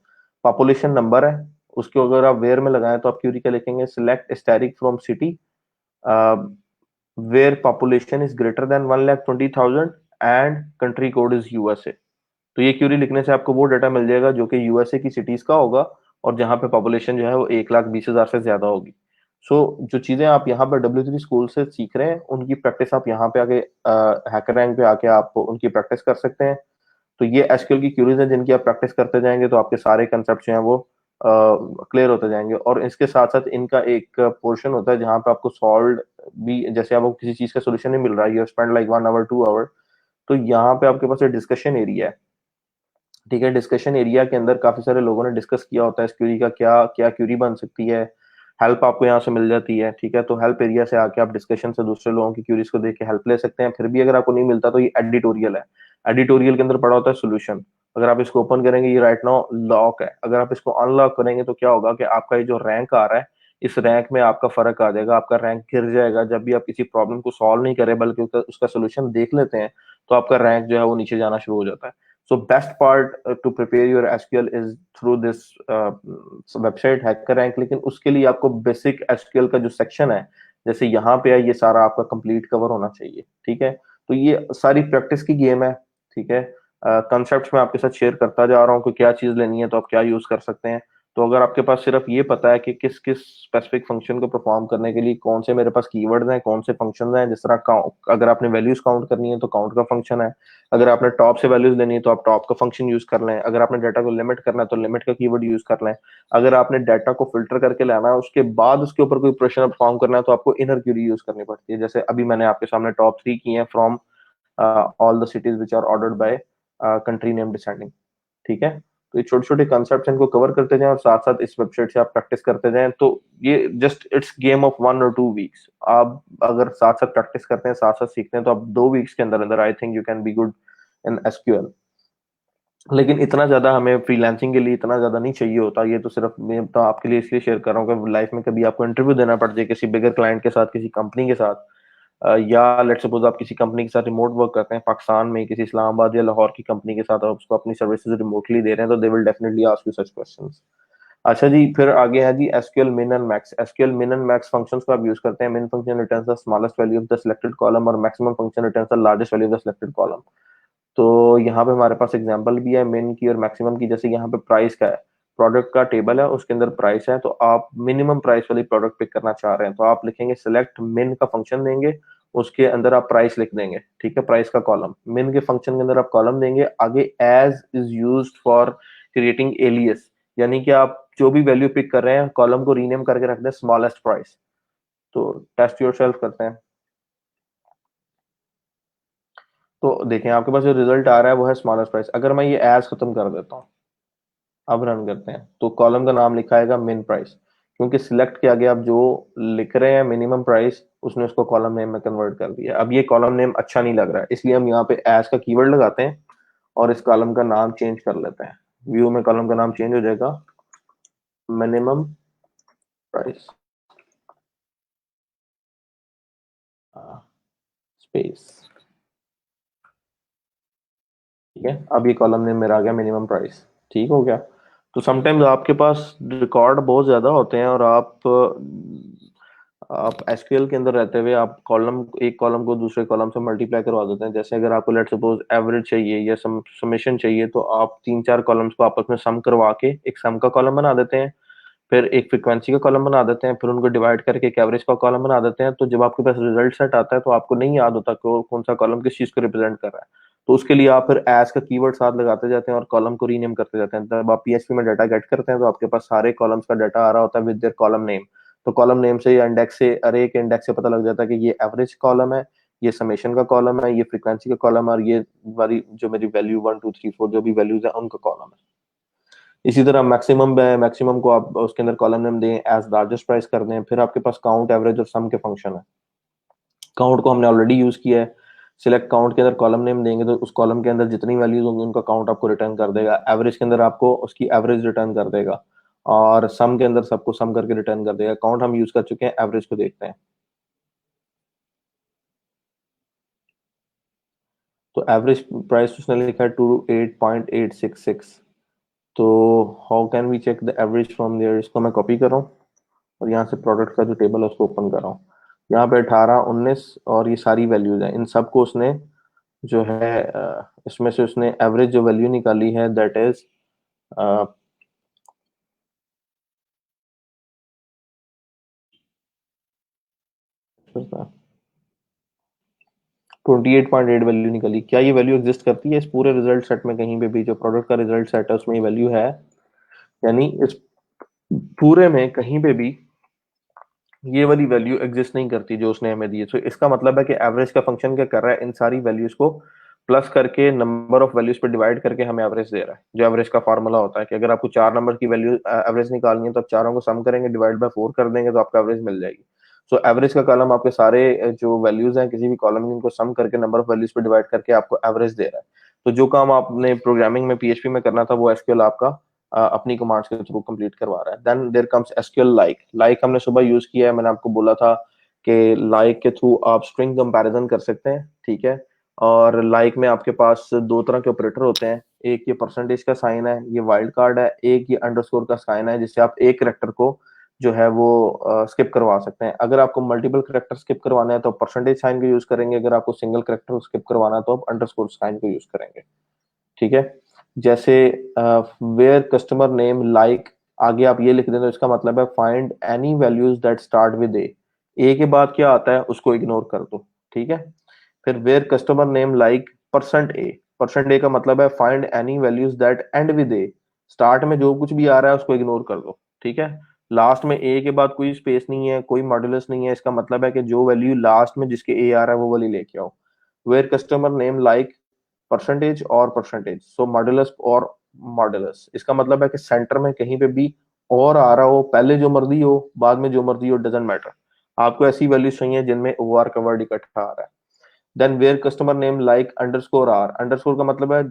पॉपुलेशन नंबर है, उसको अगर आप वेयर में लगाएं तो आप क्यूरी क्या लिखेंगे, select static from city where population is greater than 1,20,000 and country code is USA. तो ये क्यूरी लिखने से आपको वो डाटा मिल जाएगा जो कि यूएसए की सिटीज का होगा और जहाँ पे पॉपुलेशन जो है वो 1,20,000 से ज्यादा होगी। जो चीजें आप यहाँ पे W3 स्कूल से सीख रहे हैं, उनकी प्रैक्टिस आप यहाँ पे आके हैकर रैंक पे आके आप उनकी प्रैक्टिस कर सकते हैं। तो ये एसक्यूएल की क्यूरीज हैं जिनकी आप प्रैक्टिस करते जाएंगे तो आपके सारे कंसेप्ट जो हैं वो क्लियर होते जाएंगे। और इसके साथ साथ इनका एक पोर्शन होता है जहाँ पे आपको सॉल्व भी, जैसे आपको किसी चीज का सोल्यूशन नहीं मिल रहा है, you spend like 1 hour 2 hour, तो यहाँ पे आपके पास एक डिस्कशन एरिया है। ठीक है, डिस्कशन एरिया के अंदर काफी सारे लोगों ने डिस्कस किया होता है इस क्यूरी का क्या क्या क्यूरी बन सकती है। हेल्प आपको यहाँ से मिल जाती है। ठीक है, तो हेल्प एरिया से आके आप डिस्कशन से दूसरे लोगों की क्यूरीज को देख के हेल्प ले सकते हैं। फिर भी अगर आपको नहीं मिलता तो ये एडिटोरियल है। एडिटोरियल के अंदर पड़ा होता है सोल्यूशन। अगर आप इसको ओपन करेंगे, ये राइट नाउ लॉक है। अगर आप इसको अनलॉक करेंगे तो क्या होगा कि आपका ये जो रैंक आ रहा है, इस रैंक में आपका फर्क आ जाएगा, आपका रैंक गिर जाएगा। जब भी आप किसी प्रॉब्लम को सॉल्व नहीं करें बल्कि उसका सोल्यूशन देख लेते हैं, तो आपका रैंक जो है वो नीचे जाना शुरू हो जाता है। So best part to prepare your SQL is through this website HackerRank। लेकिन उसके लिए आपको बेसिक SQL का जो सेक्शन है, जैसे यहाँ पे है, ये सारा आपका कंप्लीट कवर होना चाहिए। ठीक है, तो ये सारी प्रैक्टिस की गेम है। ठीक है, कंसेप्ट मैं आपके साथ शेयर करता जा रहा हूँ कि क्या चीज लेनी है तो आप क्या यूज कर सकते हैं। तो अगर आपके पास सिर्फ ये पता है कि किस किस स्पेसिफिक फंक्शन को परफॉर्म करने के लिए कौन से मेरे पास कीवर्ड्स हैं, कौन से फंक्शंस हैं, जिस तरह अगर आपने वैल्यूज काउंट करनी है तो काउंट का फंक्शन है, अगर आपने टॉप से वैल्यूज लेनी है तो आप टॉप का फंक्शन यूज कर लें, अगर आपने डाटा को लिमिट करना है तो लिमिट का कीवर्ड यूज कर लें, अगर आपने डाटा को फिल्टर करके लाना है उसके बाद उसके ऊपर कोई ऑपरेशन परफॉर्म करना है तो आपको इनर क्यूरी यूज करनी पड़ती है। जैसे अभी मैंने आपके सामने टॉप 3 की हैं from all the cities which are ordered by country name descending. ठीक है, तो ये छोटे छोटे कॉन्सेप्ट इनको कवर करते जाएं और साथ साथ इस वेबसाइट से आप प्रैक्टिस करते जाएं, तो ये just it's game of 1 or 2 weeks. आप अगर साथ साथ प्रैक्टिस करते हैं, साथ साथ सीखते हैं, तो आप 2 वीक्स के अंदर अंदर I think you can be good in SQL. लेकिन इतना ज्यादा हमें फ्रीलांसिंग के लिए इतना ज्यादा नहीं चाहिए होता। ये तो सिर्फ मैं तो आपके लिए इसलिए शेयर कर रहा हूँ कि लाइफ में कभी आपको इंटरव्यू देना पड़ जाए किसी बिगर क्लाइंट के साथ, किसी कंपनी के साथ, या लेट्स सपोज आप किसी कंपनी के साथ रिमोट वर्क करते हैं पाकिस्तान में, किसी इस्लामाबाद या लाहौर की कंपनी के साथ, आप उसको अपनी सर्विसेज रिमोटली दे रहे हैं, तो they will definitely ask you such questions. अच्छा जी, फिर आगे है जी SQL min and max. SQL min and max functions को आप यूज करते हैं। Min function returns the smallest value of the selected column और maximum function returns the largest value of the selected column. तो यहाँ पे हमारे पास एग्जांपल भी है मिन की और मैक्सिमम की। जैसे यहाँ पे प्राइस का है, प्रोडक्ट का टेबल है, उसके अंदर प्राइस है, तो आप मिनिमम प्राइस वाली प्रोडक्ट पिक करना चाह रहे हैं तो आप लिखेंगे सिलेक्ट मिन का फंक्शन देंगे, उसके अंदर आप प्राइस लिख देंगे। ठीक है, प्राइस का कॉलम, मिन के फंक्शन के अंदर आप कॉलम देंगे, आगे as is used for creating alias, यानी कि आप जो भी वैल्यू पिक कर रहे हैं कॉलम को रीनेम करके रख दें स्मॉलेस्ट प्राइस। तो टेस्ट योरसेल्फ करते हैं। तो देखें आपके पास जो रिजल्ट आ रहा है वो है स्मॉलेस्ट प्राइस। अगर मैं ये एज खत्म कर देता हूँ, अब रन करते हैं, तो कॉलम का नाम लिखा आएगा मिन प्राइस, क्योंकि सिलेक्ट के आगे आप जो लिख रहे हैं मिनिमम प्राइस, उसने उसको कॉलम नेम में कन्वर्ट कर दिया। अब ये कॉलम नेम अच्छा नहीं लग रहा है, इसलिए हम यहाँ पे एज का कीवर्ड लगाते हैं और इस कॉलम का नाम चेंज कर लेते हैं। व्यू में कॉलम का नाम चेंज हो जाएगा, मिनिमम प्राइस स्पेस। ठीक है, अब ये कॉलम नेम मेरा आ गया मिनिमम प्राइस। ठीक हो गया। तो समटाइम्स आपके पास रिकॉर्ड बहुत ज्यादा होते हैं और आप एसक्यूएल के अंदर रहते हुए आप कॉलम, एक कॉलम को दूसरे कॉलम से मल्टीप्लाई करवा देते हैं। जैसे अगर आपको लेट सपोज एवरेज चाहिए या समेशन चाहिए, तो आप 3-4 कॉलम्स को आपस में सम करवा के एक सम का कॉलम बना देते हैं, फिर एक फ्रीक्वेंसी का कॉलम बना देते हैं, फिर उनको डिवाइड करके एक एवरेज का कॉलम बना देते हैं। तो जब आपके पास रिजल्ट सेट आता है तो आपको नहीं याद होता कि कौन सा कॉलम किस चीज को रिप्रेजेंट कर रहा है, तो उसके लिए आप फिर एज का कीवर्ड साथ लगाते जाते हैं और कॉलम को रीनेम करते जाते हैं। जब आप पीएचपी में डाटा गेट करते हैं तो आपके पास सारे कॉलम्स का डाटा आ रहा होता है विद देयर कॉलम नेम। तो कॉलम नेम से या इंडेक्स से, अरे के इंडेक्स से पता लग जाता है कि ये एवरेज कॉलम है, ये समेशन का कॉलम है, ये फ्रीक्वेंसी का कॉलम है, और ये वाली जो मेरी वैल्यू 1 2 3 4 जो भी वैल्यूज है उनका कॉलम है। इसी तरह मैक्सिमम है, मैक्सिमम को आप उसके अंदर कॉलम नेम दें, एज लार्जेस्ट प्राइस कर दें। फिर आपके पास काउंट, एवरेज और सम के फंक्शन है। काउंट को हमने ऑलरेडी यूज किया है। सिलेक्ट काउंट के अंदर कॉलम नेम देंगे तो उस कॉलम के अंदर जितनी वैल्यूज होंगी उनका काउंट आपको रिटर्न कर देगा। एवरेज के अंदर आपको उसकी एवरेज रिटर्न कर देगा, और सम के अंदर सबको सम करके रिटर्न कर देगा। काउंट हम यूज कर चुके हैं, एवरेज को देखते हैं। तो एवरेज प्राइस उसने लिखा है 28.866। तो how can we check the average from there? इसको मैं कॉपी कर रहा हूँ और यहाँ से प्रोडक्ट का जो टेबल है उसको ओपन कर रहा हूँ। यहाँ पे 18 19 और ये सारी वैल्यूज हैं, इन सबको उसने जो है इसमें से उसने एवरेज जो वैल्यू निकाली है दैट इज 28.8 वैल्यू निकली। क्या ये वैल्यू एग्जिस्ट करती है इस पूरे रिजल्ट सेट में? कहीं पे भी जो प्रोडक्ट का रिजल्ट सेट है उसमें ये वैल्यू है? यानी इस पूरे में कहीं पे भी ये वाली वैल्यू एग्जिस्ट नहीं करती जो उसने हमें दी है। तो इसका मतलब है कि एवरेज का फंक्शन क्या कर रहा है, इन सारी वैल्यूज को प्लस करके नंबर ऑफ वैल्यूज पे डिवाइड करके हमें एवरेज दे रहा है। जो एवरेज का फॉर्मूला होता है कि अगर आपको 4 नंबर की वैल्यू एवरेज निकालनी है तो आप चारों को सम करेंगे, डिवाइड बाय 4 कर देंगे, तो आपको एवरेज मिल जाएगी। सो एवरेज का कॉलम आपके सारे जो वैल्यूज हैं किसी भी कॉलम में, इनको सम करके नंबर ऑफ वैल्यूज पे डिवाइड करके आपको एवरेज दे रहा है। तो जो काम आपने प्रोग्रामिंग में पीएचपी में करना था वो एसक्यूएल आपका अपनी कमांड्स के थ्रू कंप्लीट करवा रहा है। Then there comes SQL like. Like हमने सुबह यूज किया है, मैंने आपको बोला था कि लाइक के थ्रू आप स्ट्रिंग कंपैरिजन कर सकते हैं। ठीक है, और लाइक में आपके पास दो तरह के ऑपरेटर होते हैं, एक ये परसेंटेज का साइन है, ये वाइल्ड कार्ड है, एक ये अंडरस्कोर का साइन है, जिससे आप एक करेक्टर को जो है वो स्किप करवा सकते हैं। अगर आपको मल्टीपल करेक्टर स्किप करवाना है तो परसेंटेज साइन का यूज करेंगे, अगर आपको सिंगल करेक्टर स्किप करवाना है तो आप अंडरस्कोर साइन का यूज करेंगे। ठीक है, जैसे वेयर कस्टमर नेम लाइक आगे आप ये लिख दें तो इसका मतलब है find any values that start with A के बाद क्या आता है उसको इग्नोर कर दो, ठीक है। फिर where customer name like percent A का मतलब है find any values that end with A, start में जो कुछ भी आ रहा है उसको इग्नोर कर दो, ठीक है। लास्ट में ए के बाद कोई स्पेस नहीं है, कोई मॉड्यूलस नहीं है, इसका मतलब है कि जो वैल्यू लास्ट में जिसके ए आ रहा है वो वाली लेके आओ। Where customer name like percentage और परसेंटेज, सो मॉड्यूलस और मॉड्यूलस, इसका मतलब है कि सेंटर में कहीं पे भी और आ रहा हो, पहले जो मर्जी हो बाद में जो मर्जी हो, डजेंट मैटर, आपको ऐसी वैल्यूज चाहिए जिनमें ओ आर का वर्ड इकट्ठा आ रहा है। Then where customer name like underscore R, underscore का मतलब है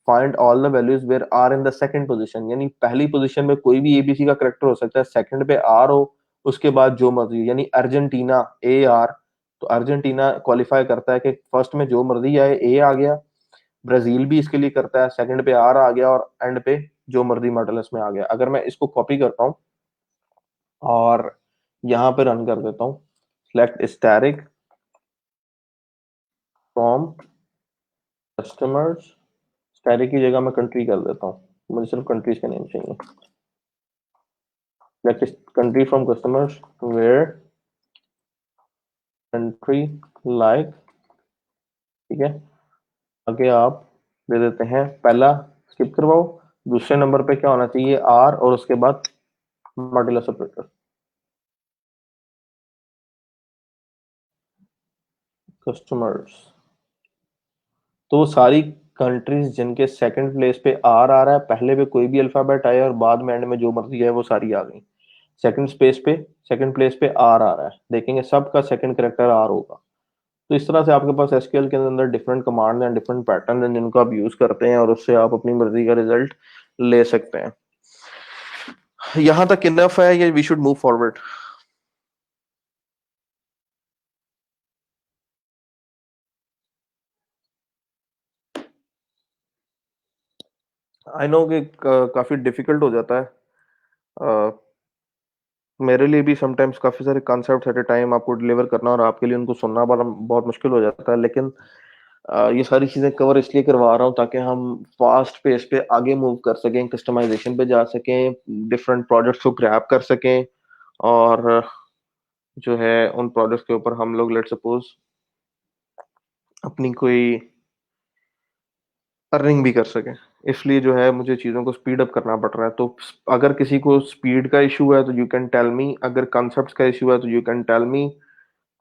find all the values where are in the second position, यानी पहली पोजीशन में कोई भी एबीसी का करेक्टर हो सकता है, सेकंड पे आर हो, उसके बाद जो मर्जी, यानी अर्जेंटीना ए आर, तो अर्जेंटीना क्वालिफाई करता है कि फर्स्ट में जो मर्जी आए ए आ गया। ब्राजील भी इसके लिए करता है, सेकंड पे आर आ गया और एंड पे जो मर्जी मॉडल्स में आ गया। अगर मैं इसको कॉपी करता हूँ और यहाँ पे रन कर देता हूँ, select static from customers, static की जगह मैं कंट्री कर देता हूँ, मुझे सिर्फ कंट्रीज का नेम चाहिए। Select country from customers where country like, ठीक है। आगे आप दे देते हैं, पहला स्किप करवाओ, दूसरे नंबर पे क्या होना चाहिए आर और उसके बाद मॉड्यूलस ऑपरेटर। कस्टमर्स, तो सारी कंट्रीज जिनके सेकंड प्लेस पे आर आ रहा है, पहले पे कोई भी अल्फाबेट आया और बाद में एंड में जो मर्जी है वो सारी आ गई। सेकंड स्पेस पे सेकंड प्लेस पे आर आ रहा है, देखेंगे सबका सेकंड करेक्टर आर होगा। तो इस तरह से आपके पास एसक्यूएल के अंदर different command and different pattern हैं जिनको आप यूज करते हैं और उससे आप अपनी मर्जी का रिजल्ट ले सकते हैं। यहां तक इनफ है, ये we should move forward. I know कि काफी डिफिकल्ट हो जाता है, अ, मेरे लिए भी समटाइम्स काफी सारे कॉन्सेप्ट एट ए टाइम आपको डिलीवर करना और आपके लिए उनको सुनना बड़ा बहुत मुश्किल हो जाता है, लेकिन ये सारी चीजें कवर इसलिए करवा रहा हूँ ताकि हम फास्ट पेस पे आगे मूव कर सकें, कस्टमाइजेशन पे जा सकें, डिफरेंट प्रोजेक्ट्स को ग्रैब कर सकें और जो है उन प्रोजेक्ट्स के ऊपर हम लोग लेट सपोज अपनी कोई अर्निंग भी कर सकें। इसलिए जो है मुझे चीज़ों को स्पीड अप करना पड़ रहा है। तो अगर किसी को स्पीड का इशू है तो यू कैन टेल मी, अगर कॉन्सेप्ट्स का इशू है तो यू कैन टेल मी,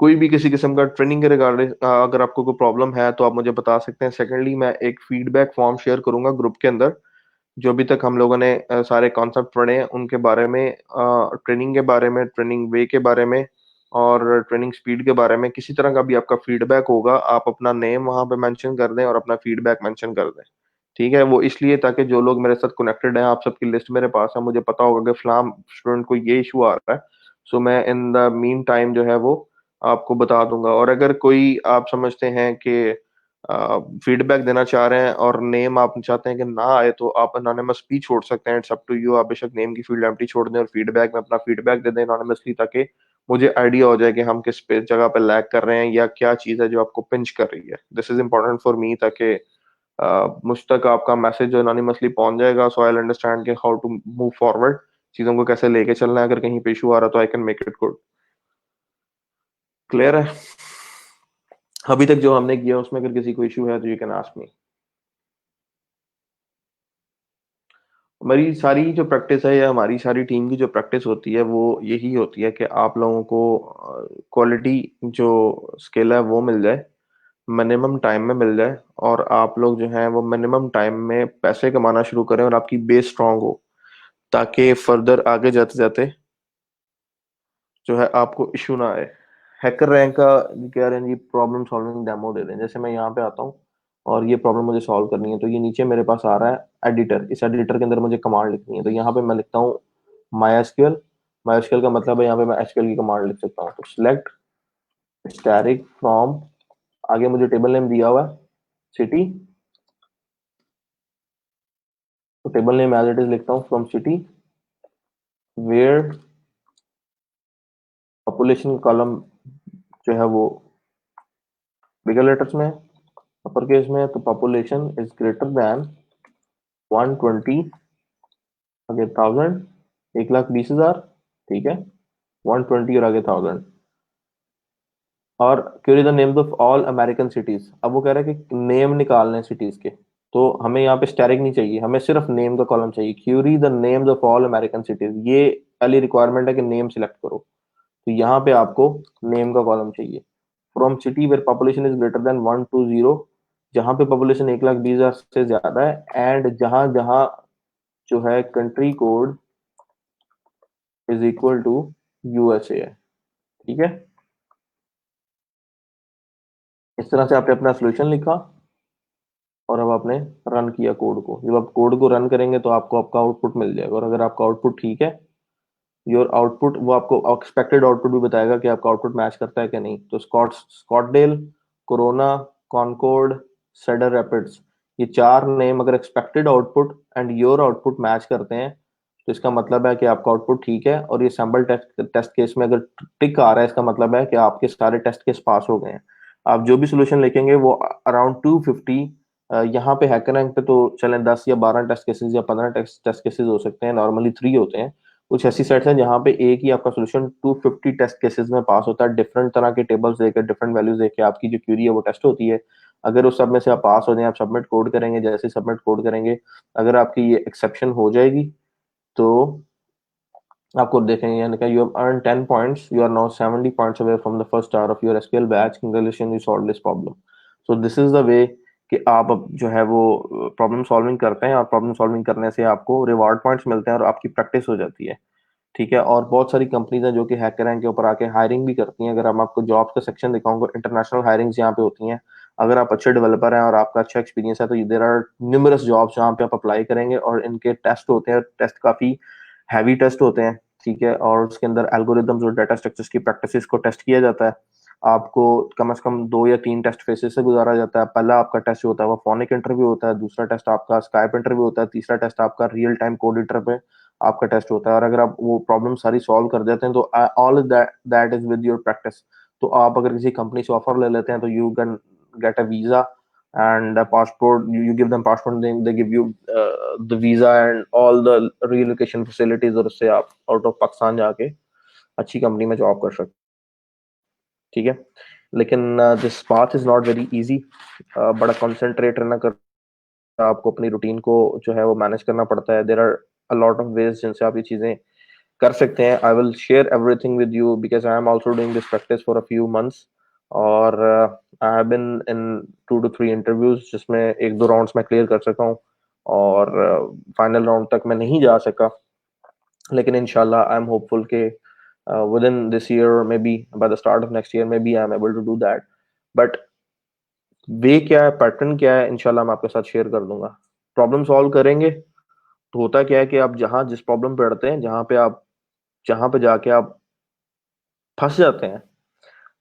कोई भी किसी किस्म का ट्रेनिंग के रिगार्डिंग अगर आपको कोई प्रॉब्लम है तो आप मुझे बता सकते हैं। सेकेंडली, मैं एक फीडबैक फॉर्म शेयर करूंगा ग्रुप के अंदर, जो अभी तक हम लोगों ने सारे कॉन्सेप्ट पढ़े हैं उनके बारे में, ट्रेनिंग के बारे में, ट्रेनिंग वे के बारे में और ट्रेनिंग स्पीड के बारे में। किसी तरह का भी आपका फीडबैक होगा, आप अपना नेम वहां पे मेंशन कर दें और अपना फीडबैक मेंशन कर दें, ठीक है। वो इसलिए ताकि जो लोग मेरे साथ कनेक्टेड हैं, आप सबकी लिस्ट मेरे पास है, मुझे पता होगा कि फलाम स्टूडेंट को ये इशू आ रहा है, सो मैं इन द मीन टाइम जो है वो आपको बता दूंगा। और अगर कोई आप समझते हैं कि फीडबैक देना चाह रहे हैं और नेम आप चाहते हैं कि ना आए, तो आप अनोनिमस भी छोड़ सकते हैं, इट्स अप टू यू। आप बेशक नेम की फील्ड एम्प्टी छोड़ दें और फीडबैक में अपना फीडबैक दे दें अनोनिमसली, ताकि मुझे आइडिया हो जाए कि हम किस पे जगह पे लैग कर रहे हैं या क्या चीज़ है जो आपको पिंच कर रही है। This is important for me, ताकि मुझ तक आपका मैसेज जो अनोनिमसली पहुंच जाएगा, सो आई अंडरस्टैंड कि हाउ टू मूव फॉरवर्ड, चीज़ों को कैसे लेके चलना है। अगर कहीं पे इशू आ रहा तो आई can make it good. Clear है? अभी तक जो हमने किया उसमें अगर किसी को इशू है तो यू कैन आस्क मी। हमारी सारी जो प्रैक्टिस है या हमारी सारी टीम की जो प्रैक्टिस होती है वो यही होती है कि आप लोगों को क्वालिटी जो स्किल है वो मिल जाए, मिनिमम टाइम में मिल जाए, और आप लोग जो हैं वो मिनिमम टाइम में पैसे कमाना शुरू करें और आपकी बेस स्ट्रांग हो, ताकि फर्दर आगे जाते जाते जो है आपको इशू ना आए। हैकर रैंक का कह रहे हैं जी प्रॉब्लम सॉल्विंग डेमो दे दें। जैसे मैं यहाँ पे आता हूँ और ये प्रॉब्लम मुझे सॉल्व करनी है, तो ये नीचे मेरे पास आ रहा है एडिटर, इस एडिटर के अंदर मुझे कमांड लिखनी है, तो यहाँ पे मैं लिखता हूँ माई एसक्यूएल। माई एसक्यूएल का मतलब है यहाँ पे मैं एसक्यूएल की कमांड लिख सकता हूँ। तो सिलेक्ट स्टैटिक फ्रॉम, आगे मुझे टेबल नेम दिया हुआ है सिटी, तो table name as it is लिखता हूँ from city where population column जो है वो बिगर लेटर्स में, अपर केस में है, तो पॉपुलेशन इज ग्रेटर देन 120 आगे 1000, 1,20,000, ठीक है, 120 और आगे 1000। और query the names of all American cities. अब वो कह रहा है कि नेम निकालने हैं सिटीज के, तो हमें यहाँ पे स्टैरिक नहीं चाहिए, हमें सिर्फ नेम का कॉलम चाहिए। Query the names of all American cities, ये पहली रिक्वायरमेंट है कि नेम सिलेक्ट करो। तो यहाँ पे आपको नेम का कॉलम चाहिए। From city where population is greater than 120, जहाँ पे पॉपुलेशन 1,20,000 से ज्यादा है, एंड जहाँ जहाँ जो है country code is equal to USA है, ठीक है। इस तरह से आपने अपना सोल्यूशन लिखा और अब आपने रन किया कोड को। जब आप कोड को रन करेंगे तो आपको आपका आउटपुट मिल जाएगा, और अगर आपका आउटपुट ठीक है, योर आउटपुट, वो आपको एक्सपेक्टेड आउटपुट भी बताएगा कि आपका आउटपुट मैच करता है कि नहीं। तो स्कॉटडेल, कोरोना, कॉनकॉर्ड, सेडर रैपिड्स, ये चार नेम अगर expected output and your output match करते हैं, तो इसका मतलब है कि आपका आउटपुट ठीक है। और ये सैम्पल टेस्ट टेस्ट केस में अगर टिक आ रहा है, इसका मतलब है कि आपके सारे टेस्ट केस पास हो गए हैं। आप जो भी सोल्यूशन लिखेंगे वो अराउंड 250, यहाँ पे हैकर पे तो चलें 10 या 12 टेस्ट केसेस या 15 टेस्ट टेस्ट केसेस हो सकते हैं, नॉर्मली 3 होते हैं। कुछ ऐसी सेट्स हैं जहाँ पे एक ही आपका सोल्यूशन 250 टेस्ट केसेस में पास होता है, डिफरेंट तरह के टेबल्स देकर, डिफरेंट वैल्यूज देके आपकी जो क्यूरी है वो टेस्ट होती है। अगर उस सब में से आप पास हो जाए, आप सबमिट कोड करेंगे, जैसे सबमिट कोड करेंगे, अगर आपकी ये एक्सेप्शन हो जाएगी तो आपको देखेंगे यानी कि you have earn 10 points, you are now 70 points away from the first star of your SQL batch, congratulation, you solve this problem. So this is the way कि आप अब जो है वो प्रॉब्लम सॉल्विंग करते हैं, और प्रॉब्लम सॉल्विंग करने से आपको रिवार्ड पॉइंट्स मिलते हैं और आपकी प्रैक्टिस हो जाती है, ठीक है। और बहुत सारी कंपनीज हैं जो कि हैकर रैंक के ऊपर आके हायरिंग भी करती हैं। अगर हम आपको जॉब्स का सेक्शन दिखाऊंगा, इंटरनेशनल हायरिंग्स यहाँ पे होती हैं। अगर आप अच्छे डेवलपर हैं और आपका अच्छा एक्सपीरियंस है तो देर आर न्यूमरस जॉब्स जहाँ पे आप अप्लाई करेंगे, और इनके टेस्ट होते हैं, टेस्ट काफी हैवी टेस्ट होते हैं, ठीक है। और उसके अंदर एल्गोरिदम्स और डाटा स्ट्रक्चर्स की प्रैक्टिसेस को टेस्ट किया जाता है। आपको कम से कम 2 या 3 टेस्ट फेसेस से गुजारा जाता है। पहला आपका टेस्ट होता है वो फोनिक इंटरव्यू होता है, दूसरा टेस्ट आपका स्काइप इंटरव्यू होता है, तीसरा टेस्ट आपका रियल टाइम कोड इंटरव्यू आपका टेस्ट होता है। और अगर आप वो प्रॉब्लम सारी सॉल्व कर देते हैं तो all that that is with your practice. तो आप अगर किसी कंपनी से ऑफर ले लेते हैं तो you can get a visa and a passport. You give them passport, they give you the visa and all the relocation facilities, और उससे आप आउट ऑफ पाकिस्तान जाके अच्छी कंपनी में जॉब कर सकते, ठीक है। लेकिन this path is not very easy, बड़ा कंसंट्रेट रहना कर, आपको अपनी रूटीन को जो है वो मैनेज करना पड़ता है। There are a lot of ways जिनसे आप ये चीजें कर सकते हैं। I will share everything with you because I am also doing this practice for a few months, और I have been in 2 to 3 interviews जिसमें 1-2 राउंड्स में क्लियर कर सका हूँ, और फाइनल राउंड तक मैं नहीं जा सका। लेकिन इंशाल्लाह आई एम होपफुल के within this year, maybe by the start of next year, maybe I am able to do that. But way क्या है, पैटर्न क्या है, इंशाल्लाह मैं आपके साथ शेयर कर दूंगा। प्रॉब्लम सॉल्व करेंगे तो होता क्या है कि आप जहाँ जिस प्रॉब्लम पे अड़ते हैं, जहाँ पे जाके आप फंस जाते हैं,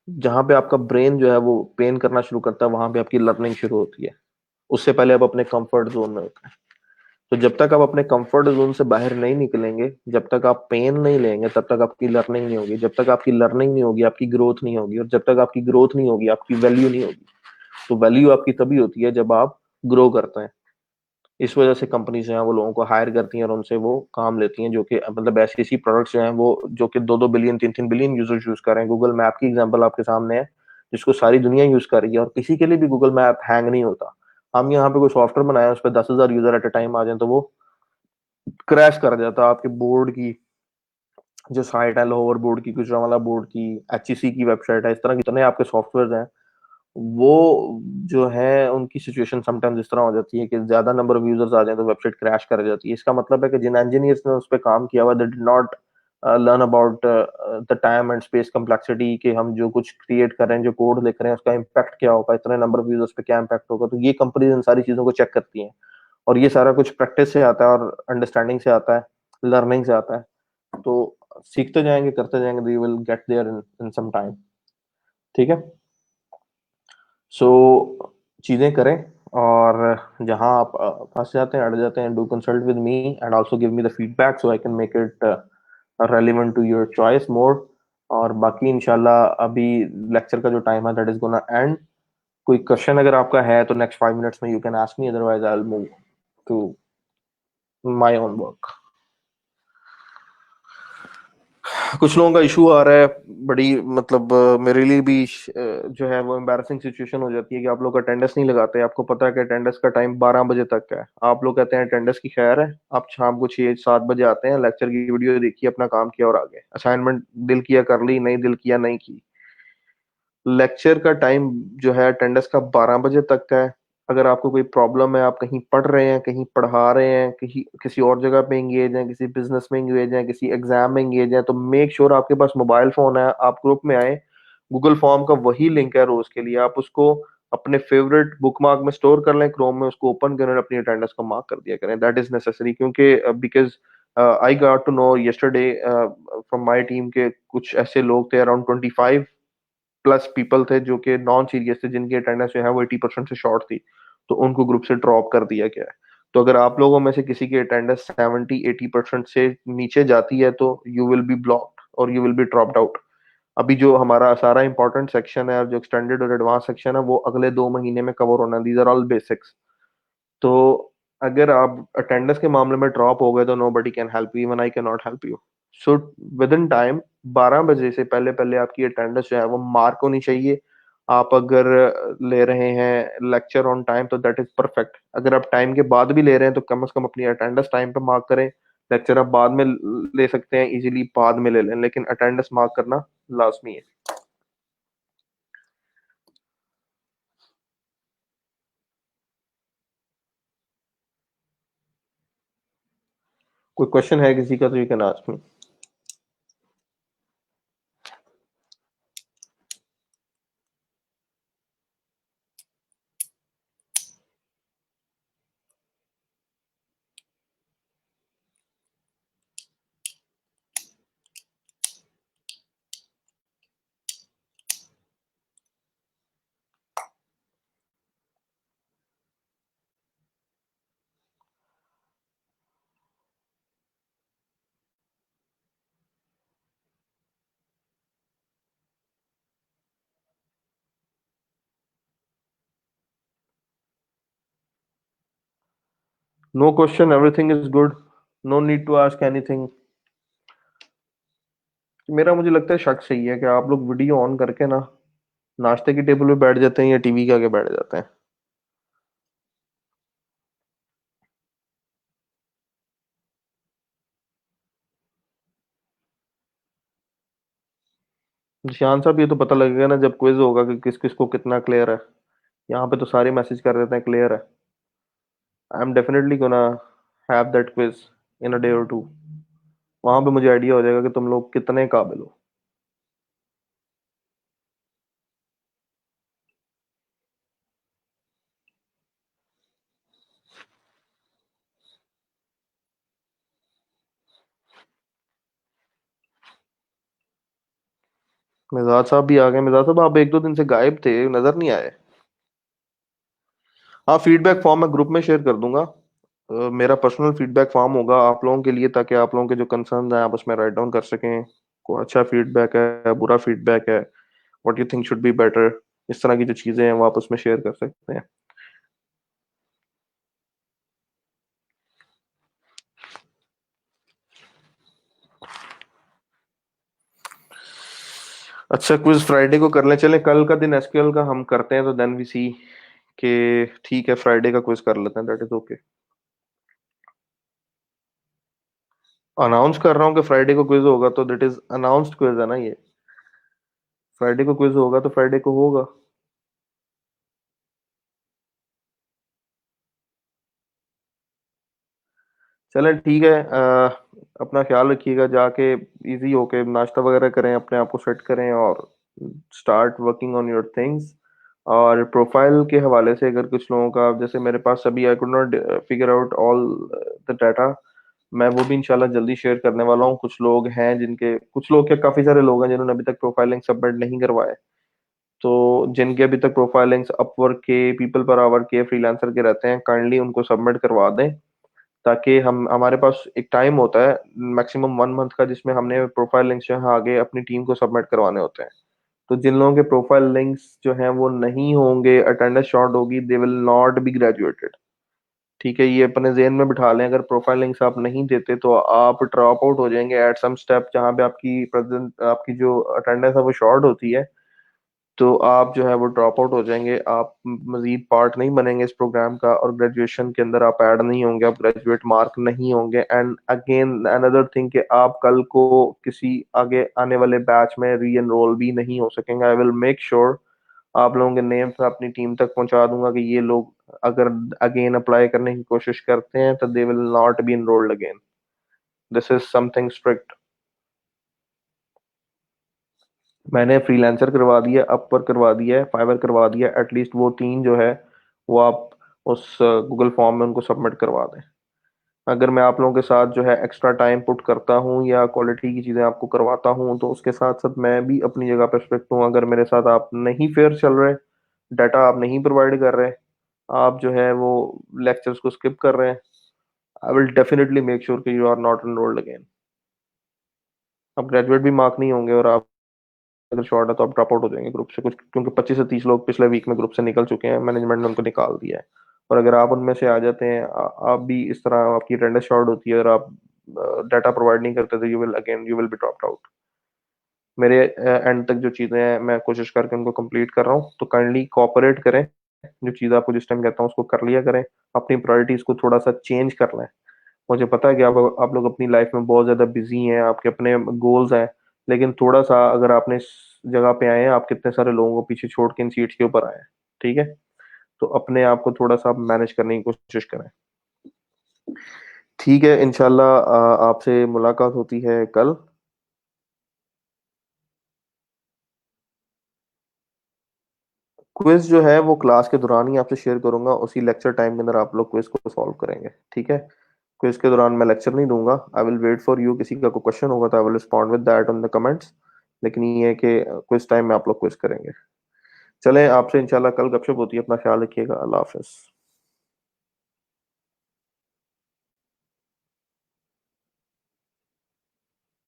जहाँ पे आपका ब्रेन जो है वो पेन करना शुरू करता है, वहां पे आपकी लर्निंग शुरू होती है। उससे पहले आप अपने कंफर्ट जोन में होते हैं। तो जब तक आप अपने कंफर्ट जोन से बाहर नहीं निकलेंगे, जब तक आप पेन नहीं लेंगे, तब तक आपकी लर्निंग नहीं होगी। जब तक आपकी लर्निंग नहीं होगी, आपकी ग्रोथ नहीं होगी, और जब तक आपकी ग्रोथ नहीं होगी, आपकी वैल्यू नहीं होगी। तो वैल्यू आपकी तभी होती है जब आप ग्रो करते हैं। इस वजह से कंपनी जो है वो लोगों को हायर करती हैं और उनसे वो काम लेती हैं, जो कि मतलब ऐसी ऐसी प्रोडक्ट्स जो हैं वो, जो कि 2-2 बिलियन 3-3 बिलियन यूजर्स यूज कर रहे हैं। गूगल मैप की एग्जांपल आपके सामने है, जिसको सारी दुनिया यूज कर रही है, और किसी के लिए भी गूगल मैप हैंग नहीं होता। हम यहाँ पे कोई सॉफ्टवेयर बनाया, उस पर 10,000 यूजर एट अ टाइम आ जाए तो वो क्रैश कर जाता है। आपके बोर्ड की जो साइट है, लाहौर बोर्ड की, गुजरांवाला बोर्ड की, एचईसी की वेबसाइट है, इस तरह कितने आपके सॉफ्टवेयर हैं, वो जो है उनकी सिचुएशन समटाइम्स इस तरह हो जाती है कि ज्यादा नंबर ऑफ यूजर्स आ जाए तो वेबसाइट क्रैश कर जाती है। इसका मतलब है कि जिन इंजीनियर्स ने उस पर काम किया हुआ, they did not learn about the time and space complexity, कि हम जो कुछ क्रिएट कर रहे हैं, जो कोड लिख रहे हैं, उसका इम्पैक्ट क्या होगा, इतने नंबर ऑफ यूजर्स पे क्या इम्पैक्ट होगा। तो ये कंपनीज इन सारी चीजों को चेक करती हैं, और ये सारा कुछ प्रैक्टिस से आता है, और अंडरस्टैंडिंग से आता है, लर्निंग से आता है। तो सीखते जाएंगे, करते जाएंगे, you will get there in some time, ठीक है। सो चीजें करें, और जहां आप फंस जाते हैं, अड़ जाते हैं, do consult with me and also give me the feedback so I can make it relevant to your choice more. और बाकी इंशाल्लाह अभी लेक्चर का जो टाइम है दैट इज गोना एंड। कोई क्वेश्चन अगर आपका है तो नेक्स्ट 5 मिनट्स में you can ask me, otherwise I will move to my own work. कुछ लोगों का इशू आ रहा है, बड़ी मतलब मेरे लिए भी जो है वो एम्बैरसिंग सिचुएशन हो जाती है कि आप लोग अटेंडेंस नहीं लगाते। आपको पता है कि अटेंडेंस का टाइम 12 बजे तक का है, आप लोग कहते हैं अटेंडेंस की खैर है, आप शाम को 6-7 बजे आते हैं, लेक्चर की वीडियो देखी, अपना काम किया और आ गए, असाइनमेंट दिल किया कर ली, नहीं दिल किया नहीं की। लेक्चर का टाइम जो है अटेंडेंस का 12 बजे तक का है। अगर आपको कोई प्रॉब्लम है, आप कहीं पढ़ रहे हैं, कहीं पढ़ा रहे हैं, कहीं किसी और जगह पे एंगेज हैं, किसी बिजनेस में एंगेज हैं, किसी एग्जाम में एंगेज हैं, तो मेक श्योर आपके पास मोबाइल फोन है, आप ग्रुप में आए। गूगल फॉर्म का वही लिंक है रोज के लिए, आप उसको अपने फेवरेट बुकमार्क में स्टोर कर लें, क्रोम में उसको ओपन करें और अपनी अटेंडेंस को मार्क कर दिया करें। दैट इज नेसेसरी, क्योंकि because I got to know yesterday from my team के कुछ ऐसे लोग थे, अराउंड 25+ पीपल थे जो कि नॉन सीरियस थे, जिनकी अटेंडेंस जो है वो 80% से शॉर्ट थी, तो उनको ग्रुप से ड्रॉप कर दिया गया है। तो अगर आप लोगों में से किसी की अटेंडेंस 70-80% से नीचे जाती है तो यू विल बी ब्लॉक्ड और you will be dropped out. अभी जो हमारा सारा इंपॉर्टेंट सेक्शन है और जो एक्सटेंडेड और एडवांस सेक्शन है वो अगले 2 महीने में कवर होना है। These are all basics. तो अगर आप अटेंडेंस के मामले में ड्रॉप हो गए तो nobody can help you, even I can not help you. So within time 12 बजे से पहले पहले आपकी अटेंडेंस जो है वो मार्क होनी चाहिए। आप अगर ले रहे हैं लेक्चर ऑन टाइम तो दैट इज परफेक्ट। अगर आप टाइम के बाद भी ले रहे हैं तो कम से कम अपनी अटेंडेंस टाइम पे मार्क करें। लेक्चर आप बाद में ले सकते हैं, इजीली बाद में ले लें, लेकिन अटेंडेंस मार्क करना लाजमी है। कोई क्वेश्चन है किसी का तो you can ask me. No question, everything is good, no need to ask anything. मेरा मुझे लगता है शक सही है कि आप लोग वीडियो ऑन करके ना नाश्ते की टेबल पे बैठ जाते हैं या टीवी के आगे बैठ जाते हैं। निशान साहब, ये तो पता लगेगा ना जब क्विज होगा कि किस किस को कितना क्लियर है। यहाँ पे तो सारे मैसेज कर देते हैं क्लियर है। I am definitely gonna have that quiz in a day और टू। वहां पे मुझे आइडिया हो जाएगा कि तुम लोग कितने काबिल हो। मिजाज साहब भी आ गए। मिजाज साहब, आप एक दो दिन से गायब थे, नजर नहीं आए। हाँ, फीडबैक फॉर्म मैं ग्रुप में शेयर कर दूंगा। मेरा पर्सनल फीडबैक फॉर्म होगा आप लोगों के लिए, ताकि आप लोगों के जो कंसर्न हैं आप उसमें राइट डाउन कर सकें। को अच्छा फीडबैक है, बुरा फीडबैक है, what you think should be better, इस तरह की जो चीजें हैं वो आप उसमें शेयर कर सकते हैं। अच्छा, क्विज फ्राइडे को कर लें। चलें, कल का दिन एसक्यूएल का हम करते हैं, तो देन वी सी के ठीक है, फ्राइडे का क्विज कर लेते हैं, दैट इज ओके। अनाउंस कर रहा हूँ कि फ्राइडे को क्विज होगा, तो दैट इज अनाउंस्ड क्विज है ना ये। फ्राइडे को क्विज होगा तो फ्राइडे को होगा। चलें ठीक है। अपना ख्याल रखिएगा, जाके इजी होके नाश्ता वगैरह करें, अपने आप को सेट करें और start working on your things. और प्रोफाइल के हवाले से अगर कुछ लोगों का, जैसे मेरे पास अभी आई could not figure out all the data, मैं वो भी इंशाल्लाह जल्दी शेयर करने वाला हूँ। कुछ लोग हैं जिनके, कुछ लोग क्या, काफी सारे लोग हैं जिन्होंने अभी तक प्रोफाइलिंग सबमिट नहीं करवाए। तो जिनके अभी तक प्रोफाइलिंग्स अपवर्क के, पीपल पर आवर के, फ्रीलांसर के रहते हैं, काइंडली उनको सबमिट करवा दें, ताकि हम, हमारे पास एक टाइम होता है मैक्सिमम 1 मंथ का, जिसमें हमने प्रोफाइल लिंक्स जो है आगे अपनी टीम को सबमिट करवाने होते हैं। तो जिन लोगों के प्रोफाइल लिंक्स जो हैं वो नहीं होंगे, अटेंडेंस शॉर्ट होगी, they will not be graduated. ठीक है, ये अपने जेहन में बिठा लें, अगर प्रोफाइल लिंक्स आप नहीं देते तो आप ड्रॉप आउट हो जाएंगे एट सम स्टेप, जहाँ पे आपकी प्रेजेंट आपकी जो अटेंडेंस है वो शॉर्ट होती है, तो आप जो है वो ड्रॉप आउट हो जाएंगे, आप मजीद पार्ट नहीं बनेंगे इस प्रोग्राम का, और ग्रेजुएशन के अंदर आप ऐड नहीं होंगे, आप ग्रेजुएट मार्क नहीं होंगे। एंड अगेन अनदर थिंग कि आप कल को किसी आगे आने वाले बैच में री एनरोल भी नहीं हो सकेंगे। आई विल मेक श्योर आप लोगों के नेम्स मैं अपनी टीम तक पहुंचा दूंगा कि ये लोग अगर अगेन अप्लाई करने की कोशिश करते हैं तो they will not be enrolled again. This is something strict. मैंने फ्रीलांसर करवा दिया, अपवर्क करवा दिया है, फाइवर करवा दिया, एटलीस्ट वो तीन जो है वो आप उस गूगल फॉर्म में उनको सबमिट करवा दें। अगर मैं आप लोगों के साथ जो है एक्स्ट्रा टाइम पुट करता हूँ या क्वालिटी की चीज़ें आपको करवाता हूँ, तो उसके साथ साथ मैं भी अपनी जगह पे स्ट्रिक्ट हूँ। अगर मेरे साथ आप नहीं फेयर चल रहे, डाटा आप नहीं प्रोवाइड कर रहे, आप जो है वो लेक्चर्स को स्किप कर रहे हैं, I will definitely make sure कि you are not enrolled again. आप ग्रेजुएट भी मार्क नहीं होंगे, और आप अगर शॉर्ट है तो आप ड्रॉप आउट हो जाएंगे ग्रुप से कुछ, क्योंकि 25 से 30 लोग पिछले वीक में ग्रुप से निकल चुके हैं, मैनेजमेंट ने उनको निकाल दिया है। और अगर आप उनमें से आ जाते हैं, आप भी इस तरह आपकी अटेंडेंस शॉर्ट होती है और आप डाटा प्रोवाइड नहीं करते, तो you will be dropped out. मेरे एंड तक जो चीज़ें हैं मैं कोशिश करके उनको कंप्लीट कर रहा हूँ, तो काइंडली कोऑपरेट करें, जो चीज़ आपको जिस टाइम कहता हूँ उसको कर लिया करें, अपनी प्रायोरिटीज को थोड़ा सा चेंज कर लें। मुझे पता है कि आप लोग अपनी लाइफ में बहुत ज्यादा बिजी हैं, आपके अपने गोल्स हैं, लेकिन थोड़ा सा अगर आपने इस जगह पे आए हैं, आप कितने सारे लोगों को पीछे छोड़ के इन सीट्स के ऊपर आए हैं, ठीक है, तो अपने आप को थोड़ा सा मैनेज करने की कोशिश करें। ठीक है, इंशाल्लाह आपसे मुलाकात होती है कल। क्विज जो है वो क्लास के दौरान ही आपसे शेयर करूंगा, उसी लेक्चर टाइम के अंदर आप लोग क्विज को सॉल्व करेंगे, ठीक है। क्विज के दौरान मैं लेक्चर नहीं दूंगा, I will wait for you, किसी का कोई क्वेश्चन होगा तो I will respond with that on the comments, लेकिन ये है कि क्विज टाइम में आप लोग क्विज करेंगे। चलें, आपसे इंशाल्लाह कल गपशप होती है, अपना ख्याल रखिएगा, अल्लाह हाफिज।